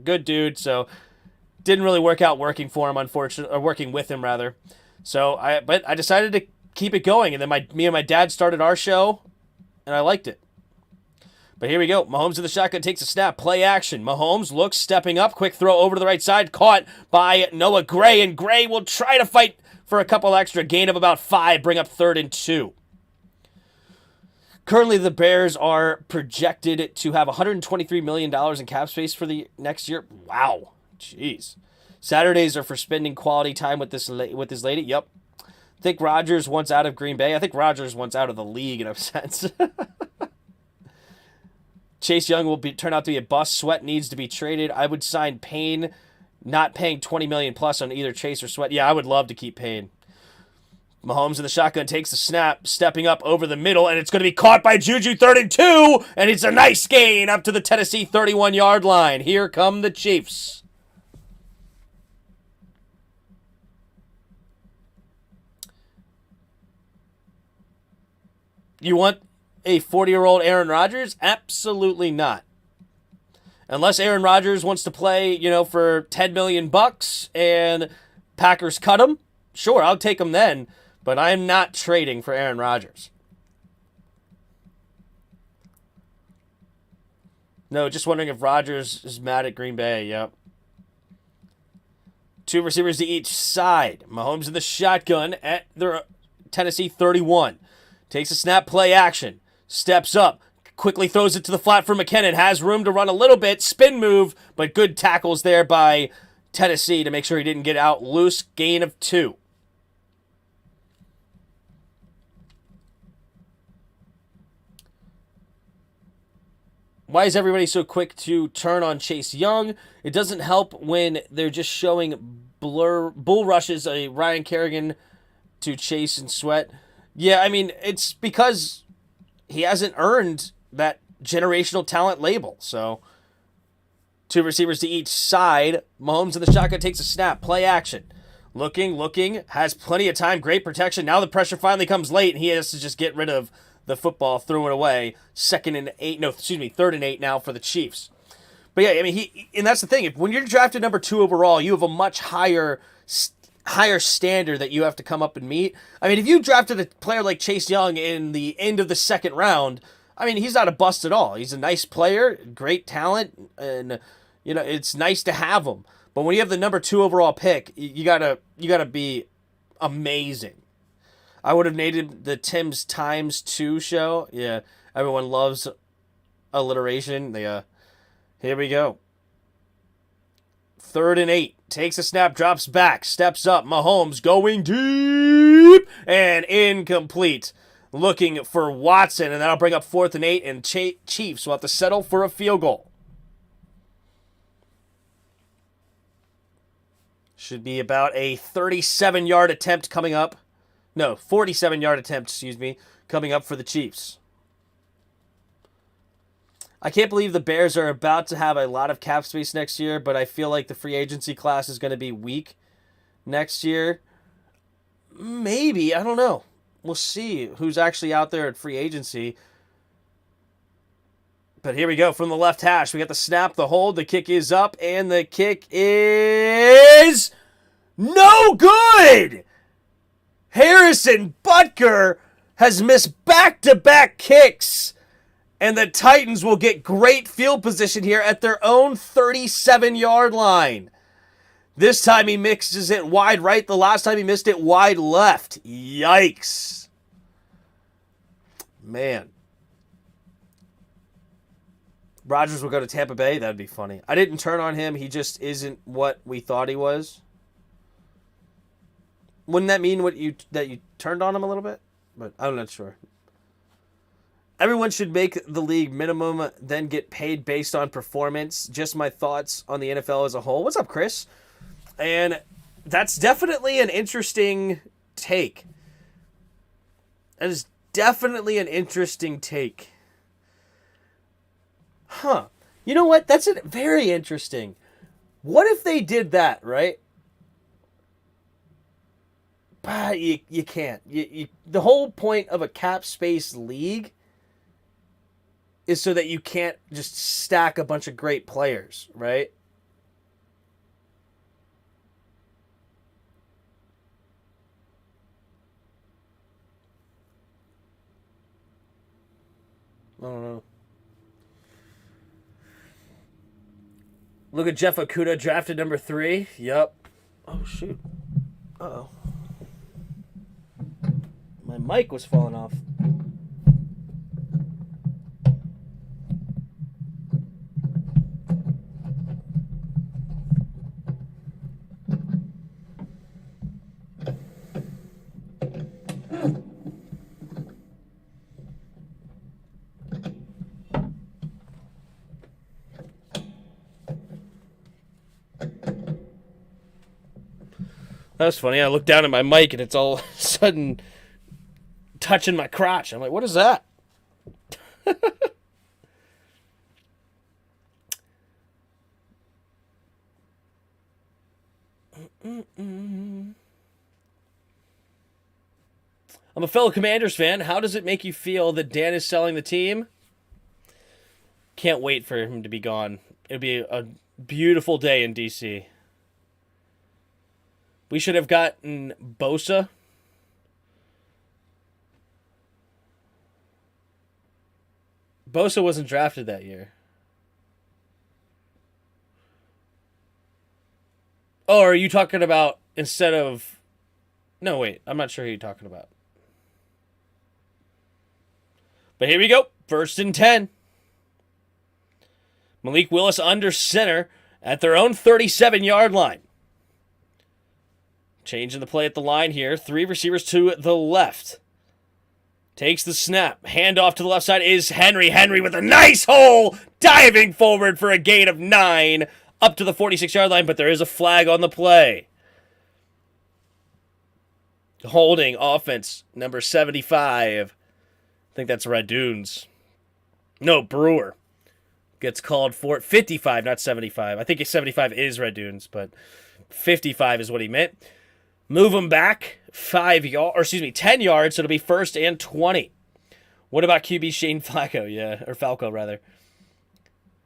Good dude, so didn't really work out working for him, unfortunately, or working with him, rather. So, but I decided to keep it going, and then me and my dad started our show, and I liked it. But here we go. Mahomes in the shotgun, takes a snap, play action. Mahomes looks, stepping up, quick throw over to the right side, caught by Noah Gray, and Gray will try to fight for a couple extra, gain of about 5, bring up 3rd and 2. Currently, the Bears are projected to have $123 million in cap space for the next year. Wow. Jeez. Saturdays are for spending quality time with this lady. Yep. Think Rodgers wants out of Green Bay. I think Rodgers wants out of the league in a sense. Chase Young will turn out to be a bust. Sweat needs to be traded. I would sign Payne, not paying $20 million plus on either Chase or Sweat. Yeah, I would love to keep Payne. Mahomes in the shotgun takes the snap, stepping up over the middle, and it's going to be caught by Juju, 3rd and 2, and it's a nice gain up to the Tennessee 31-yard line. Here come the Chiefs. You want a 40-year-old Aaron Rodgers? Absolutely not. Unless Aaron Rodgers wants to play, for $10 million and Packers cut him, sure, I'll take him then. But I'm not trading for Aaron Rodgers. No, just wondering if Rodgers is mad at Green Bay. Yep. 2 receivers to each side. Mahomes in the shotgun at the Tennessee 31. Takes a snap, play action. Steps up. Quickly throws it to the flat for McKinnon. Has room to run a little bit. Spin move, but good tackles there by Tennessee to make sure he didn't get out loose. Gain of 2. Why is everybody so quick to turn on Chase Young? It doesn't help when they're just showing bull rushes, a Ryan Kerrigan to Chase and Sweat. Yeah, I mean, it's because he hasn't earned that generational talent label. So, 2 receivers to each side. Mahomes in the shotgun takes a snap, play action. Looking, has plenty of time, great protection. Now the pressure finally comes late, and he has to just get rid of the football, threw it away. 3rd and 8 now for the Chiefs. But yeah, I mean, and that's the thing. When you're drafted number 2 overall, you have a much higher standard that you have to come up and meet. I mean, if you drafted a player like Chase Young in the end of the 2nd round, I mean, he's not a bust at all. He's a nice player, great talent, and it's nice to have him. But when you have the number 2 overall pick, you gotta be amazing. I would have named the Tim's Times 2 show. Yeah, everyone loves alliteration. Here we go. 3rd and 8. Takes a snap, drops back, steps up. Mahomes going deep and incomplete. looking for Watson, and that'll bring up 4th and 8, and Chiefs will have to settle for a field goal. Should be about a 37-yard attempt coming up. No, 47-yard attempt, coming up for the Chiefs. I can't believe the Bears are about to have a lot of cap space next year, but I feel like the free agency class is going to be weak next year. Maybe. I don't know. We'll see who's actually out there at free agency. But here we go from the left hash. We got the snap, the hold, the kick is up, and the kick is no good! Harrison Butker has missed back-to-back kicks, and the Titans will get great field position here at their own 37-yard line. This time he mixes it wide right. The last time he missed it wide left. Yikes. Man. Rodgers will go to Tampa Bay. That'd be funny. I didn't turn on him. He just isn't what we thought he was. Wouldn't that mean that you turned on him a little bit? But I'm not sure. Everyone should make the league minimum, then get paid based on performance. Just my thoughts on the NFL as a whole. What's up, Chris? And that's definitely an interesting take. That is definitely an interesting take. Huh. You know what? That's very interesting. What if they did that, right? But you can't. The whole point of a cap space league is so that you can't just stack a bunch of great players, right? I don't know. Look at Jeff Okudah, drafted number 3. Yep. Oh, shoot. Uh-oh. My mic was falling off. That was funny. I looked down at my mic and it's all of a sudden touching my crotch. I'm like, what is that? I'm a fellow Commanders fan. How does it make you feel that Dan is selling the team? Can't wait for him to be gone. It'll be a beautiful day in D.C. We should have gotten Bosa. Bosa wasn't drafted that year. Oh, are you talking about instead of... No, wait. I'm not sure who you're talking about. But here we go. 1st and 10. Malik Willis under center at their own 37-yard line. Changing the play at the line here. 3 receivers to the left. Takes the snap. Handoff to the left side is Henry. Henry with a nice hole. Diving forward for a gain of 9. Up to the 46-yard line, but there is a flag on the play. Holding offense, number 75. I think that's Red Dunes. No, Brewer. Gets called for 55, not 75. I think 75 is Red Dunes, but 55 is what he meant. Move him back 10 yards, so it'll be 1st and 20. What about QB Shane Flacco? Yeah, or Falco rather.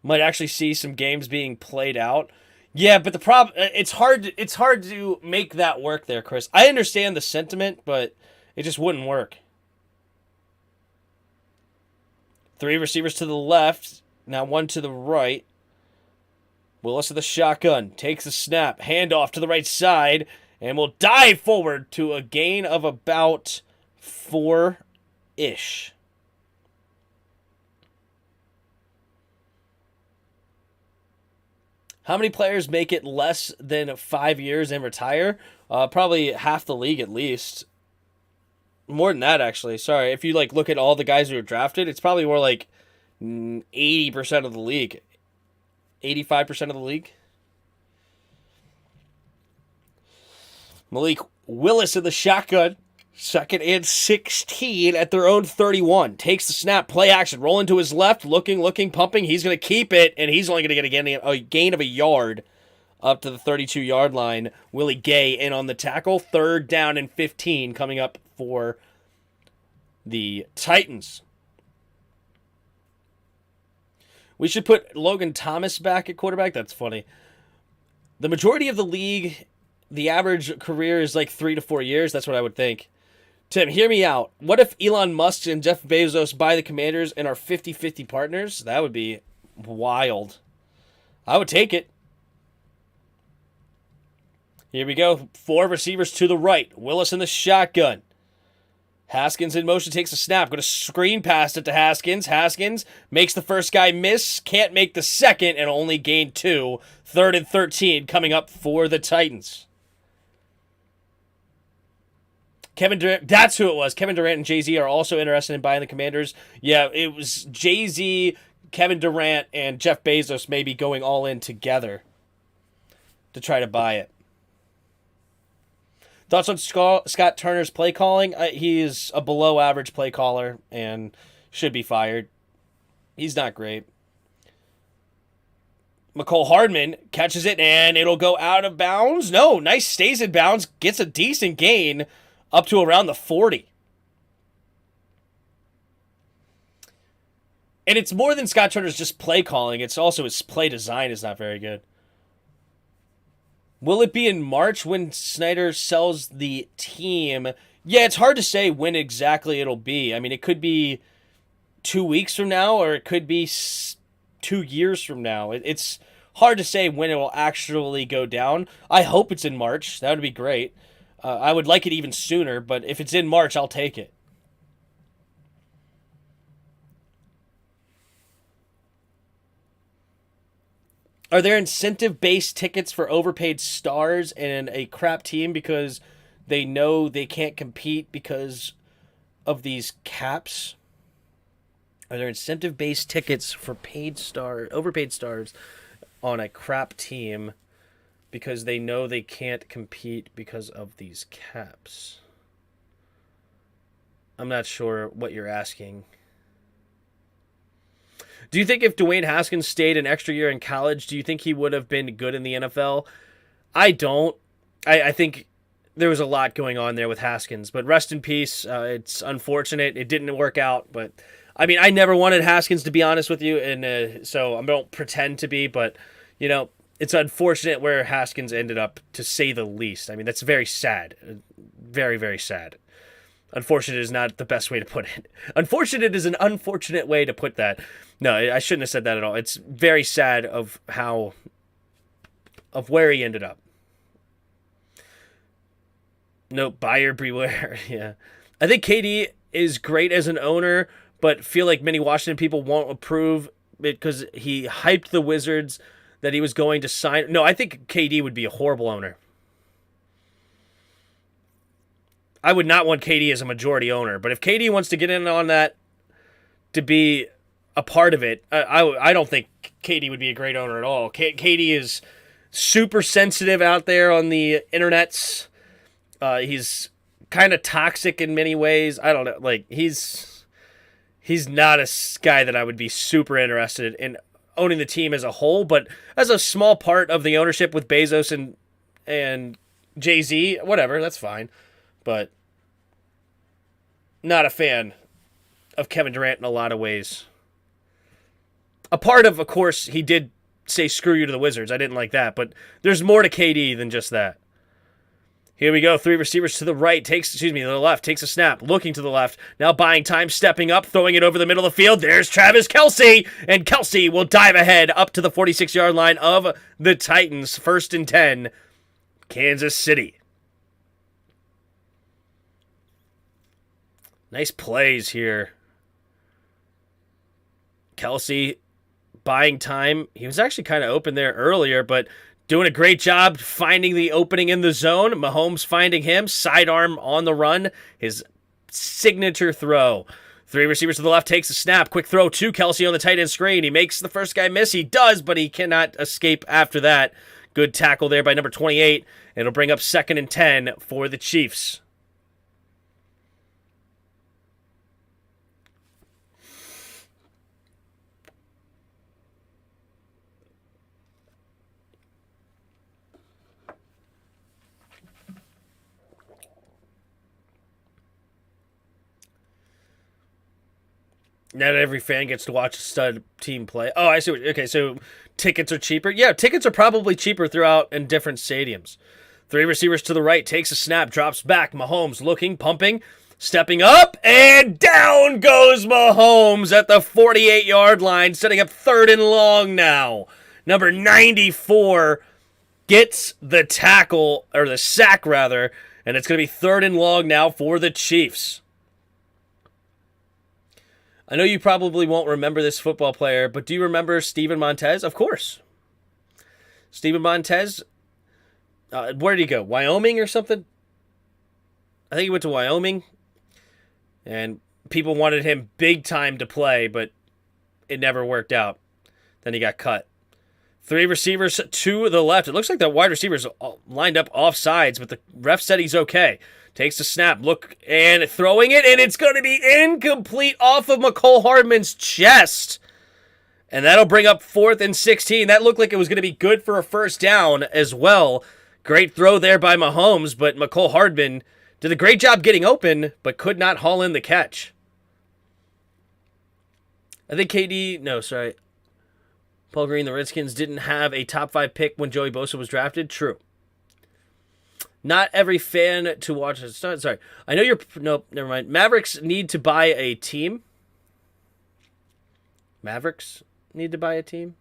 Might actually see some games being played out. Yeah, but the problem, it's hard to make that work there, Chris. I understand the sentiment, but it just wouldn't work. 3 receivers to the left, now 1 to the right. Willis with the shotgun, takes a snap, handoff to the right side, and will dive forward to a gain of about 4-ish. How many players make it less than 5 years and retire? Probably half the league at least. More than that, actually. Sorry. If you like look at all the guys who are drafted, it's probably more like 80% of the league. 85% of the league. Malik Willis in the shotgun. 2nd and 16 at their own 31. Takes the snap, play action, rolling to his left, looking, pumping. He's going to keep it, and he's only going to get a gain of a yard up to the 32-yard line. Willie Gay in on the tackle. 3rd down and 15 coming up for the Titans. We should put Logan Thomas back at quarterback. That's funny. The majority of the league, the average career is like 3 to 4 years. That's what I would think. Tim, hear me out. What if Elon Musk and Jeff Bezos buy the Commanders and are 50-50 partners? That would be wild. I would take it. Here we go. 4 receivers to the right. Willis in the shotgun. Haskins in motion, takes a snap. Going to screen pass it to Haskins. Haskins makes the first guy miss. Can't make the second and only gain 2. 3rd and 13 coming up for the Titans. Kevin Durant, that's who it was. Kevin Durant and Jay-Z are also interested in buying the Commanders. Yeah, it was Jay-Z, Kevin Durant, and Jeff Bezos maybe going all in together to try to buy it. Thoughts on Scott Turner's play calling? He's a below-average play caller and should be fired. He's not great. McCole Hardman catches it, and it'll go out of bounds. No, nice stays in bounds, gets a decent gain up to around the 40. And it's more than Scott Turner's just play calling. It's also his play design is not very good. Will it be in March when Snyder sells the team? Yeah, it's hard to say when exactly it'll be. I mean, it could be 2 weeks from now, or it could be 2 years from now. It's hard to say when it will actually go down. I hope it's in March. That would be great. I would like it even sooner, but if it's in March, I'll take it. Are there incentive-based tickets for overpaid stars and a crap team because they know they can't compete because of these caps? Are there incentive-based tickets for overpaid stars on a crap team because they know they can't compete because of these caps? I'm not sure what you're asking. Do you think if Dwayne Haskins stayed an extra year in college, do you think he would have been good in the NFL? I don't. I think there was a lot going on there with Haskins, but rest in peace. It's unfortunate. It didn't work out, but I mean, I never wanted Haskins, to be honest with you, and so I don't pretend to be, but you know, it's unfortunate where Haskins ended up, to say the least. I mean, that's very sad. Very, very sad. Unfortunate is not the best way to put it. Unfortunate is an unfortunate way to put that. No, I shouldn't have said that at all. It's very sad of where he ended up. No, buyer beware. Yeah. I think KD is great as an owner, but feel like many Washington people won't approve because he hyped the Wizards that he was going to sign. No, I think KD would be a horrible owner. I would not want KD as a majority owner, but if KD wants to get in on that to be a part of it, I don't think KD would be a great owner at all. KD is super sensitive out there on the internets. He's kind of toxic in many ways. I don't know. Like, he's not a guy that I would be super interested in owning the team as a whole, but as a small part of the ownership with Bezos and Jay-Z, whatever, that's fine. But not a fan of Kevin Durant in a lot of ways. A part of course, he did say screw you to the Wizards. I didn't like that, but there's more to KD than just that. Here we go. 3 receivers to the right. To the left. Takes a snap. Looking to the left. Now buying time. Stepping up. Throwing it over the middle of the field. There's Travis Kelce. And Kelce will dive ahead up to the 46-yard line of the Titans. 1st and 10. Kansas City. Nice plays here. Kelce buying time. He was actually kind of open there earlier, but doing a great job finding the opening in the zone. Mahomes finding him. Sidearm on the run. His signature throw. 3 receivers to the left, takes a snap. Quick throw to Kelsey on the tight end screen. He makes the first guy miss. He does, but he cannot escape after that. Good tackle there by number 28. It'll bring up 2nd and 10 for the Chiefs. Not every fan gets to watch a stud team play. Oh, I see. Okay, so tickets are cheaper. Yeah, tickets are probably cheaper throughout in different stadiums. 3 receivers to the right, takes a snap, drops back. Mahomes looking, pumping, stepping up, and down goes Mahomes at the 48-yard line, setting up 3rd and long now. Number 94 gets the tackle, or the sack rather, and it's going to be 3rd and long now for the Chiefs. I know you probably won't remember this football player, but do you remember Steven Montez? Of course. Steven Montez, where did he go? Wyoming or something? I think he went to Wyoming, and people wanted him big time to play, but it never worked out. Then he got cut. 3 receivers to the left. It looks like the wide receivers lined up off sides, but the ref said he's okay. Takes the snap, look, and throwing it, and it's going to be incomplete off of McCole Hardman's chest. And that'll bring up 4th and 16. That looked like it was going to be good for a first down as well. Great throw there by Mahomes, but McCole Hardman did a great job getting open, but could not haul in the catch. I think Paul Green, the Redskins didn't have a top 5 pick when Joey Bosa was drafted. True. Not every fan to watch it. Sorry. I know you're... Nope, never mind. Mavericks need to buy a team. Mavericks need to buy a team.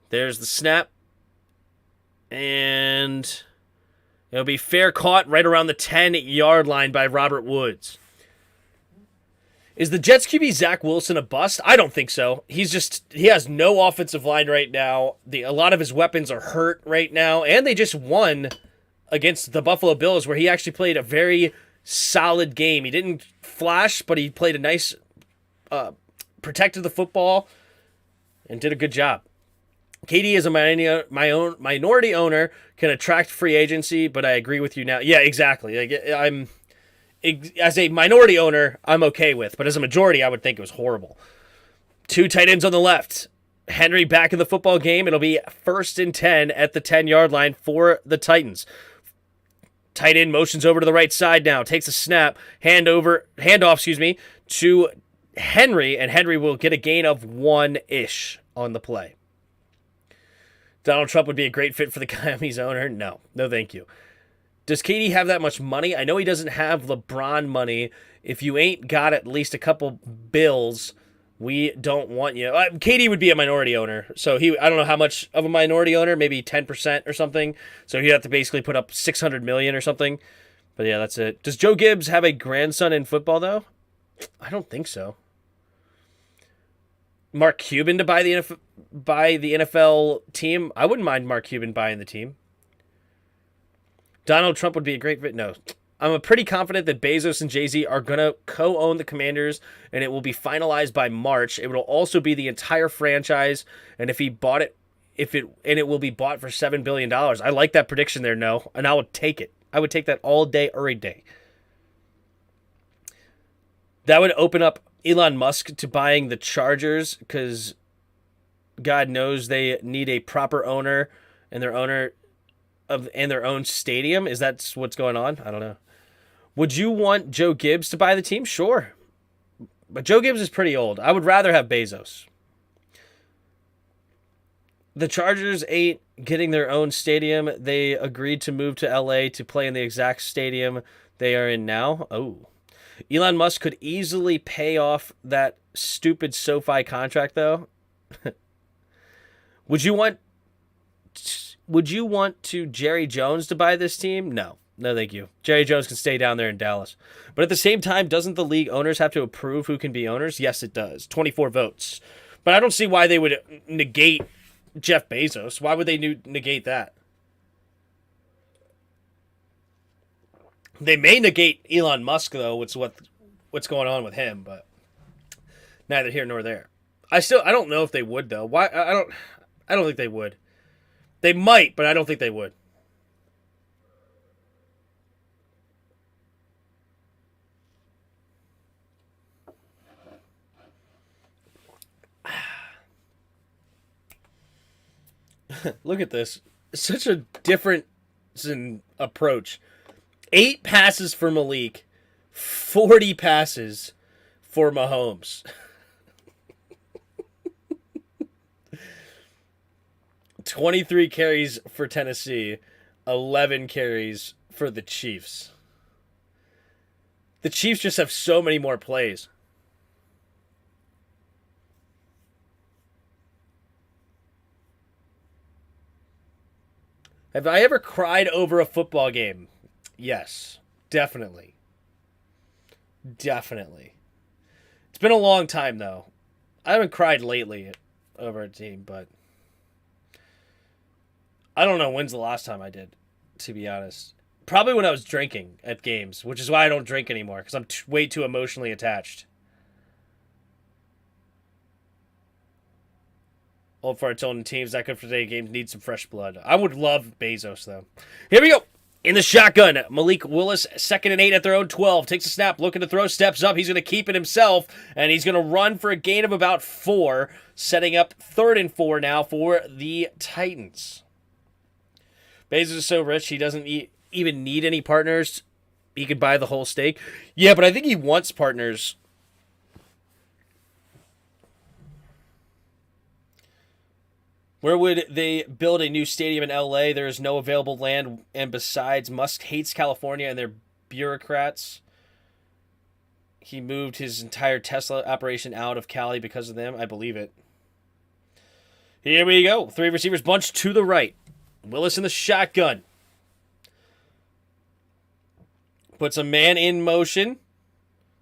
There's the snap. And it'll be fair caught right around the 10-yard line by Robert Woods. Is the Jets QB Zach Wilson a bust? I don't think so. He has no offensive line right now. A lot of his weapons are hurt right now, and they just won against the Buffalo Bills, where he actually played a very solid game. He didn't flash, but he played a nice, protected the football, and did a good job. KD is a minority owner, can attract free agency, but I agree with you now. Yeah, exactly. As a minority owner, I'm okay with, but as a majority, I would think it was horrible. 2 tight ends on the left. Henry back in the football game. It'll be 1st and 10 at the 10-yard line for the Titans. Tight end motions over to the right side now. Takes a snap. Handoff, to Henry, and Henry will get a gain of 1-ish on the play. Donald Trump would be a great fit for the Miami's owner. No, thank you. Does KD have that much money? I know he doesn't have LeBron money. If you ain't got at least a couple bills, we don't want you. KD would be a minority owner, so I don't know how much of a minority owner, maybe 10% or something. So he'd have to basically put up $600 million or something. But yeah, that's it. Does Joe Gibbs have a grandson in football though? I don't think so. Mark Cuban to buy the NFL team? I wouldn't mind Mark Cuban buying the team. Donald Trump would be a great fit. No. I'm pretty confident that Bezos and Jay-Z are going to co-own the Commanders, and it will be finalized by March. It will also be the entire franchise, and if he bought it, it will be bought for $7 billion. I like that prediction there, no, and I would take it. I would take that all day, every day. That would open up Elon Musk to buying the Chargers, because God knows they need a proper owner, and their own stadium. Is that what's going on? I don't know. Would you want Joe Gibbs to buy the team? Sure. But Joe Gibbs is pretty old. I would rather have Bezos. The Chargers ain't getting their own stadium. They agreed to move to LA to play in the exact stadium they are in now. Oh. Elon Musk could easily pay off that stupid SoFi contract, though. Would you want to Jerry Jones to buy this team? No, thank you. Jerry Jones can stay down there in Dallas. But at the same time, doesn't the league owners have to approve who can be owners? Yes, it does. 24 votes. But I don't see why they would negate Jeff Bezos. Why would they negate that? They may negate Elon Musk though. What's going on with him? But neither here nor there. I don't know if they would though. Why? I don't think they would. They might, but I don't think they would. Look at this. Such a different approach. 8 passes for Malik, 40 passes for Mahomes. 23 carries for Tennessee, 11 carries for the Chiefs. The Chiefs just have so many more plays. Have I ever cried over a football game? Yes, definitely. Definitely. It's been a long time, though. I haven't cried lately over a team, but I don't know when's the last time I did, to be honest. Probably when I was drinking at games, which is why I don't drink anymore, because I'm way too emotionally attached. Old for its own teams, that good for today games need some fresh blood. I would love Bezos, though. Here we go. In the shotgun, Malik Willis, 2nd and 8 at their own 12. Takes a snap, looking to throw, steps up. He's going to keep it himself, and he's going to run for a gain of about 4, setting up 3rd and 4 now for the Titans. Bezos is so rich, he doesn't even need any partners. He could buy the whole stake. Yeah, but I think he wants partners. Where would they build a new stadium in LA? There is no available land, and besides, Musk hates California and their bureaucrats. He moved his entire Tesla operation out of Cali because of them. I believe it. Here we go. 3 receivers bunched to the right. Willis in the shotgun. Puts a man in motion.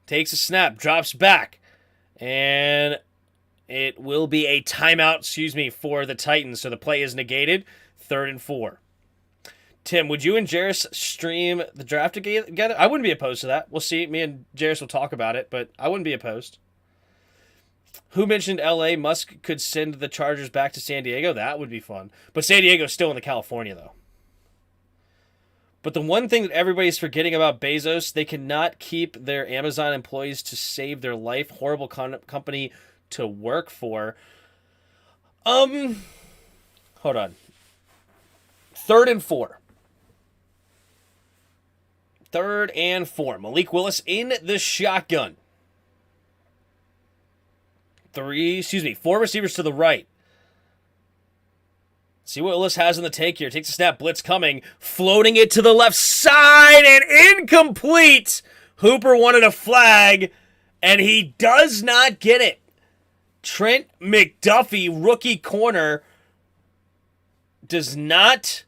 Takes a snap. Drops back. And it will be a timeout, for the Titans. So the play is negated. 3rd and 4. Tim, would you and Jairus stream the draft together? I wouldn't be opposed to that. We'll see. Me and Jairus will talk about it, but I wouldn't be opposed. Who mentioned LA? Musk could send the Chargers back to San Diego. That would be fun. But San Diego's still in the California, though. But the one thing that everybody's forgetting about Bezos, they cannot keep their Amazon employees to save their life. Horrible company to work for. Hold on. 3rd and 4. 3rd and 4. Malik Willis in the shotgun. 4 receivers to the right. See what Willis has in the take here. Takes a snap, blitz coming, floating it to the left side, and incomplete. Hooper wanted a flag, and he does not get it. Trent McDuffie, rookie corner, does not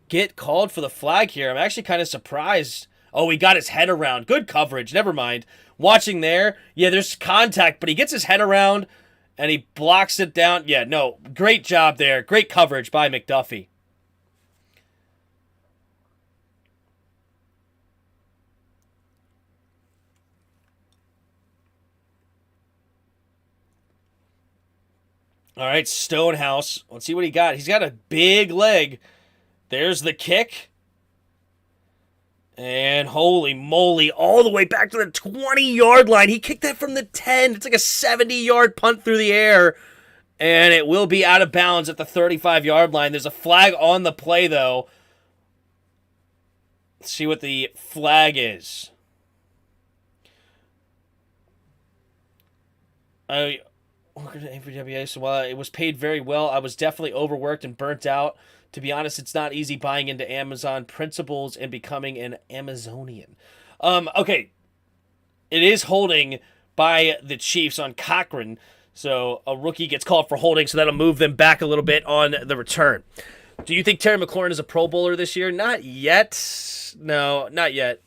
get called for the flag here. I'm actually kind of surprised. Oh, he got his head around. Good coverage. Never mind. Watching there, yeah, there's contact, but he gets his head around and he blocks it down. Yeah, no, great job there. Great coverage by McDuffie. All right, Stonehouse. Let's see what he got. He's got a big leg. There's the kick. And holy moly, all the way back to the 20-yard line. He kicked that from the 10. It's like a 70-yard punt through the air. And it will be out of bounds at the 35-yard line. There's a flag on the play, though. Let's see what the flag is. So while it was paid very well, I was definitely overworked and burnt out. To be honest, it's not easy buying into Amazon principles and becoming an Amazonian. Okay. It is holding by the Chiefs on Cochran. So a rookie gets called for holding, so that'll move them back a little bit on the return. Do you think Terry McLaurin is a Pro Bowler this year? Not yet. No, not yet.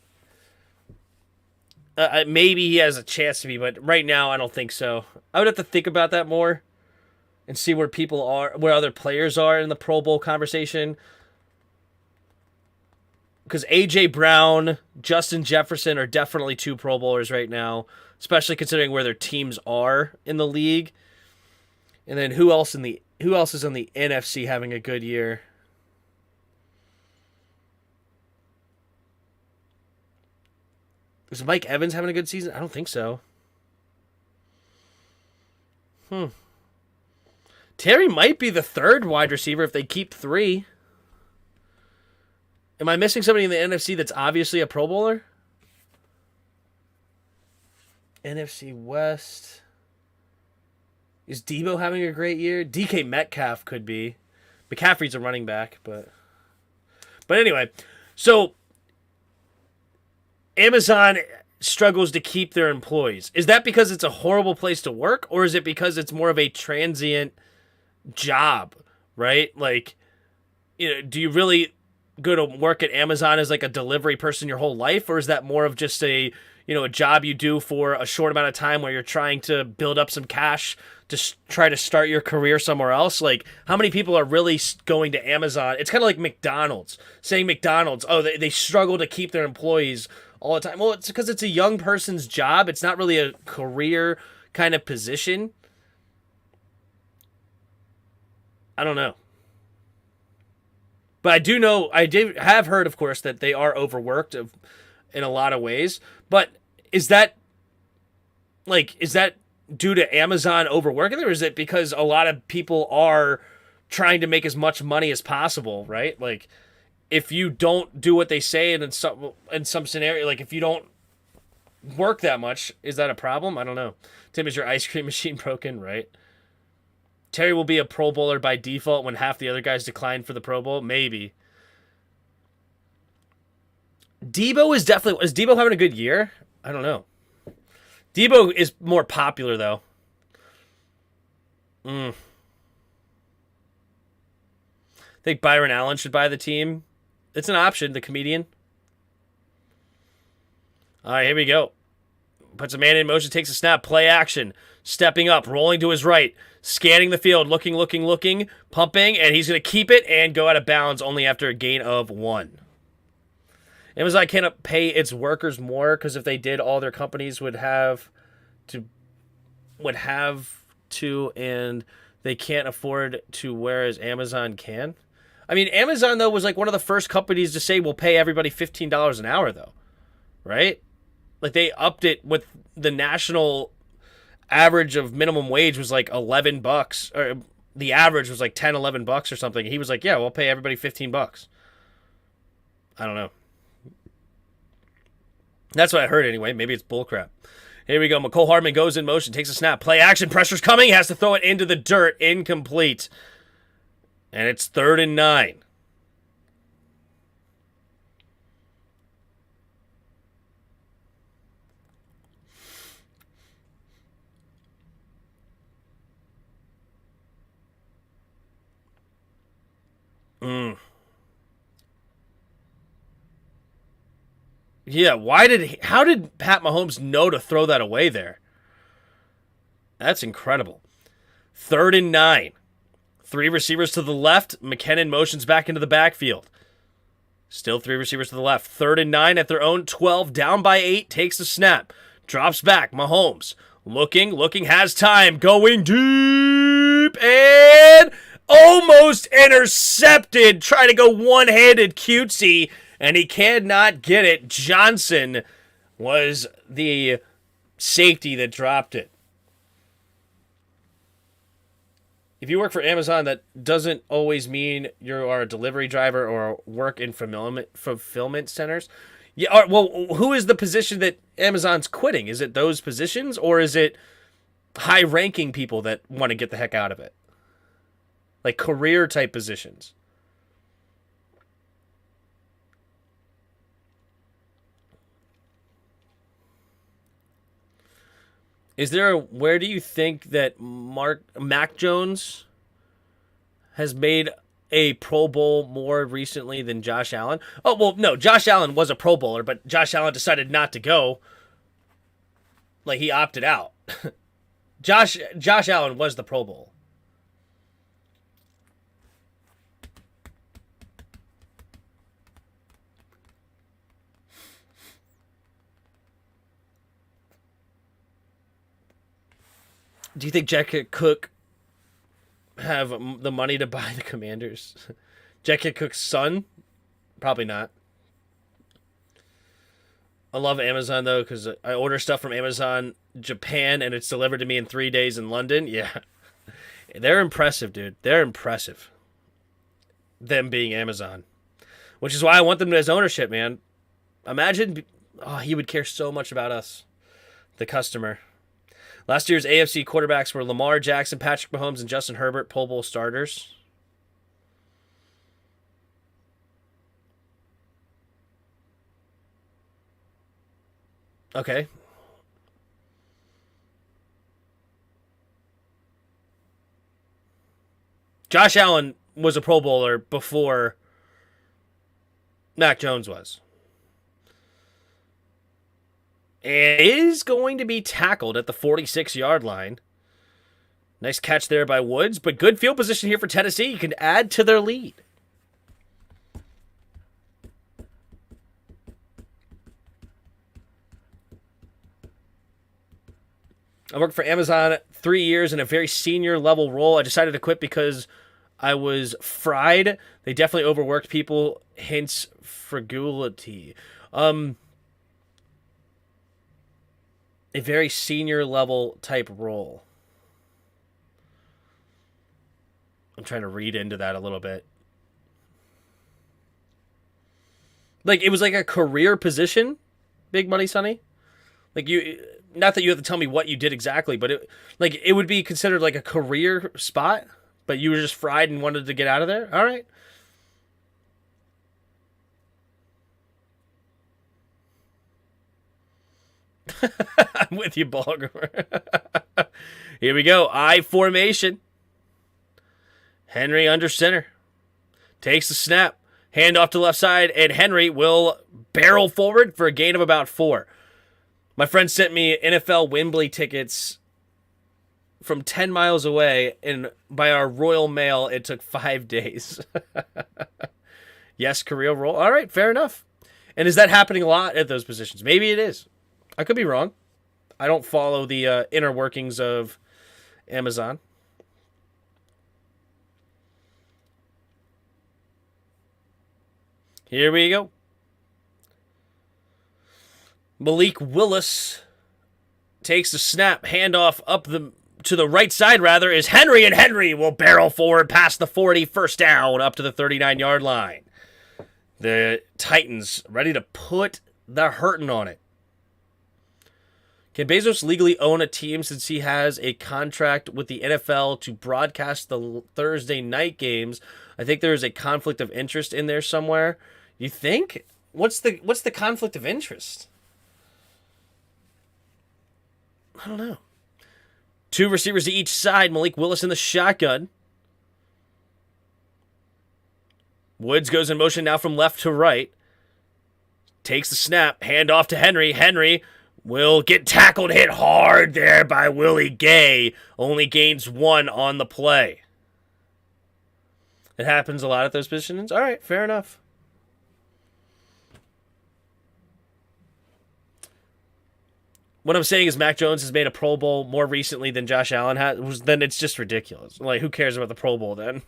Maybe he has a chance to be, but right now I don't think so. I would have to think about that more and see where people are, where other players are in the Pro Bowl conversation. because A.J. Brown, Justin Jefferson are definitely 2 Pro Bowlers right now, especially considering where their teams are in the league. And then who else is on the NFC having a good year? Is Mike Evans having a good season? I don't think so. Terry might be the 3rd wide receiver if they keep 3. Am I missing somebody in the NFC that's obviously a Pro Bowler? NFC West. Is Debo having a great year? DK Metcalf could be. McCaffrey's a running back, but anyway. So Amazon struggles to keep their employees. Is that because it's a horrible place to work, or is it because it's more of a transient job, right? Like, do you really go to work at Amazon as like a delivery person your whole life, or is that more of just a job you do for a short amount of time where you're trying to build up some cash to try to start your career somewhere else? Like, how many people are really going to Amazon? It's kind of like McDonald's. Saying McDonald's, they struggle to keep their employees all the time. Well, it's because it's a young person's job. It's not really a career kind of position. I don't know. But I have heard, of course, that they are overworked in a lot of ways. But is that due to Amazon overworking, or is it because a lot of people are trying to make as much money as possible, right? Like, if you don't do what they say, and in some scenario, like if you don't work that much, is that a problem? I don't know. Tim, is your ice cream machine broken? Right. Terry will be a Pro Bowler by default when half the other guys decline for the Pro Bowl. Maybe. Debo is Debo having a good year? I don't know. Debo is more popular though. I think Byron Allen should buy the team. It's an option, the comedian. All right, here we go. Puts a man in motion, takes a snap, play action. Stepping up, rolling to his right, scanning the field, looking, pumping, and he's going to keep it and go out of bounds only after a gain of 1. Amazon cannot pay its workers more because if they did, all their companies would have to, and they can't afford to, whereas Amazon can. I mean, Amazon, though, was like one of the first companies to say we'll pay everybody $15 an hour, though. Right? Like, they upped it with the national average of minimum wage was like $11, or the average was like $10, $11 or something. He was like, yeah, we'll pay everybody $15. I don't know. That's what I heard anyway. Maybe it's bullcrap. Here we go. McCole Hardman goes in motion, takes a snap, play action, pressure's coming, has to throw it into the dirt, incomplete. And it's 3rd and 9. Yeah, how did Pat Mahomes know to throw that away there? That's incredible. 3rd and 9. 3 receivers to the left. McKinnon motions back into the backfield. Still 3 receivers to the left. 3rd and 9 at their own 12. Down by 8. Takes the snap. Drops back. Mahomes. Looking, has time. Going deep. And almost intercepted. Trying to go one-handed cutesy. And he cannot get it. Johnson was the safety that dropped it. If you work for Amazon, that doesn't always mean you are a delivery driver or work in fulfillment centers. Yeah, well, who is the position that Amazon's quitting? Is it those positions, or is it high-ranking people that want to get the heck out of it? Like career-type positions. Where do you think that Mac Jones has made a Pro Bowl more recently than Josh Allen? Oh, well, no, Josh Allen was a Pro Bowler, but Josh Allen decided not to go. Like, he opted out. Josh Allen was the Pro Bowl. Do you think Jack Cook have the money to buy the Commanders? Jack Cook's son? Probably not. I love Amazon, though, because I order stuff from Amazon Japan, and it's delivered to me in 3 days in London. Yeah. They're impressive, dude. They're impressive. Them being Amazon. Which is why I want them as ownership, man. Imagine, he would care so much about us, the customer. Last year's AFC quarterbacks were Lamar Jackson, Patrick Mahomes, and Justin Herbert, Pro Bowl starters. Okay. Josh Allen was a Pro Bowler before Mac Jones was. And is going to be tackled at the 46-yard line. Nice catch there by Woods, but good field position here for Tennessee. You can add to their lead. I worked for Amazon 3 years in a very senior level role. I decided to quit because I was fried. They definitely overworked people, hence fragility. A very senior level type role. I'm trying to read into that a little bit. Like, it was like a career position, Big Money Sonny. Like, not that you have to tell me what you did exactly, but it would be considered like a career spot, but you were just fried and wanted to get out of there? All right. I'm with you, Baltimore. Here we go. I formation. Henry under center. Takes the snap. Hand off to left side, and Henry will barrel forward for a gain of about 4. My friend sent me NFL Wembley tickets from 10 miles away, and by our Royal Mail, it took 5 days. Yes, career role. All right, fair enough. And is that happening a lot at those positions? Maybe it is. I could be wrong. I don't follow the inner workings of Amazon. Here we go. Malik Willis takes the snap. Handoff to the right side, rather, is Henry, and Henry will barrel forward past the 40, first down, up to the 39-yard line. The Titans ready to put the hurtin' on it. Can Bezos legally own a team since he has a contract with the NFL to broadcast the Thursday night games? I think there is a conflict of interest in there somewhere. You think? What's the conflict of interest? I don't know. 2 receivers to each side. Malik Willis in the shotgun. Woods goes in motion now from left to right. Takes the snap. Hand off to Henry. Henry will get tackled, hit hard there by Willie Gay. Only gains 1 on the play. It happens a lot at those positions. All right, fair enough. What I'm saying is Mac Jones has made a Pro Bowl more recently than Josh Allen has. Then it's just ridiculous. Like, who cares about the Pro Bowl then?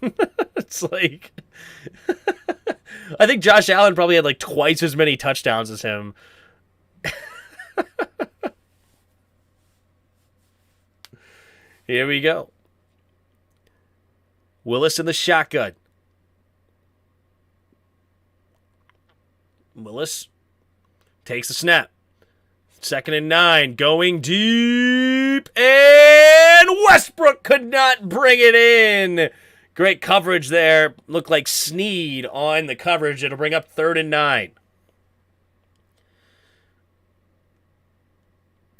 It's like... I think Josh Allen probably had like twice as many touchdowns as him. Here we go. Willis in the shotgun. Willis takes the snap. 2nd and 9, going deep, and Westbrook could not bring it in. Great coverage there. Looked like Snead on the coverage. It'll bring up 3rd and 9.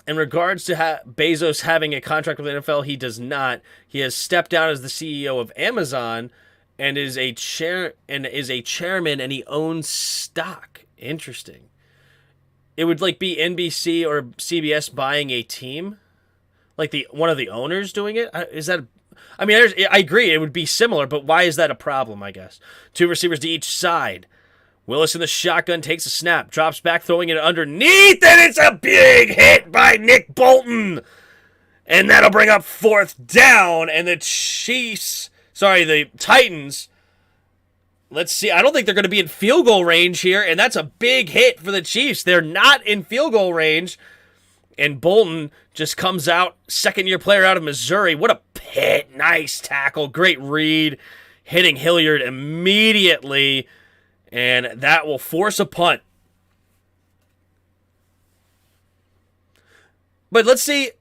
In regards to Bezos having a contract with the NFL, he does not. He has stepped down as the CEO of Amazon and is a chairman, and he owns stock. Interesting. It would like be NBC or CBS buying a team, like one of the owners doing it. Is that? I mean, I agree. It would be similar, but why is that a problem? I guess 2 receivers to each side. Willis in the shotgun takes a snap, drops back, throwing it underneath, and it's a big hit by Nick Bolton. And that'll bring up 4th down. And the Titans. Let's see. I don't think they're going to be in field goal range here. And that's a big hit for the Chiefs. They're not in field goal range. And Bolton just comes out, second-year player out of Missouri. What a pit. Nice tackle. Great read. Hitting Hilliard immediately. And that will force a punt. But let's see.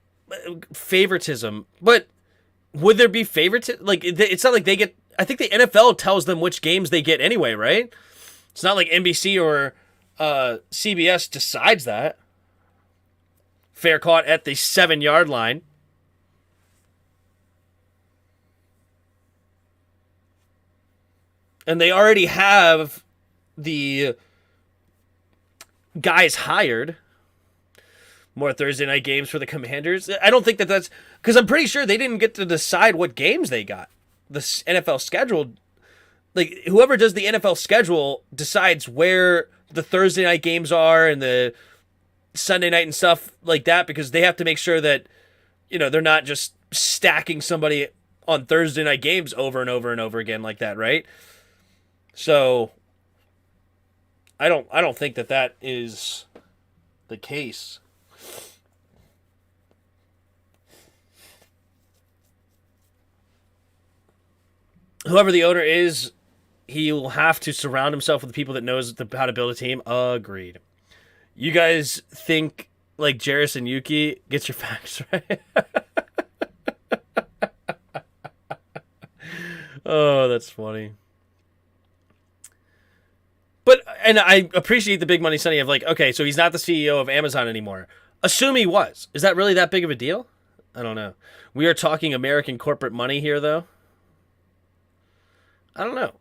Favoritism. But would there be favoritism? Like, it's not like they get... I think the NFL tells them which games they get anyway, right? It's not like NBC or CBS decides that. Fair caught at the 7-yard line. And they already have the guys hired. More Thursday night games for the Commanders. I don't think that's... Because I'm pretty sure they didn't get to decide what games they got. The NFL schedule... Like, whoever does the NFL schedule decides where the Thursday night games are and the Sunday night and stuff like that, because they have to make sure that, they're not just stacking somebody on Thursday night games over and over and over again like that, right? So, I don't think that is the case. Whoever the owner is, he will have to surround himself with the people that knows how to build a team. Agreed. You guys think like Jairus and Yuki gets your facts right? Oh, that's funny. And I appreciate the big money Sonny of like, okay, so he's not the CEO of Amazon anymore. Assume he was. Is that really that big of a deal? I don't know. We are talking American corporate money here, though. I don't know.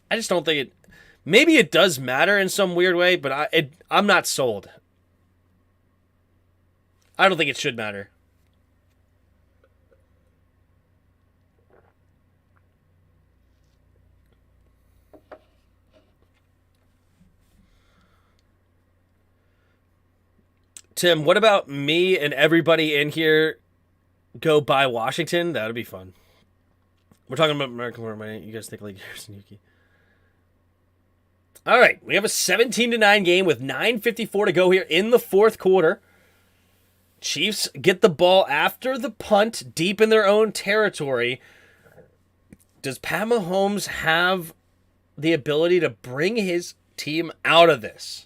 I just don't think it... Maybe it does matter in some weird way, but I'm not sold. I don't think it should matter. Tim, what about me and everybody in here go buy Washington? That would be fun. We're talking about American corporate money. You guys think like Jairus and Yuki. All right, we have a 17-9 game with 9:54 to go here in the 4th quarter. Chiefs get the ball after the punt deep in their own territory. Does Pat Mahomes have the ability to bring his team out of this?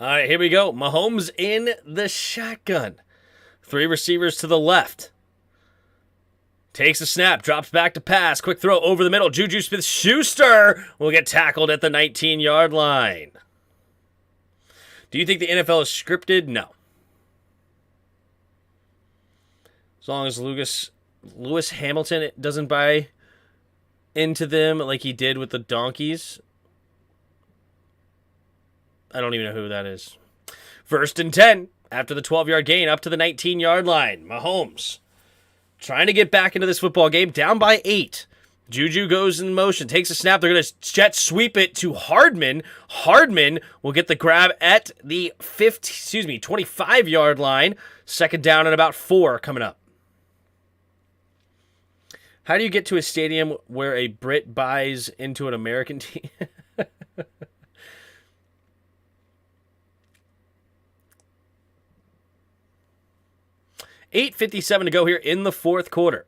All right, here we go. Mahomes in the shotgun. 3 receivers to the left. Takes a snap, drops back to pass. Quick throw over the middle. Juju Smith-Schuster will get tackled at the 19-yard line. Do you think the NFL is scripted? No. As long as Lewis Hamilton doesn't buy into them like he did with the Donkeys. I don't even know who that is. 1st and 10 after the 12-yard gain up to the 19-yard line. Mahomes trying to get back into this football game, down by 8. Juju goes in motion, takes a snap. They're going to jet sweep it to Hardman. Hardman will get the grab at the 25-yard line. 2nd down and about 4 coming up. How do you get to a stadium where a Brit buys into an American team? 8:57 to go here in the 4th quarter.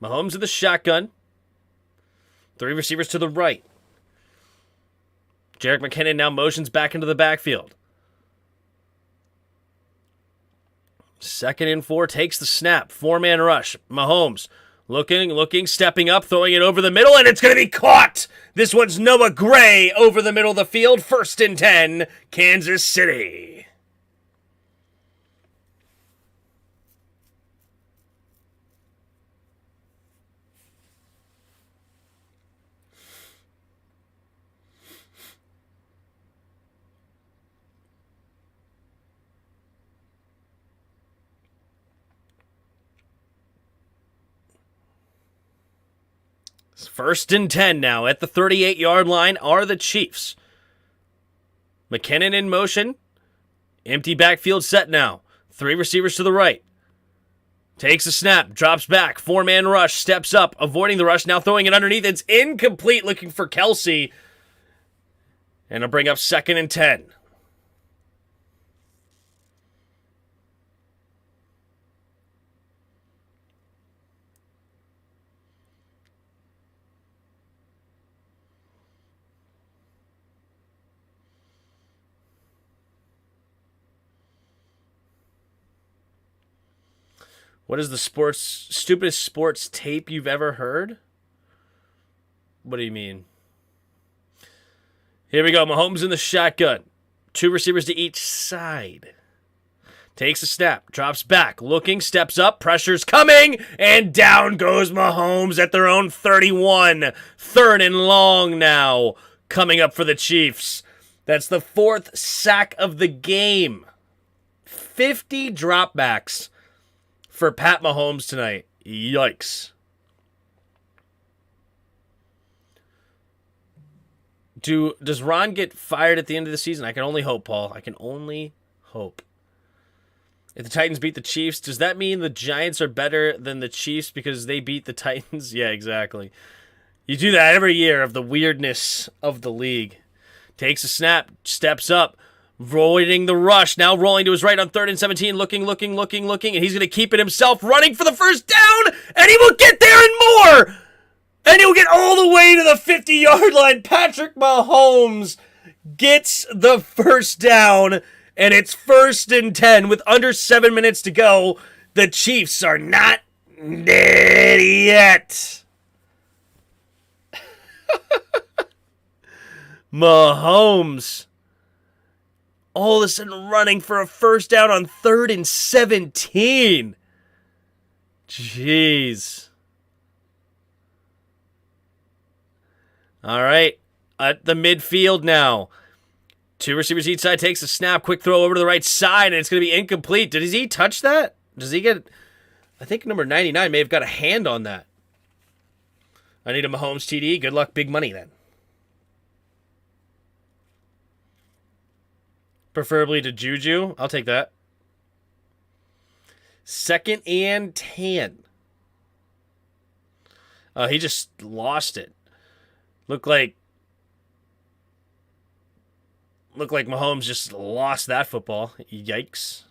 Mahomes in the shotgun. 3 receivers to the right. Jerick McKinnon now motions back into the backfield. 2nd and 4, takes the snap. 4-man rush. Mahomes looking, stepping up, throwing it over the middle, and it's going to be caught! This one's Noah Gray over the middle of the field. 1st and 10, Kansas City. First and 10 now at the 38-yard line are the Chiefs. McKinnon in motion. Empty backfield set now. 3 receivers to the right. Takes a snap, drops back. 4-man rush, steps up, avoiding the rush. Now throwing it underneath. It's incomplete, looking for Kelsey. And it'll bring up 2nd and 10. What is the stupidest sports tape you've ever heard? What do you mean? Here we go. Mahomes in the shotgun. 2 receivers to each side. Takes a snap. Drops back. Looking. Steps up. Pressure's coming. And down goes Mahomes at their own 31. 3rd and long now. Coming up for the Chiefs. That's the 4th sack of the game. 50 dropbacks for Pat Mahomes tonight. Yikes. Does Ron get fired at the end of the season? I can only hope, Paul. I can only hope. If the Titans beat the Chiefs, does that mean the Giants are better than the Chiefs because they beat the Titans? Yeah, exactly. You do that every year of the weirdness of the league. Takes a snap, steps up, avoiding the rush. Now rolling to his right on 3rd and 17. Looking. And he's going to keep it himself. Running for the first down. And he will get there and more. And he'll get all the way to the 50-yard line. Patrick Mahomes gets the first down. And it's 1st and 10 with under 7 minutes to go. The Chiefs are not dead yet. Mahomes all of a sudden running for a first down on 3rd and 17. Jeez. All right. At the midfield now. 2 receivers each side. Takes a snap. Quick throw over to the right side, and it's going to be incomplete. Did he touch that? Does he get... I think number 99 may have got a hand on that. I need a Mahomes TD. Good luck. Big money then. Preferably to Juju. I'll take that. 2nd and 10. He just lost it. Looked like Mahomes just lost that football. Yikes.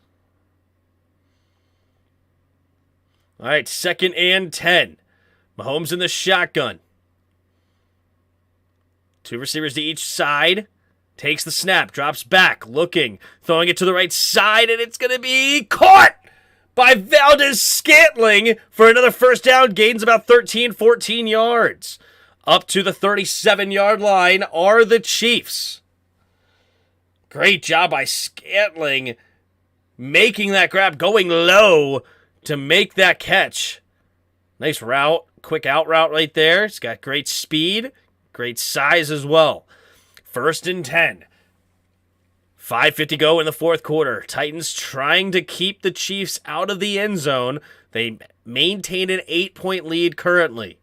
All right, 2nd and 10. Mahomes in the shotgun. 2 receivers to each side. Takes the snap, drops back, looking, throwing it to the right side, and it's going to be caught by Valdes-Scantling for another first down. Gains about 13, 14 yards. Up to the 37-yard line are the Chiefs. Great job by Scantling making that grab, going low to make that catch. Nice route, quick out route right there. It's got great speed, great size as well. 1st and 10. 5:50 to go in the 4th quarter. Titans trying to keep the Chiefs out of the end zone. They maintain an 8-point lead currently.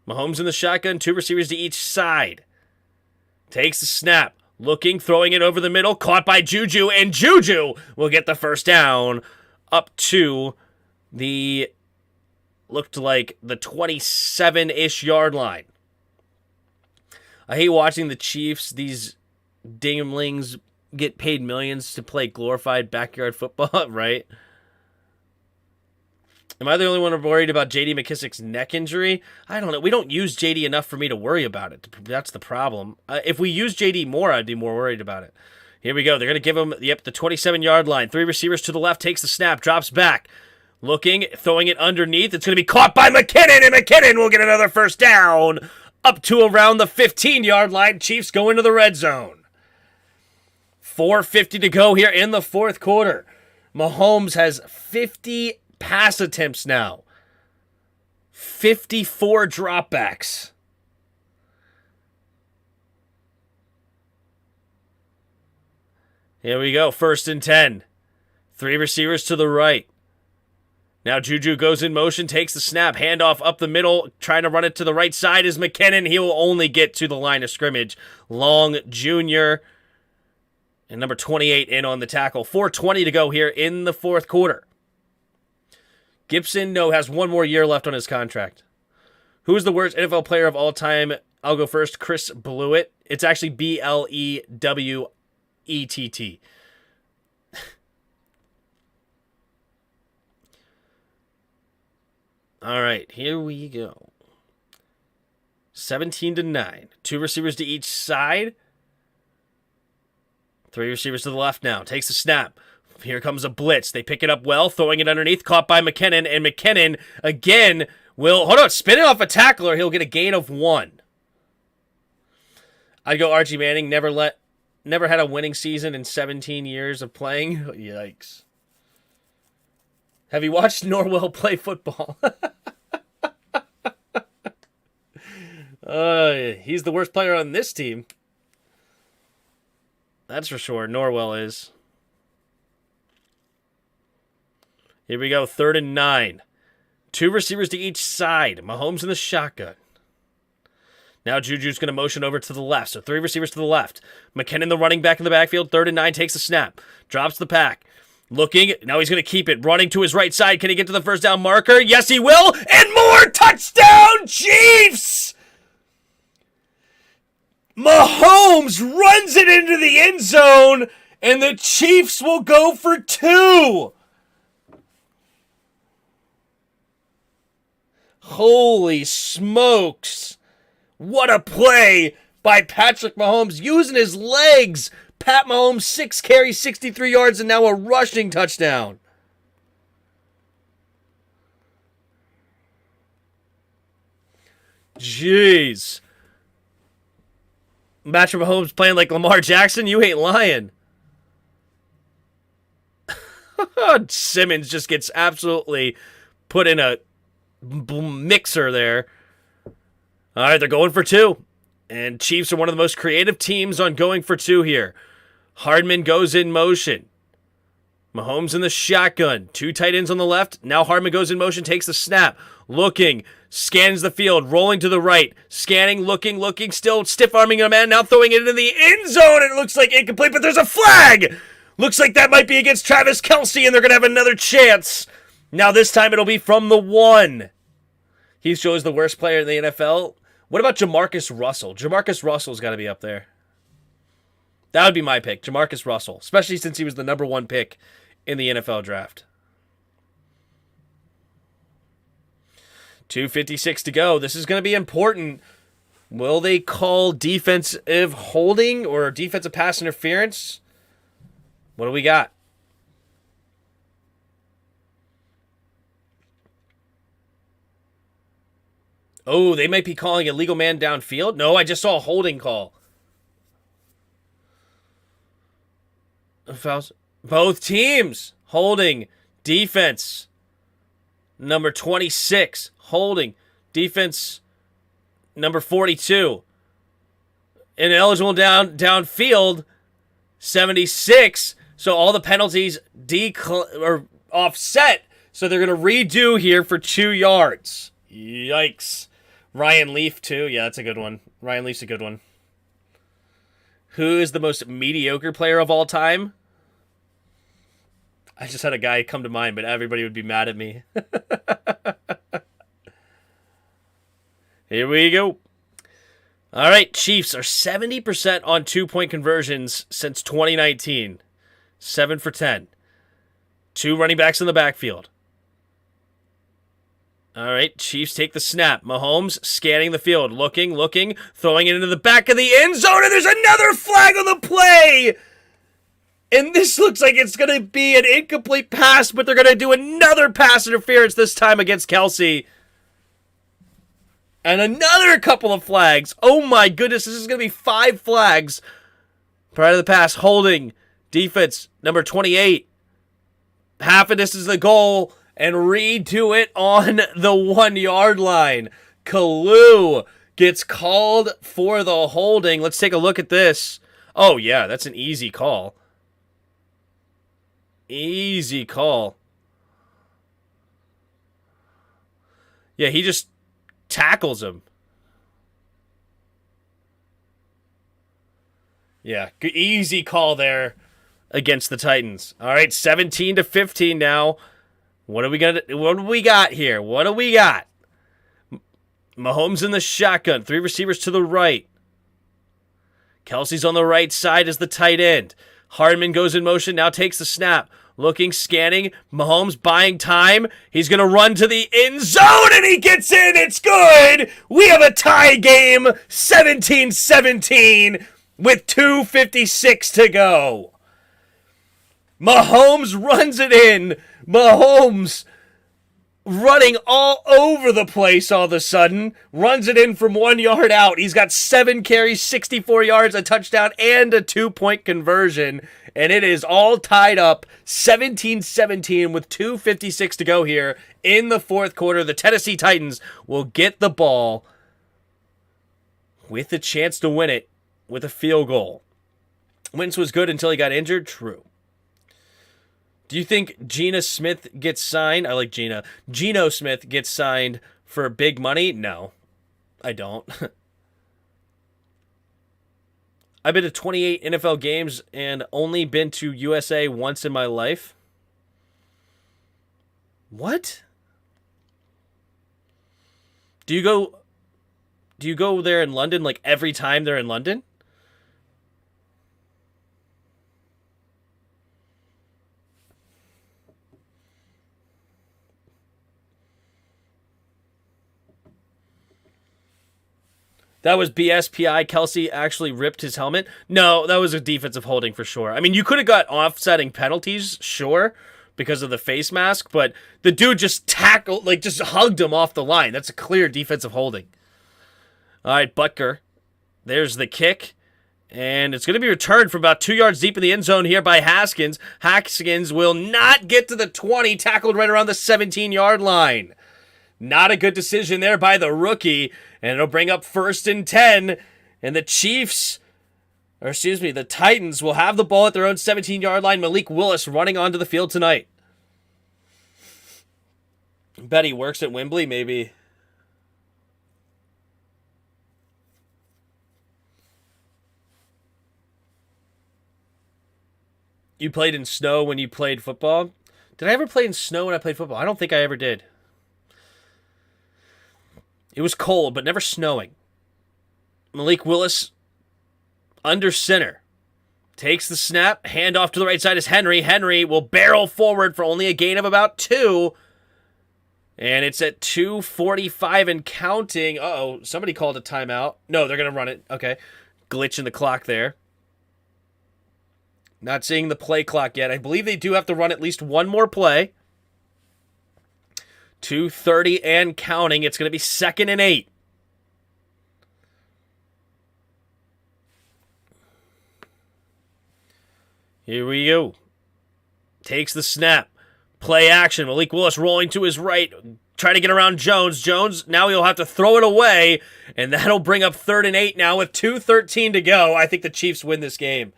Mahomes in the shotgun, 2 receivers to each side. Takes the snap, looking, throwing it over the middle, caught by Juju, and Juju will get the first down up to looked like the 27-ish yard line. I hate watching the Chiefs, these dinglings, get paid millions to play glorified backyard football, right? Am I the only one worried about J.D. McKissick's neck injury? I don't know. We don't use J.D. enough for me to worry about it. That's the problem. If we use J.D. more, I'd be more worried about it. Here we go. They're going to give him, the 27-yard line. 3 receivers to the left. Takes the snap. Drops back. Looking. Throwing it underneath. It's going to be caught by McKinnon. And McKinnon will get another first down. Up to around the 15-yard line. Chiefs go into the red zone. 4:50 to go here in the 4th quarter. Mahomes has 50 pass attempts now. 54 dropbacks. Here we go. 1st and 10. 3 receivers to the right. Now Juju goes in motion, takes the snap, handoff up the middle, trying to run it to the right side is McKinnon. He'll only get to the line of scrimmage. Long Jr. and number 28 in on the tackle. 4:20 to go here in the fourth quarter. Gibson, has one more year left on his contract. Who is the worst NFL player of all time? I'll go first. Chris Blewett. It's actually Blewett. All right, here we go. 17-9. 2 receivers to each side. 3 receivers to the left now. Takes the snap. Here comes a blitz. They pick it up well, throwing it underneath. Caught by McKinnon. And McKinnon, again, will... Hold on, spin it off a tackler. He'll get a gain of 1. I'd go Archie Manning. Never had a winning season in 17 years of playing. Yikes. Have you watched Norwell play football? He's the worst player on this team. That's for sure. Norwell is. Here we go. 3rd and 9. 2 receivers to each side. Mahomes in the shotgun. Now Juju's going to motion over to the left. So 3 receivers to the left. McKinnon, the running back in the backfield. 3rd and 9. Takes the snap. Drops the pack. Looking. Now he's going to keep it. Running to his right side. Can he get to the first down marker? Yes, he will. And more. Touchdown, Chiefs! Mahomes runs it into the end zone, and the Chiefs will go for 2. Holy smokes. What a play by Patrick Mahomes using his legs. Pat Mahomes, 6 carries, 63 yards, and now a rushing touchdown. Jeez. Patrick Mahomes playing like Lamar Jackson? You ain't lying. Simmons just gets absolutely put in a mixer there. All right, they're going for 2. And Chiefs are one of the most creative teams on going for 2 here. Hardman goes in motion. Mahomes in the shotgun. 2 tight ends on the left. Now Hardman goes in motion, takes the snap. Looking, scans the field, rolling to the right. Scanning, looking, still stiff-arming a man. Now throwing it into the end zone. It looks like incomplete, but there's a flag. Looks like that might be against Travis Kelce, and they're going to have another chance. Now this time it'll be from the 1. He shows the worst player in the NFL. What about Jamarcus Russell? Jamarcus Russell's got to be up there. That would be my pick, Jamarcus Russell, especially since he was the number 1 pick in the NFL draft. 2:56 to go. This is going to be important. Will they call defensive holding or defensive pass interference? What do we got? Oh, they might be calling a legal man downfield. No, I just saw a holding call. Fouls. Both teams holding. Defense number 26 holding. Defense number 42 ineligible downfield 76. So all the penalties or offset. So they're going to redo here for 2 yards. Yikes. Ryan Leaf too. Yeah, that's a good one. Ryan Leaf's a good one. Who is the most mediocre player of all time? I just had a guy come to mind, but everybody would be mad at me. Here we go. All right, Chiefs are 70% on 2-point conversions since 2019. 7 for 10. 2 running backs in the backfield. All right, Chiefs take the snap. Mahomes scanning the field, looking, throwing it into the back of the end zone, and there's another flag on the play! And this looks like it's going to be an incomplete pass, but they're going to do another pass interference this time against Kelce. And another couple of flags. Oh my goodness, this is going to be 5 flags. Prior to the pass, holding. Defense, number 28. Half of this is the goal. And redo it on the 1-yard line. Kalu gets called for the holding. Let's take a look at this. Oh, yeah, that's an easy call. Easy call. Yeah, he just tackles him. Yeah, easy call there against the Titans. All right, 17-15 now. What do we got here? What do we got? Mahomes in the shotgun. 3 receivers to the right. Kelsey's on the right side as the tight end. Hardman goes in motion, now takes the snap. Looking, scanning. Mahomes buying time. He's going to run to the end zone, and he gets in. It's good. We have a tie game, 17-17, with 2:56 to go. Mahomes runs it in. Mahomes running all over the place all of a sudden. Runs it in from 1 yard out. He's got 7 carries, 64 yards, a touchdown, and a 2-point conversion. And it is all tied up 17-17 with 2:56 to go here in the fourth quarter. The Tennessee Titans will get the ball with a chance to win it with a field goal. Wentz was good until he got injured. True. Do you think Geno Smith gets signed? I like Geno. Geno Smith gets signed for big money? No, I don't. I've been to 28 NFL games and only been to USA once in my life. What? Do you go there in London like every time they're in London? That was BSPI. Kelsey actually ripped his helmet. No, that was a defensive holding for sure. I mean, you could have got offsetting penalties, sure, because of the face mask, but the dude just just hugged him off the line. That's a clear defensive holding. All right, Butker. There's the kick. And it's going to be returned from about 2 yards deep in the end zone here by Haskins. Haskins will not get to the 20, tackled right around the 17-yard line. Not a good decision there by the rookie. And it'll bring up 1st and 10. And the the Titans will have the ball at their own 17-yard line. Malik Willis running onto the field tonight. Bet he works at Wembley, maybe. You played in snow when you played football? Did I ever play in snow when I played football? I don't think I ever did. It was cold, but never snowing. Malik Willis under center. Takes the snap. Hand off to the right side is Henry. Henry will barrel forward for only a gain of about 2. And it's at 2:45 and counting. Uh-oh, somebody called a timeout. No, they're going to run it. Okay. Glitch in the clock there. Not seeing the play clock yet. I believe they do have to run at least one more play. 2:30 and counting. It's going to be 2nd and 8. Here we go. Takes the snap. Play action. Malik Willis rolling to his right. Trying to get around Jones. Jones, now he'll have to throw it away. And that'll bring up 3rd and 8 now with 2:13 to go. I think the Chiefs win this game.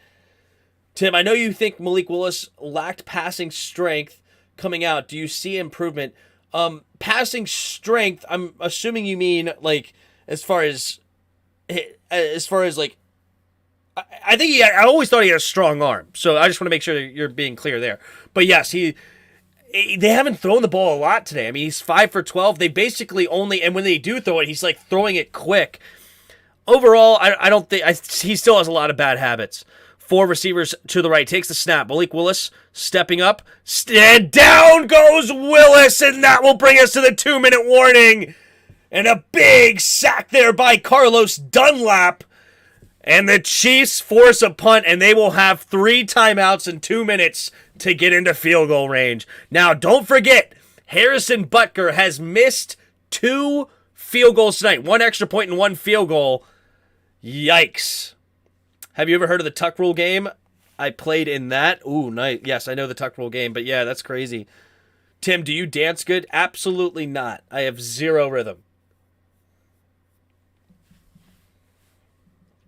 Tim, I know you think Malik Willis lacked passing strength coming out. Do you see improvement? Passing strength, I'm assuming you mean like as far as like I think I always thought he had a strong arm. So I just want to make sure you're being clear there. But yes, they haven't thrown the ball a lot today. I mean, he's 5 for 12. They basically only, and when they do throw it, he's like throwing it quick. Overall, I don't think he still has a lot of bad habits. 4 receivers to the right. Takes the snap. Malik Willis stepping up. And down goes Willis, and that will bring us to the 2-minute warning. And a big sack there by Carlos Dunlap. And the Chiefs force a punt, and they will have 3 timeouts in 2 minutes to get into field goal range. Now, don't forget, Harrison Butker has missed 2 field goals tonight. 1 extra point and 1 field goal. Yikes. Have you ever heard of the Tuck Rule game? I played in that. Ooh, nice. Yes, I know the Tuck Rule game, but yeah, that's crazy. Tim, do you dance good? Absolutely not. I have 0 rhythm.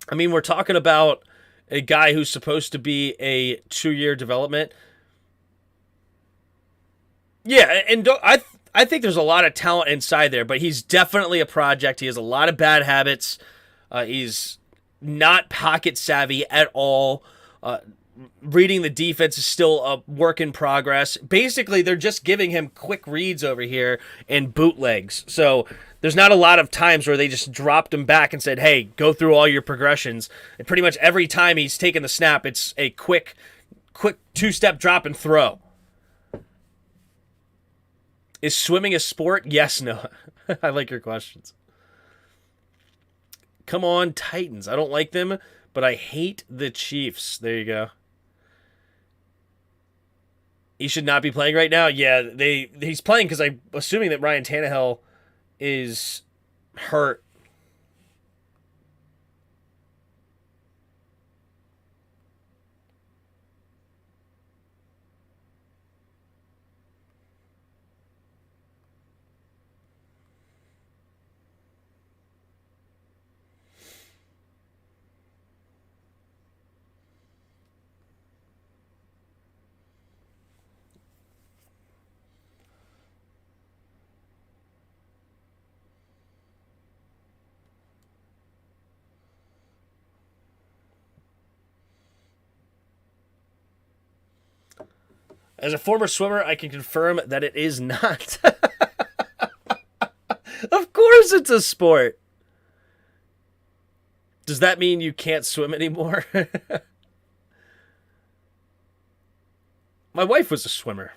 I mean, we're talking about a guy who's supposed to be a 2-year development. Yeah, and I I think there's a lot of talent inside there, but he's definitely a project. He has a lot of bad habits. He's not pocket savvy at all. Reading the defense is still a work in progress. Basically, they're just giving him quick reads over here and bootlegs. So there's not a lot of times where they just dropped him back and said, hey, go through all your progressions. And pretty much every time he's taken the snap, it's a quick two-step drop and throw. Is swimming a sport? Yes, no. I like your questions. Come on, Titans. I don't like them, but I hate the Chiefs. There you go. He should not be playing right now. Yeah, he's playing because I'm assuming that Ryan Tannehill is hurt. As a former swimmer, I can confirm that it is not. Of course it's a sport. Does that mean you can't swim anymore? My wife was a swimmer.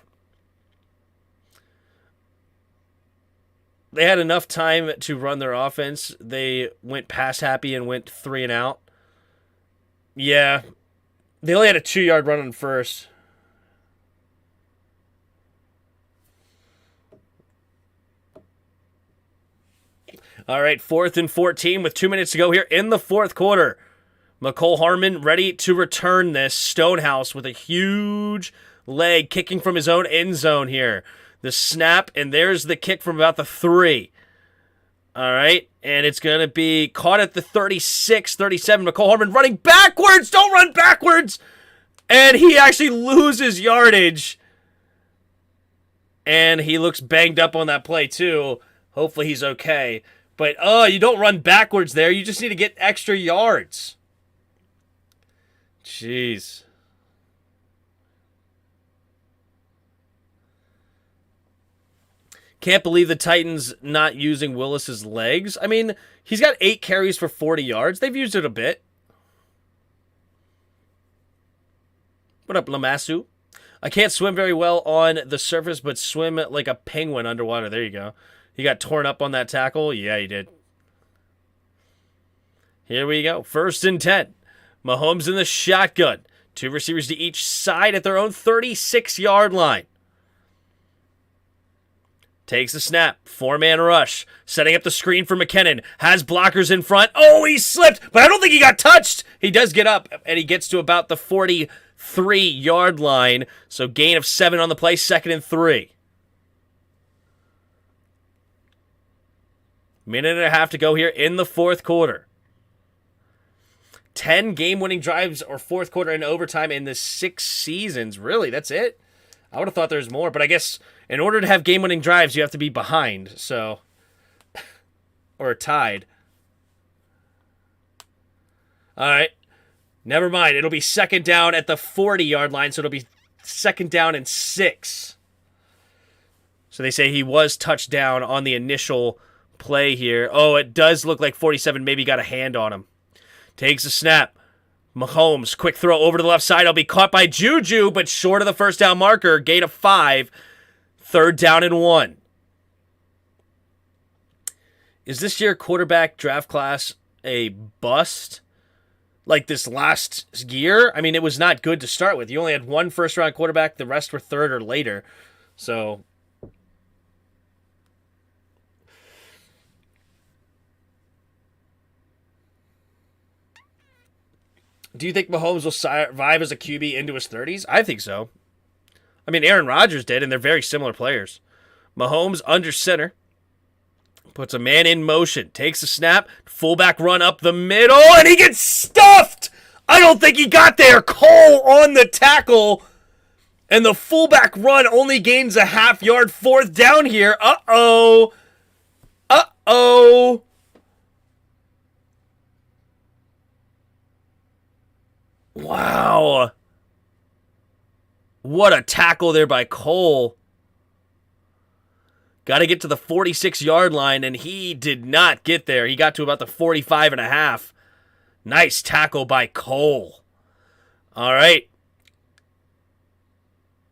They had enough time to run their offense. They went pass happy and went 3 and out. Yeah. They only had a 2-yard run on first. All right, 4th and 14 with 2 minutes to go here in the fourth quarter. McCole Hardman ready to return this. Stonehouse with a huge leg kicking from his own end zone here. The snap, and there's the kick from about the 3. All right, and it's going to be caught at the 36, 37. McCole Hardman running backwards. Don't run backwards. And he actually loses yardage. And he looks banged up on that play, too. Hopefully he's okay. But, you don't run backwards there. You just need to get extra yards. Jeez. Can't believe the Titans not using Willis's legs. I mean, he's got 8 carries for 40 yards. They've used it a bit. What up, Lamassu? I can't swim very well on the surface, but swim like a penguin underwater. There you go. He got torn up on that tackle. Yeah, he did. Here we go. 1st and 10. Mahomes in the shotgun. 2 receivers to each side at their own 36-yard line. Takes the snap. 4-man rush. Setting up the screen for McKinnon. Has blockers in front. Oh, he slipped, but I don't think he got touched. He does get up, and he gets to about the 43-yard line. So gain of 7 on the play. 2nd and 3. Minute and a half to go here in the fourth quarter. 10 game-winning drives or fourth quarter and overtime in the 6 seasons. Really, that's it? I would have thought there's more, but I guess in order to have game-winning drives, you have to be behind, so... or tied. All right. Never mind. It'll be 2nd down at the 40-yard line, so it'll be 2nd down and 6. So they say he was touched down on the initial play here. Oh, it does look like 47 maybe got a hand on him. Takes a snap. Mahomes, quick throw over to the left side. It'll be caught by Juju, but short of the first down marker. Gain of 5. 3rd down and 1. Is this year quarterback draft class a bust? Like this last year? I mean, it was not good to start with. You only had 1 first-round quarterback. The rest were 3rd or later. So... do you think Mahomes will survive as a QB into his 30s? I think so. I mean, Aaron Rodgers did, and they're very similar players. Mahomes under center. Puts a man in motion. Takes a snap. Fullback run up the middle, and he gets stuffed! I don't think he got there. Cole on the tackle. And the fullback run only gains a half-yard, 4th down here. Uh-oh. Uh-oh. Wow. What a tackle there by Cole. Got to get to the 46-yard line, and he did not get there. He got to about the 45.5. Nice tackle by Cole. All right.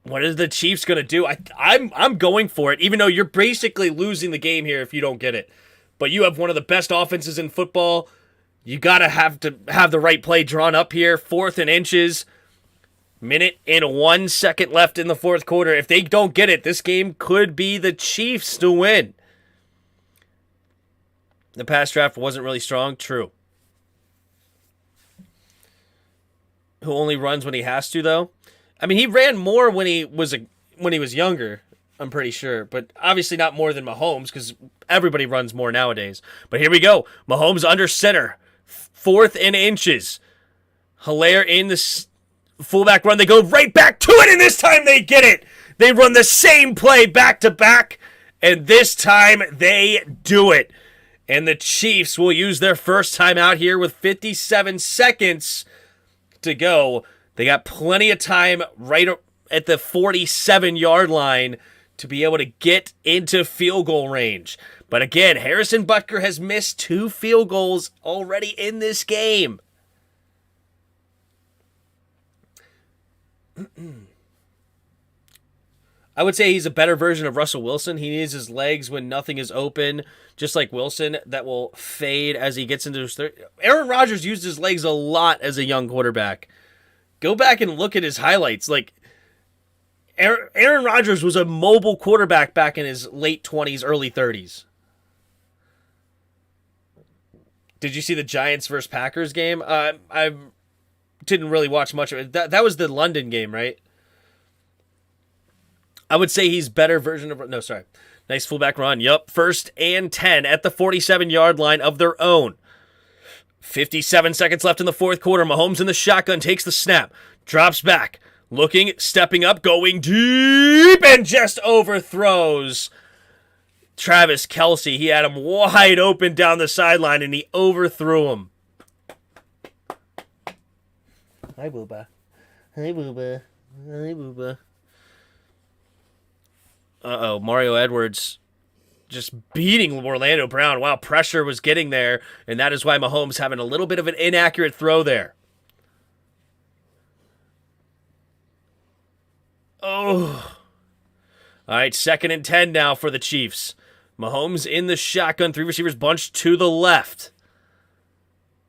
What is the Chiefs going to do? I'm going for it, even though you're basically losing the game here if you don't get it. But you have one of the best offenses in football. You got to have the right play drawn up here. 4th and inches. Minute and 1 second left in the 4th quarter. If they don't get it, this game could be the Chiefs to win. The pass draft wasn't really strong. True. Who only runs when he has to, though? I mean, he ran more when he was younger, I'm pretty sure. But obviously not more than Mahomes, because everybody runs more nowadays. But here we go. Mahomes under center. 4th and inches. Hilaire in the fullback run. They go right back to it, and this time they get it. They run the same play back to back, and this time they do it. And the Chiefs will use their first time out here with 57 seconds to go. They got plenty of time right at the 47-yard line to be able to get into field goal range. But again, Harrison Butker has missed 2 field goals already in this game. I would say he's a better version of Russell Wilson. He needs his legs when nothing is open, just like Wilson, that will fade as he gets into his third. Aaron Rodgers used his legs a lot as a young quarterback. Go back and look at his highlights. Like, Aaron Rodgers was a mobile quarterback back in his late 20s, early 30s. Did you see the Giants versus Packers game? I didn't really watch much of it. That was the London game, right? I would say he's better version of... No, sorry. Nice fullback run. Yup. 1st and 10 at the 47-yard line of their own. 57 seconds left in the 4th quarter. Mahomes in the shotgun takes the snap. Drops back. Looking, stepping up, going deep, and just overthrows Travis Kelce. He had him wide open down the sideline, and he overthrew him. Hi, Booba. Hi, Booba. Hi, Booba. Uh-oh, Mario Edwards just beating Orlando Brown. Wow, pressure was getting there, and that is why Mahomes having a little bit of an inaccurate throw there. Oh. All right, 2nd and 10 now for the Chiefs. Mahomes in the shotgun, 3 receivers bunched to the left.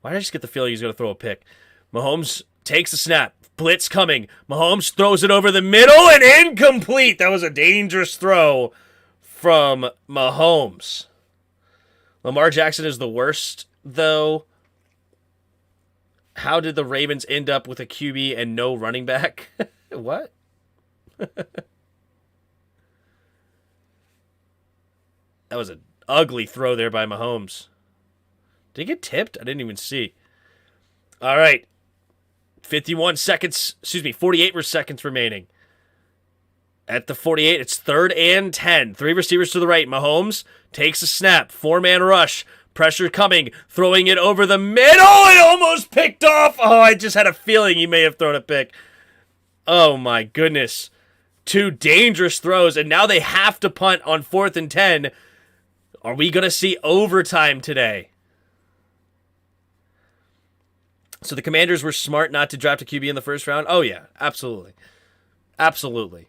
Why did I just get the feeling he's going to throw a pick? Mahomes takes the snap. Blitz coming. Mahomes throws it over the middle and incomplete. That was a dangerous throw from Mahomes. Lamar Jackson is the worst, though. How did the Ravens end up with a QB and no running back? What? That was an ugly throw there by Mahomes. Did he get tipped? I didn't even see. All right. 48 seconds remaining. At the 48, it's 3rd and 10. 3 receivers to the right. Mahomes takes a snap. 4-man rush. Pressure coming. Throwing it over the middle. It almost picked off. Oh, I just had a feeling he may have thrown a pick. Oh, my goodness. 2 dangerous throws, and now they have to punt on 4th and 10. Are we going to see overtime today? So the Commanders were smart not to draft a QB in the first round? Oh, yeah, absolutely. Absolutely.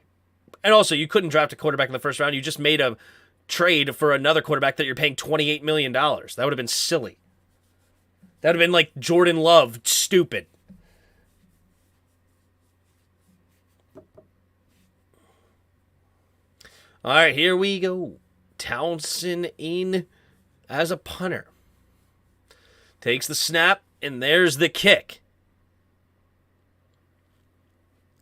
And also, you couldn't draft a quarterback in the first round. You just made a trade for another quarterback that you're paying $28 million. That would have been silly. That would have been like Jordan Love, stupid. All right, here we go. Townsend in as a punter. Takes the snap, and there's the kick.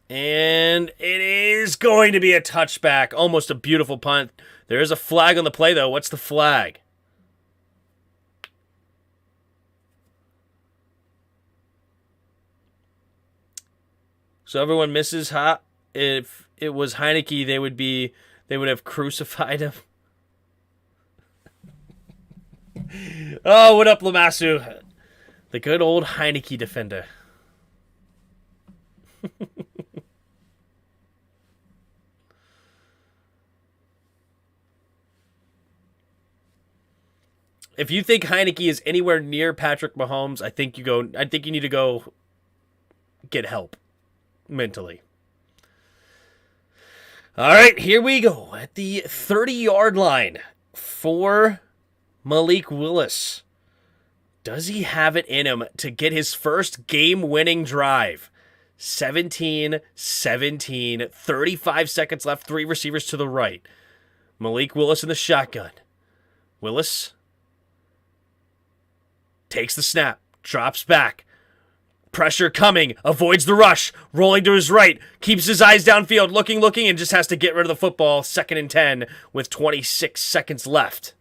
And it is going to be a touchback. Almost a beautiful punt. There is a flag on the play, though. What's the flag? So everyone misses hot. if it was Heineke, they would have crucified him. Oh, what up, Lamassu? The good old Heineke defender. If you think Heineke is anywhere near Patrick Mahomes, I think you need to go get help mentally. All right, here we go at the 30-yard line for Malik Willis. Does he have it in him to get his first game-winning drive? 17-17, 35 seconds left, 3 receivers to the right. Malik Willis in the shotgun. Willis takes the snap, drops back. Pressure coming, avoids the rush, rolling to his right, keeps his eyes downfield, looking, and just has to get rid of the football. 2nd and 10 with 26 seconds left.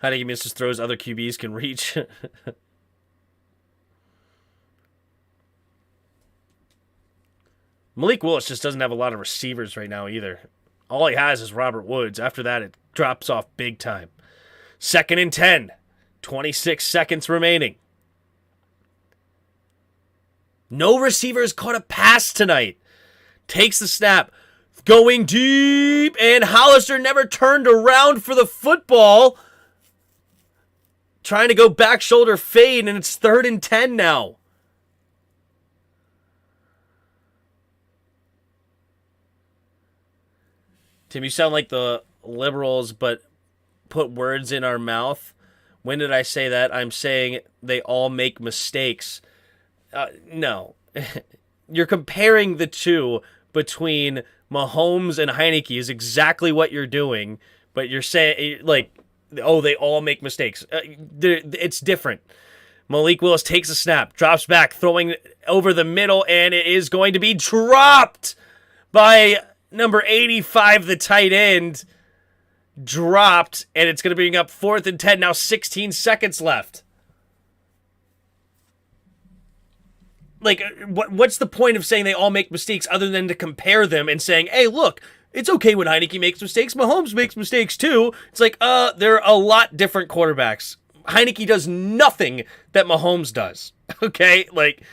Heineke misses throws other QBs can reach. Malik Willis just doesn't have a lot of receivers right now either. All he has is Robert Woods. After that, it drops off big time. 2nd and 10. 26 seconds remaining. No receivers caught a pass tonight. Takes the snap. Going deep. And Hollister never turned around for the football. Trying to go back shoulder fade, and it's 3rd and 10 now. Tim, you sound like the liberals, but put words in our mouth. When did I say that? I'm saying they all make mistakes. No. You're comparing the two between Mahomes and Heineke is exactly what you're doing, but you're saying, like, oh, they all make mistakes. It's different. Malik Willis takes a snap, drops back, throwing over the middle, and it is going to be dropped by number 85, the tight end. Dropped, and it's going to bring up 4th and 10. Now 16 seconds left. Like, what's the point of saying they all make mistakes other than to compare them and saying, hey, look, it's okay when Heineke makes mistakes. Mahomes makes mistakes too. It's like, they're a lot different quarterbacks. Heineke does nothing that Mahomes does. Okay? Like,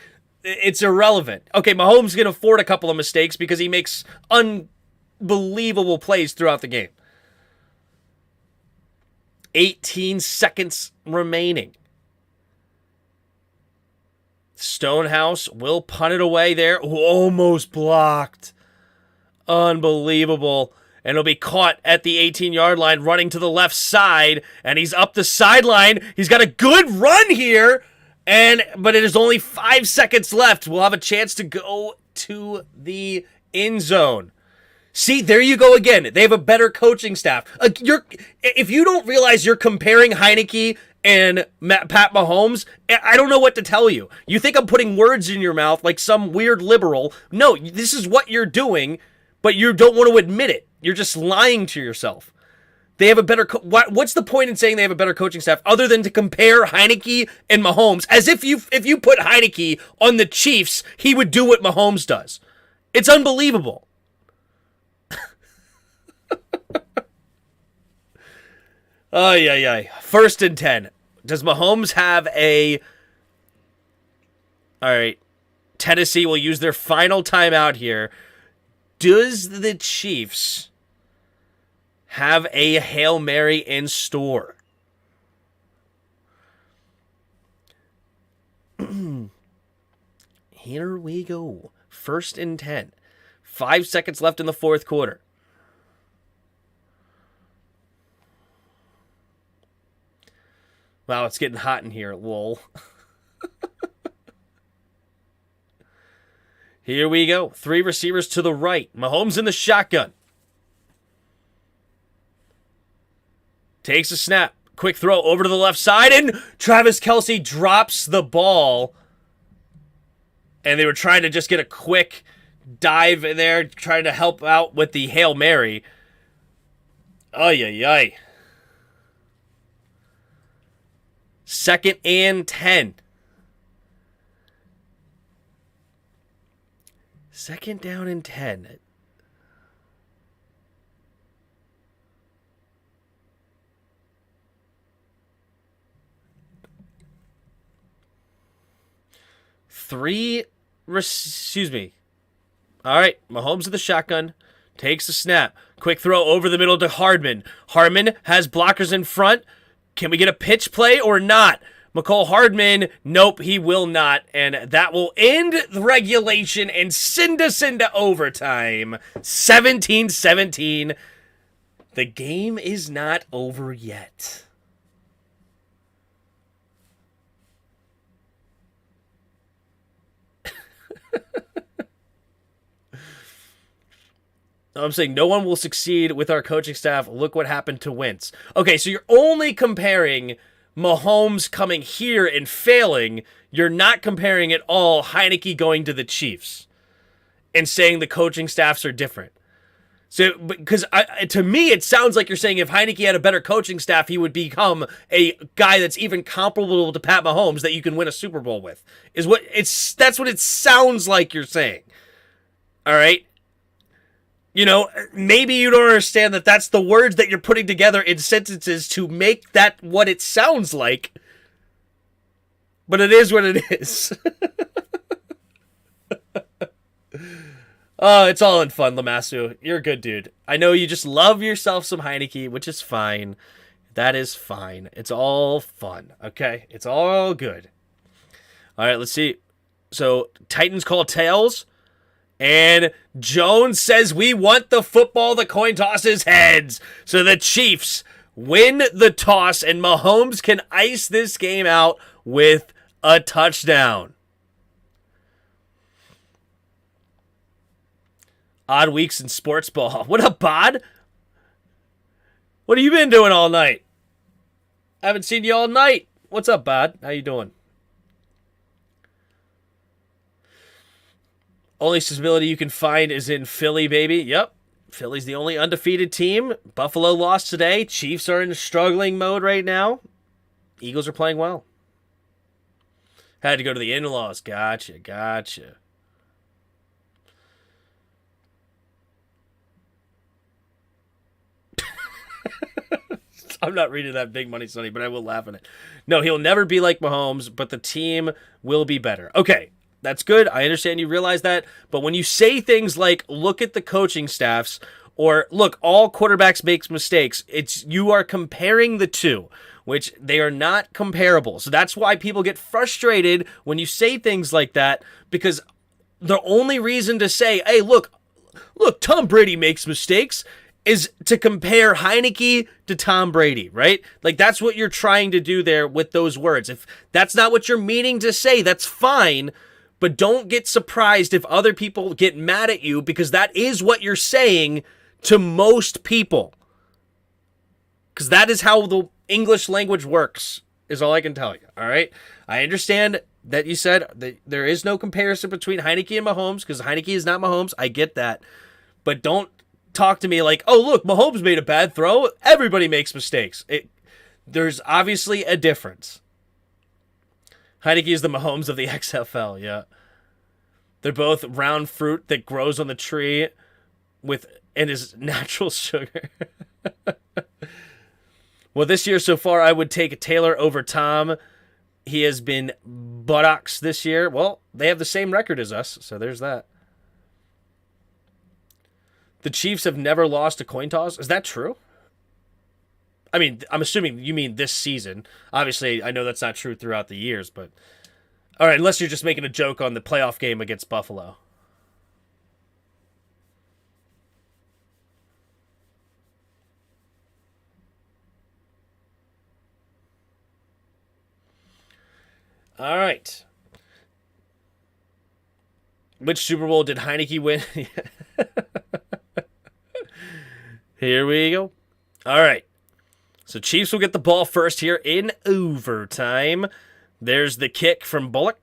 it's irrelevant. Okay, Mahomes can afford a couple of mistakes because he makes unbelievable plays throughout the game. 18 seconds remaining. Stonehouse will punt it away there. Ooh, almost blocked. Unbelievable. And it'll be caught at the 18-yard line, running to the left side, and he's up the sideline. He's got a good run here, but it is only 5 seconds left. We'll have a chance to go to the end zone. See, there you go again. They have a better coaching staff. If you don't realize you're comparing Heineke and Pat Mahomes, I don't know what to tell you. You think I'm putting words in your mouth like some weird liberal. No, this is what you're doing, but you don't want to admit it. You're just lying to yourself. They have a better... What's the point in saying they have a better coaching staff other than to compare Heineke and Mahomes as if you put Heineke on the Chiefs, he would do what Mahomes does. It's unbelievable. Oh, yeah. 1st and 10. Does Mahomes have a... All right. Tennessee will use their final timeout here. Does the Chiefs have a Hail Mary in store? Here we go. 1st and 10. 5 seconds left in the 4th quarter. Wow, it's getting hot in here, lol. Here we go. 3 receivers to the right. Mahomes in the shotgun. Takes a snap. Quick throw over to the left side, and Travis Kelce drops the ball. And they were trying to just get a quick dive in there, trying to help out with the Hail Mary. Ay, ay, ay. 2nd and 10. 2nd down and 10. Excuse me. All right, Mahomes with the shotgun. Takes the snap. Quick throw over the middle to Hardman. Hardman has blockers in front. Can we get a pitch play or not? McCole Hardman, nope, he will not. And that will end the regulation and send us into overtime. 17-17. The game is not over yet. I'm saying no one will succeed with our coaching staff. Look what happened to Wentz. Okay, so you're only comparing Mahomes coming here and failing. You're not comparing at all Heineke going to the Chiefs and saying the coaching staffs are different. So, because to me, it sounds like you're saying if Heineke had a better coaching staff, he would become a guy that's even comparable to Pat Mahomes that you can win a Super Bowl with. That's what it sounds like you're saying. All right? You know, maybe you don't understand that that's the words that you're putting together in sentences to make that what it sounds like. But it is what it is. Oh, it's all in fun, Lamassu. You're a good dude. I know you just love yourself some Heineke, which is fine. That is fine. It's all fun, okay? It's all good. All right, let's see. So, Titans call tails. And Jones says we want the football. The coin toss is heads. So the Chiefs win the toss, and Mahomes can ice this game out with a touchdown. Odd weeks in sports ball. What up, Bod? What have you been doing all night? I haven't seen you all night. What's up, Bod? How you doing? Only stability you can find is in Philly, baby. Yep. Philly's the only undefeated team. Buffalo lost today. Chiefs are in struggling mode right now. Eagles are playing well. Had to go to the in-laws. Gotcha. I'm not reading that Big Money Sonny, but I will laugh at it. No, he'll never be like Mahomes, but the team will be better. Okay. That's good. I understand you realize that. But when you say things like, look at the coaching staffs, or look, all quarterbacks make mistakes, you are comparing the two, which they are not comparable. So that's why people get frustrated when you say things like that, because the only reason to say, hey, look, Tom Brady makes mistakes is to compare Heineke to Tom Brady, right? Like, that's what you're trying to do there with those words. If that's not what you're meaning to say, that's fine. But don't get surprised if other people get mad at you, because that is what you're saying to most people. Because that is how the English language works, is all I can tell you, all right? I understand that you said that there is no comparison between Heineke and Mahomes, because Heineke is not Mahomes. I get that. But don't talk to me like, oh, look, Mahomes made a bad throw. Everybody makes mistakes. There's obviously a difference. Heineke is the Mahomes of the XFL, yeah. They're both round fruit that grows on the tree and is natural sugar. Well, this year so far, I would take Taylor over Tom. He has been buttocks this year. Well, they have the same record as us, so there's that. The Chiefs have never lost a coin toss. Is that true? I mean, I'm assuming you mean this season. Obviously, I know that's not true throughout the years, but... All right, unless you're just making a joke on the playoff game against Buffalo. All right. Which Super Bowl did Heineke win? Here we go. All right. So Chiefs will get the ball first here in overtime. There's the kick from Bullock.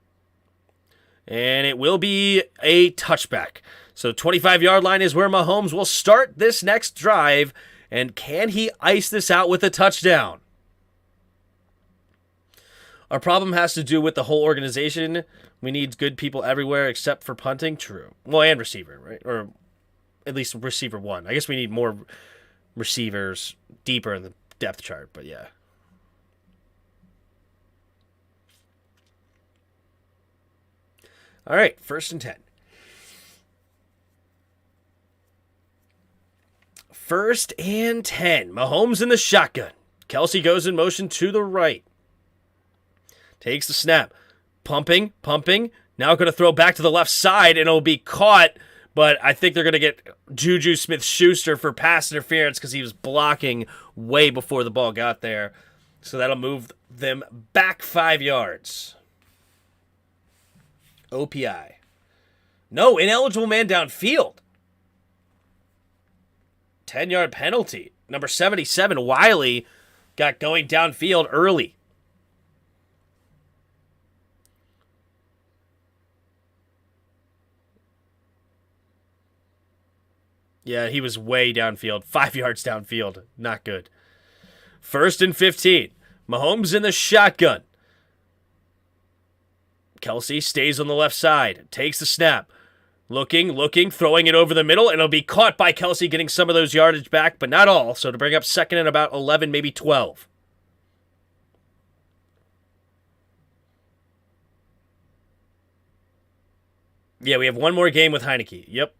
And it will be a touchback. So 25-yard line is where Mahomes will start this next drive. And can he ice this out with a touchdown? Our problem has to do with the whole organization. We need good people everywhere except for punting. True. Well, and receiver, right? Or at least receiver one. I guess we need more receivers deeper in the depth chart, but yeah. All right, 1st and 10. 1st and 10. Mahomes in the shotgun. Kelsey goes in motion to the right. Takes the snap. Pumping. Now going to throw back to the left side, and it'll be caught, but I think they're going to get Juju Smith-Schuster for pass interference because he was blocking way before the ball got there. So that'll move them back 5 yards. OPI. No, ineligible man downfield. 10-yard penalty. Number 77, Wiley, got going downfield early. Yeah, he was way downfield. 5 yards downfield. Not good. 1st and 15. Mahomes in the shotgun. Kelsey stays on the left side. Takes the snap. Looking, throwing it over the middle, and it'll be caught by Kelsey, getting some of those yardage back, but not all. So to bring up 2nd and about 11, maybe 12. Yeah, we have one more game with Heineke. Yep.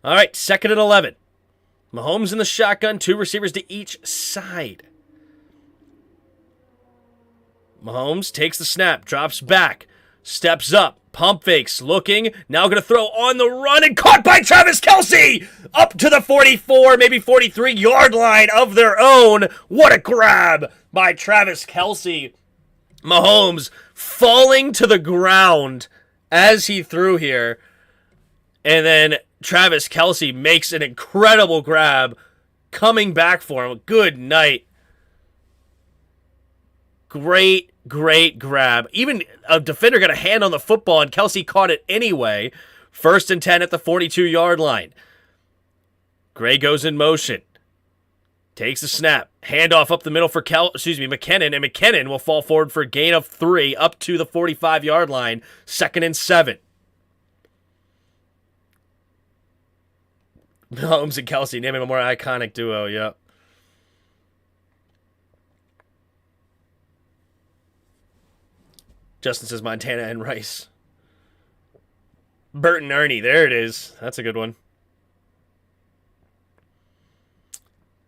All right, 2nd and 11. Mahomes in the shotgun, 2 receivers to each side. Mahomes takes the snap, drops back, steps up, pump fakes, looking, now going to throw on the run, and caught by Travis Kelce! Up to the 44, maybe 43-yard line of their own. What a grab by Travis Kelce. Mahomes falling to the ground as he threw here. And then Travis Kelce makes an incredible grab, coming back for him. Good night. Great grab. Even a defender got a hand on the football, and Kelce caught it anyway. 1st and 10 at the 42-yard line. Gray goes in motion. Takes a snap. Handoff up the middle for McKinnon, and McKinnon will fall forward for a gain of 3 up to the 45-yard line. 2nd and 7. Mahomes and Kelsey, naming a more iconic duo, yep. Justin says Montana and Rice. Bert and Ernie, there it is. That's a good one.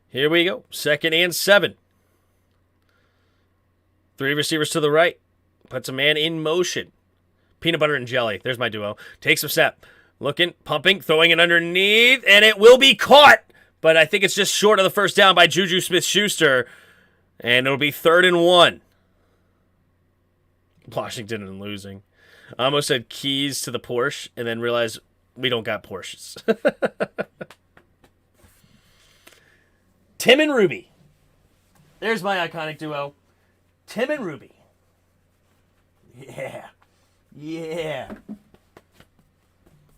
Here we go. 2nd and 7. 3 receivers to the right. Puts a man in motion. Peanut butter and jelly. There's my duo. Takes a step. Looking, pumping, throwing it underneath, and it will be caught. But I think it's just short of the 1st down by Juju Smith-Schuster. And it'll be 3rd and 1. Washington and losing. I almost said keys to the Porsche and then realized we don't got Porsches. Tim and Ruby. There's my iconic duo. Tim and Ruby. Yeah.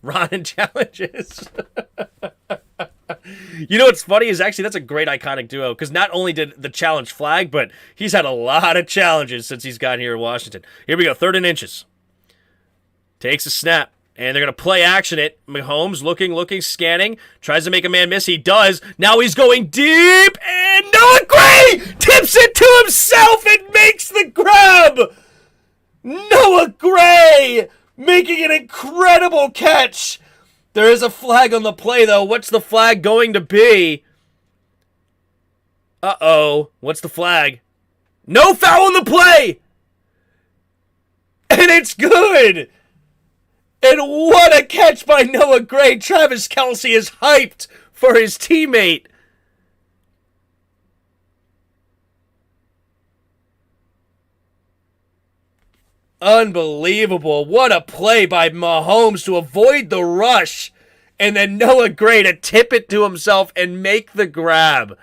Ron and challenges. You know what's funny is actually that's a great iconic duo because not only did the challenge flag, but he's had a lot of challenges since he's gotten here in Washington. Here we go, 3rd and inches. Takes a snap, and they're going to play action it. Mahomes looking, scanning, tries to make a man miss. He does. Now he's going deep, and Noah Gray tips it to himself and makes the grab. Noah Gray making an incredible catch. There is a flag on the play, though. What's the flag going to be? Uh-oh. What's the flag? No foul on the play! And it's good! And what a catch by Noah Gray. Travis Kelce is hyped for his teammate. Unbelievable. What a play by Mahomes to avoid the rush. And then Noah Gray to tip it to himself and make the grab.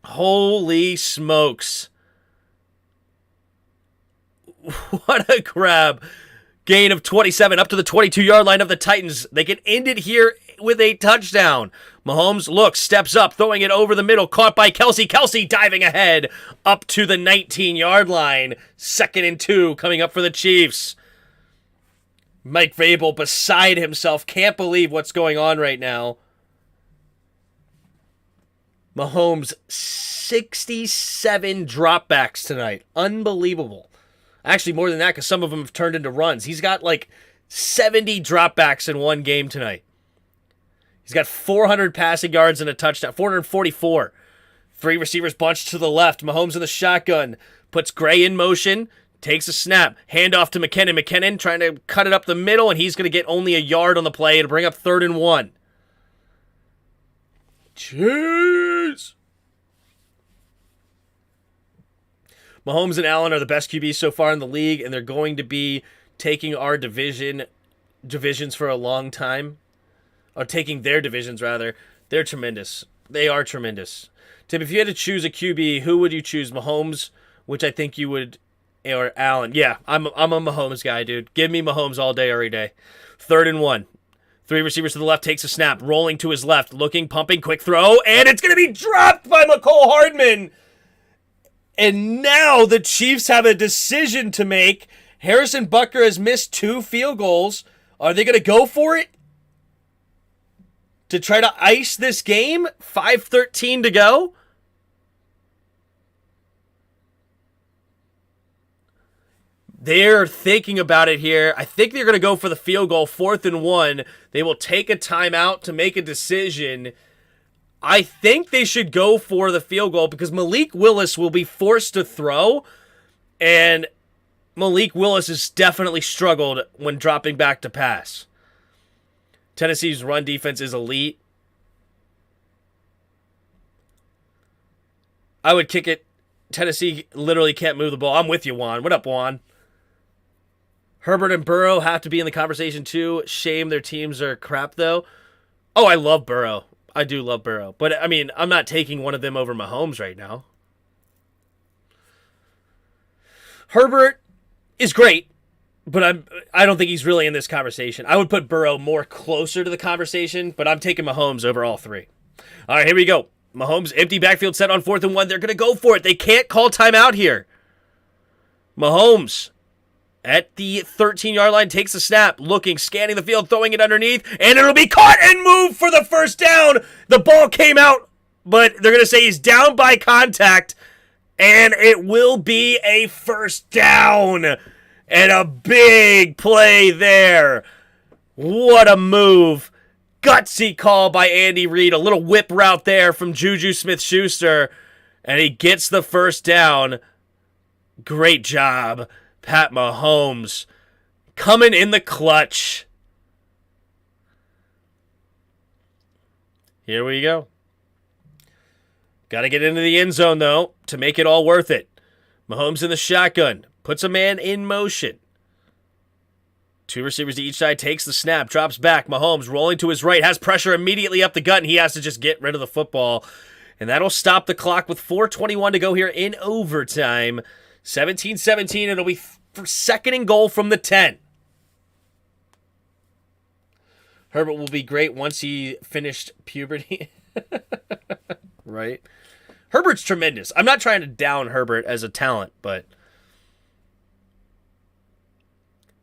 Holy smokes. What a grab. Gain of 27 up to the 22-yard line of the Titans. They can end it here with a touchdown. Mahomes looks, steps up, throwing it over the middle, caught by Kelsey. Kelsey diving ahead up to the 19-yard line. 2nd and 2 coming up for the Chiefs. Mike Vrabel beside himself. Can't believe what's going on right now. Mahomes, 67 dropbacks tonight. Unbelievable. Actually, more than that, because some of them have turned into runs. He's got like 70 dropbacks in one game tonight. He's got 400 passing yards and a touchdown. 444. 3 receivers bunched to the left. Mahomes in the shotgun. Puts Gray in motion. Takes a snap. Handoff to McKinnon. McKinnon trying to cut it up the middle, and he's going to get only a yard on the play to bring up 3rd and 1. Jeez. Mahomes and Allen are the best QBs so far in the league, and they're going to be taking our divisions for a long time. Or taking their divisions, rather. They're tremendous. They are tremendous. Tim, if you had to choose a QB, who would you choose? Mahomes, which I think you would, or Allen? Yeah, I'm a Mahomes guy, dude. Give me Mahomes all day, every day. 3rd and 1. 3 receivers to the left, takes a snap, rolling to his left, looking, pumping, quick throw, and it's going to be dropped by McCole Hardman. And now the Chiefs have a decision to make. Harrison Butker has missed 2 field goals. Are they going to go for it to try to ice this game? 5:13 to go. They're thinking about it here. I think they're going to go for the field goal, 4th and 1. They will take a timeout to make a decision. I think they should go for the field goal because Malik Willis will be forced to throw, and Malik Willis has definitely struggled when dropping back to pass. Tennessee's run defense is elite. I would kick it. Tennessee literally can't move the ball. I'm with you, Juan. What up, Juan? Herbert and Burrow have to be in the conversation too. Shame their teams are crap, though. Oh, I love Burrow. I do love Burrow. But, I mean, I'm not taking one of them over Mahomes right now. Herbert is great, but I don't think he's really in this conversation. I would put Burrow more closer to the conversation, but I'm taking Mahomes over all 3. All right, here we go. Mahomes, empty backfield set on 4th and 1. They're going to go for it. They can't call timeout here. Mahomes at the 13-yard line, takes a snap, looking, scanning the field, throwing it underneath, and it'll be caught and moved for the 1st down. The ball came out, but they're going to say he's down by contact, and it will be a 1st down. And a big play there. What a move. Gutsy call by Andy Reid. A little whip route there from Juju Smith-Schuster, and he gets the 1st down. Great job, Pat Mahomes, coming in the clutch. Here we go. Got to get into the end zone, though, to make it all worth it. Mahomes in the shotgun, puts a man in motion. 2 receivers to each side, takes the snap, drops back. Mahomes rolling to his right, has pressure immediately up the gut, and he has to just get rid of the football. And that'll stop the clock with 4:21 to go here in overtime. 17-17, it'll be for 2nd and goal from the 10. Herbert will be great once he finished puberty. Right? Herbert's tremendous. I'm not trying to down Herbert as a talent, but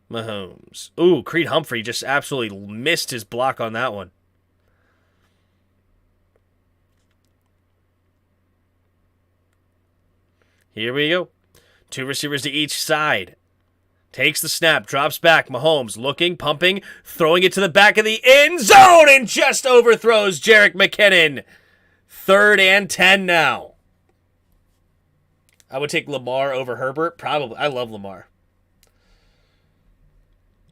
Mahomes. Ooh, Creed Humphrey just absolutely missed his block on that one. Here we go. 2 receivers to each side. Takes the snap, drops back. Mahomes looking, pumping, throwing it to the back of the end zone, and just overthrows Jerick McKinnon. 3rd and 10 now. I would take Lamar over Herbert. Probably. I love Lamar.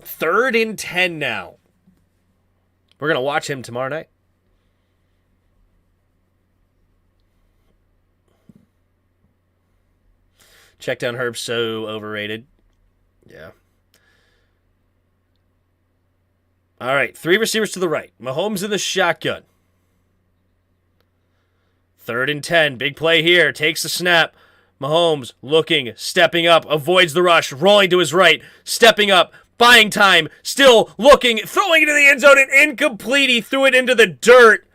3rd and 10 now. We're going to watch him tomorrow night. Check down Herb, so overrated. Yeah. All right, 3 receivers to the right. Mahomes in the shotgun. 3rd and 10. Big play here. Takes the snap. Mahomes looking, stepping up, avoids the rush, rolling to his right, stepping up, buying time, still looking, throwing it into the end zone and incomplete. He threw it into the dirt.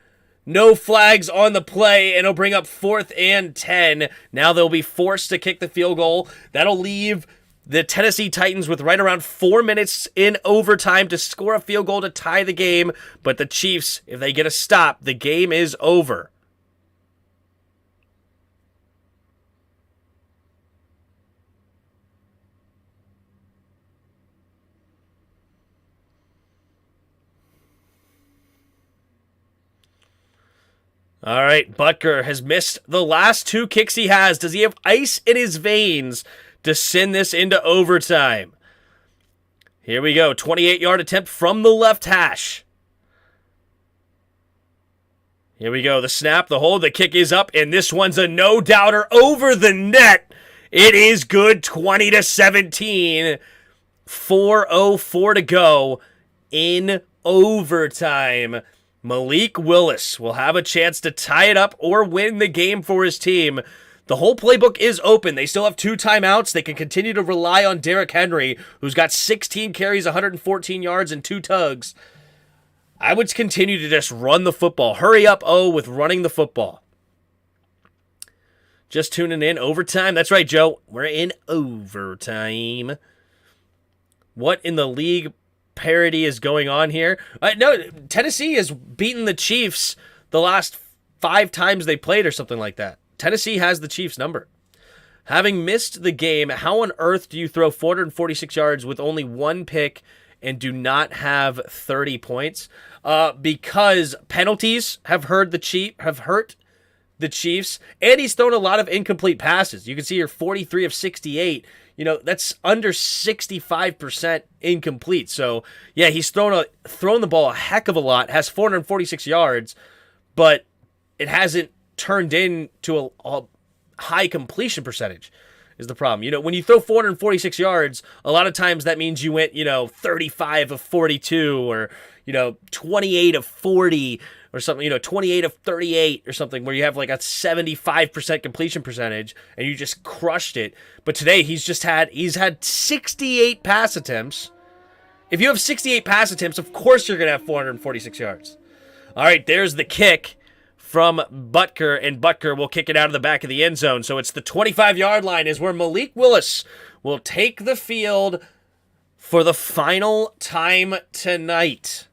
No flags on the play, and it'll bring up 4th and 10. Now they'll be forced to kick the field goal. That'll leave the Tennessee Titans with right around 4 minutes in overtime to score a field goal to tie the game. But the Chiefs, if they get a stop, the game is over. All right, Butker has missed the last 2 kicks he has. Does he have ice in his veins to send this into overtime? Here we go. 28-yard attempt from the left hash. Here we go. The snap, the hold, the kick is up, and this one's a no-doubter over the net. It is good, 20-17. 4:04 to go in overtime. Malik Willis will have a chance to tie it up or win the game for his team. The whole playbook is open. They still have 2 timeouts. They can continue to rely on Derrick Henry, who's got 16 carries, 114 yards, and 2 tugs. I would continue to just run the football. Hurry up, with running the football. Just tuning in. Overtime. That's right, Joe. We're in overtime. What in the league parody is going on here? No, Tennessee has beaten the Chiefs the last 5 times they played or something like that. Tennessee has the Chiefs number. Having missed the game, how on earth do you throw 446 yards with only 1 pick and do not have 30 points? Because penalties have hurt the Chiefs, and he's thrown a lot of incomplete passes. You can see here 43 of 68. That's under 65% incomplete. So, yeah, he's thrown the ball a heck of a lot, has 446 yards, but it hasn't turned into a high completion percentage is the problem. When you throw 446 yards, a lot of times that means you went, 35 of 42 or, 28 of 40 or something, 28 of 38 or something where you have like a 75% completion percentage and you just crushed it. But today he's had 68 pass attempts. If you have 68 pass attempts, of course you're going to have 446 yards. All right, there's the kick from Butker, and Butker will kick it out of the back of the end zone. So it's the 25-yard line is where Malik Willis will take the field for the final time tonight.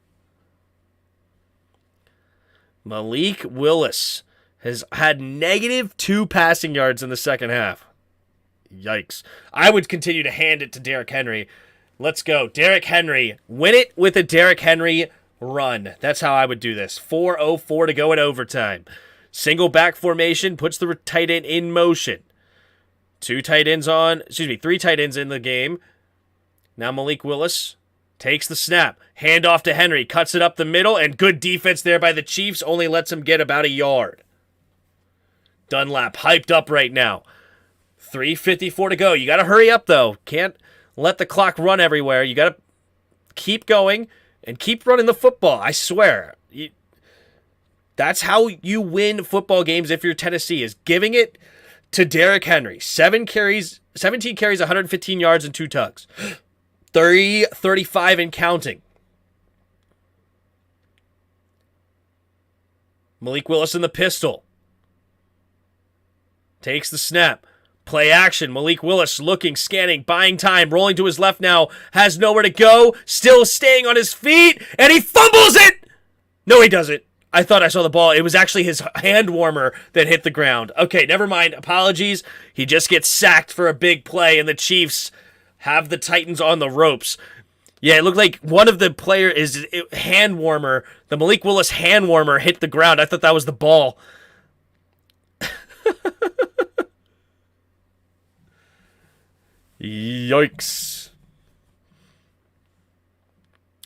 Malik Willis has had -2 passing yards in the second half. Yikes. I would continue to hand it to Derrick Henry. Let's go. Derrick Henry. Win it with a Derrick Henry run. That's how I would do this. 4:04 to go in overtime. Single back formation puts the tight end in motion. 3 tight ends in the game. Now Malik Willis takes the snap. Hand off to Henry. Cuts it up the middle. And good defense there by the Chiefs. Only lets him get about a yard. Dunlap hyped up right now. 3:54 to go. You got to hurry up, though. Can't let the clock run everywhere. You got to keep going and keep running the football. I swear. That's how you win football games if you're Tennessee, is giving it to Derrick Henry. 17 carries, 115 yards, and 2 tugs. 35 and counting. Malik Willis in the pistol. Takes the snap. Play action. Malik Willis looking, scanning, buying time, rolling to his left now. Has nowhere to go. Still staying on his feet. And he fumbles it! No, he doesn't. I thought I saw the ball. It was actually his hand warmer that hit the ground. Okay, never mind. Apologies. He just gets sacked for a big play, and the Chiefs have the Titans on the ropes. Yeah, it looked like one of the players, hand warmer, the Malik Willis hand warmer hit the ground. I thought that was the ball. Yikes.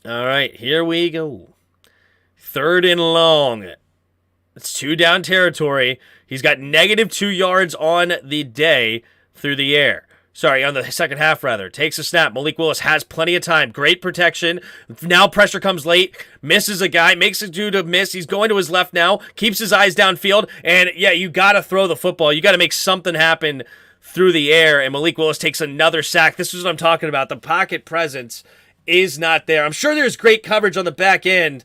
All right, here we go. 3rd and long. It's 2 down territory. He's got -2 yards on the day through the air. Sorry, on the second half, rather. Takes a snap. Malik Willis has plenty of time. Great protection. Now pressure comes late. Misses a guy. Makes a dude to miss. He's going to his left now. Keeps his eyes downfield. And, yeah, you got to throw the football. You got to make something happen through the air. And Malik Willis takes another sack. This is what I'm talking about. The pocket presence is not there. I'm sure there's great coverage on the back end,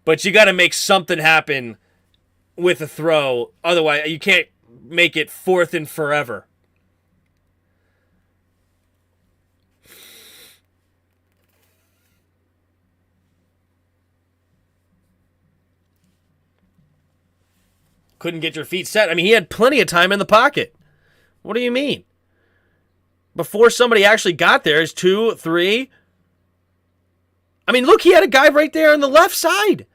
but you got to make something happen with a throw. Otherwise, you can't make it 4th and forever. Couldn't get your feet set. I mean, he had plenty of time in the pocket. What do you mean? Before somebody actually got there, is 2, 3. I mean, look, he had a guy right there on the left side.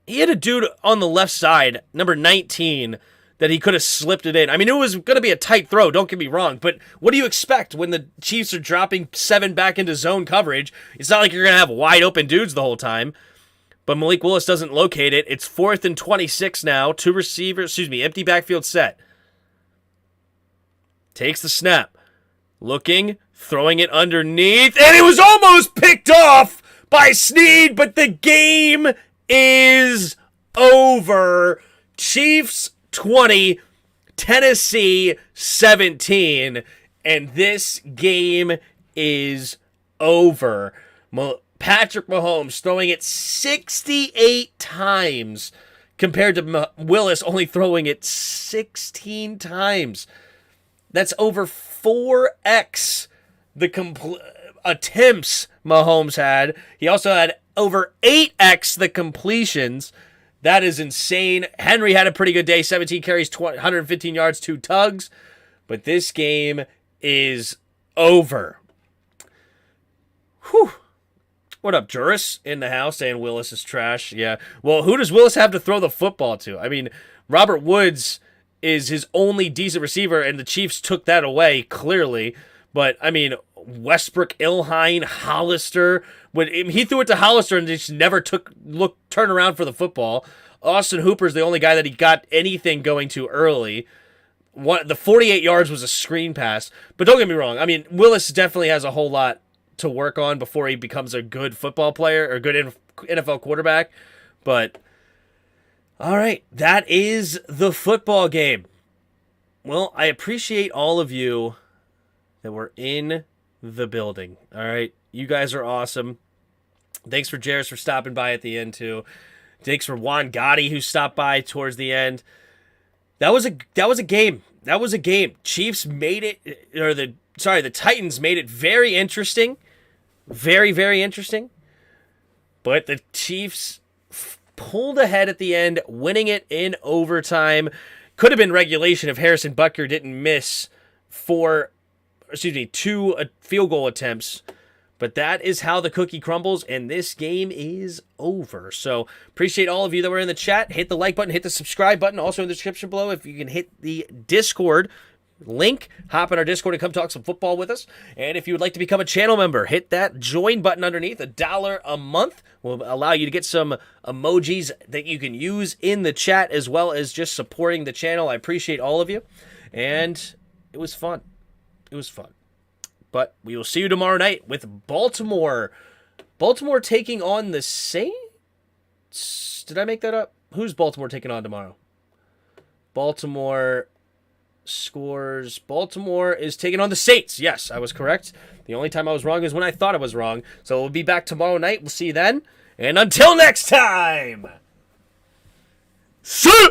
He had a dude on the left side, number 19, that he could have slipped it in. I mean, it was going to be a tight throw, don't get me wrong, but what do you expect when the Chiefs are dropping 7 back into zone coverage? It's not like you're going to have wide open dudes the whole time. But Malik Willis doesn't locate it. It's 4th and 26 now. 2 receivers, empty backfield set. Takes the snap. Looking, throwing it underneath, and it was almost picked off by Snead, but the game is over. Chiefs 20, Tennessee 17, and this game is over. Patrick Mahomes throwing it 68 times compared to Willis only throwing it 16 times. That's over 4x the attempts Mahomes had. He also had over 8x the completions. That is insane. Henry had a pretty good day. 17 carries, 115 yards, 2 tugs. But this game is over. Whew. What up, Juris? In the house saying Willis is trash. Yeah. Well, who does Willis have to throw the football to? I mean, Robert Woods is his only decent receiver, and the Chiefs took that away, clearly. But, I mean, Westbrook, Ilhine, Hollister. When he threw it to Hollister and just never turned around for the football. Austin Hooper's the only guy that he got anything going to early. The 48 yards was a screen pass. But don't get me wrong. I mean, Willis definitely has a whole lot to work on before he becomes a good football player or good NFL quarterback. But, all right, that is the football game. Well, I appreciate all of you that were in the building. All right, you guys are awesome. Thanks for Jairus for stopping by at the end, too. Thanks for Juan Gotti, who stopped by towards the end. That was a game. That was a game. Chiefs made it, the Titans made it very interesting. Very, very interesting. But the Chiefs pulled ahead at the end, winning it in overtime. Could have been regulation if Harrison Butker didn't miss 2 field goal attempts. But that is how the cookie crumbles, and this game is over. So appreciate all of you that were in the chat. Hit the like button, hit the subscribe button. Also in the description below, if you can hit the Discord link, hop in our Discord and come talk some football with us. And if you would like to become a channel member, hit that join button underneath. $1 a month will allow you to get some emojis that you can use in the chat, as well as just supporting the channel. I appreciate all of you, and it was fun. It was fun. But we will see you tomorrow night with Baltimore. Baltimore taking on the Saints? Did I make that up? Who's Baltimore taking on tomorrow? Baltimore scores. Baltimore is taking on the Saints. Yes, I was correct. The only time I was wrong is when I thought I was wrong. So we'll be back tomorrow night. We'll see you then. And until next time, see ya!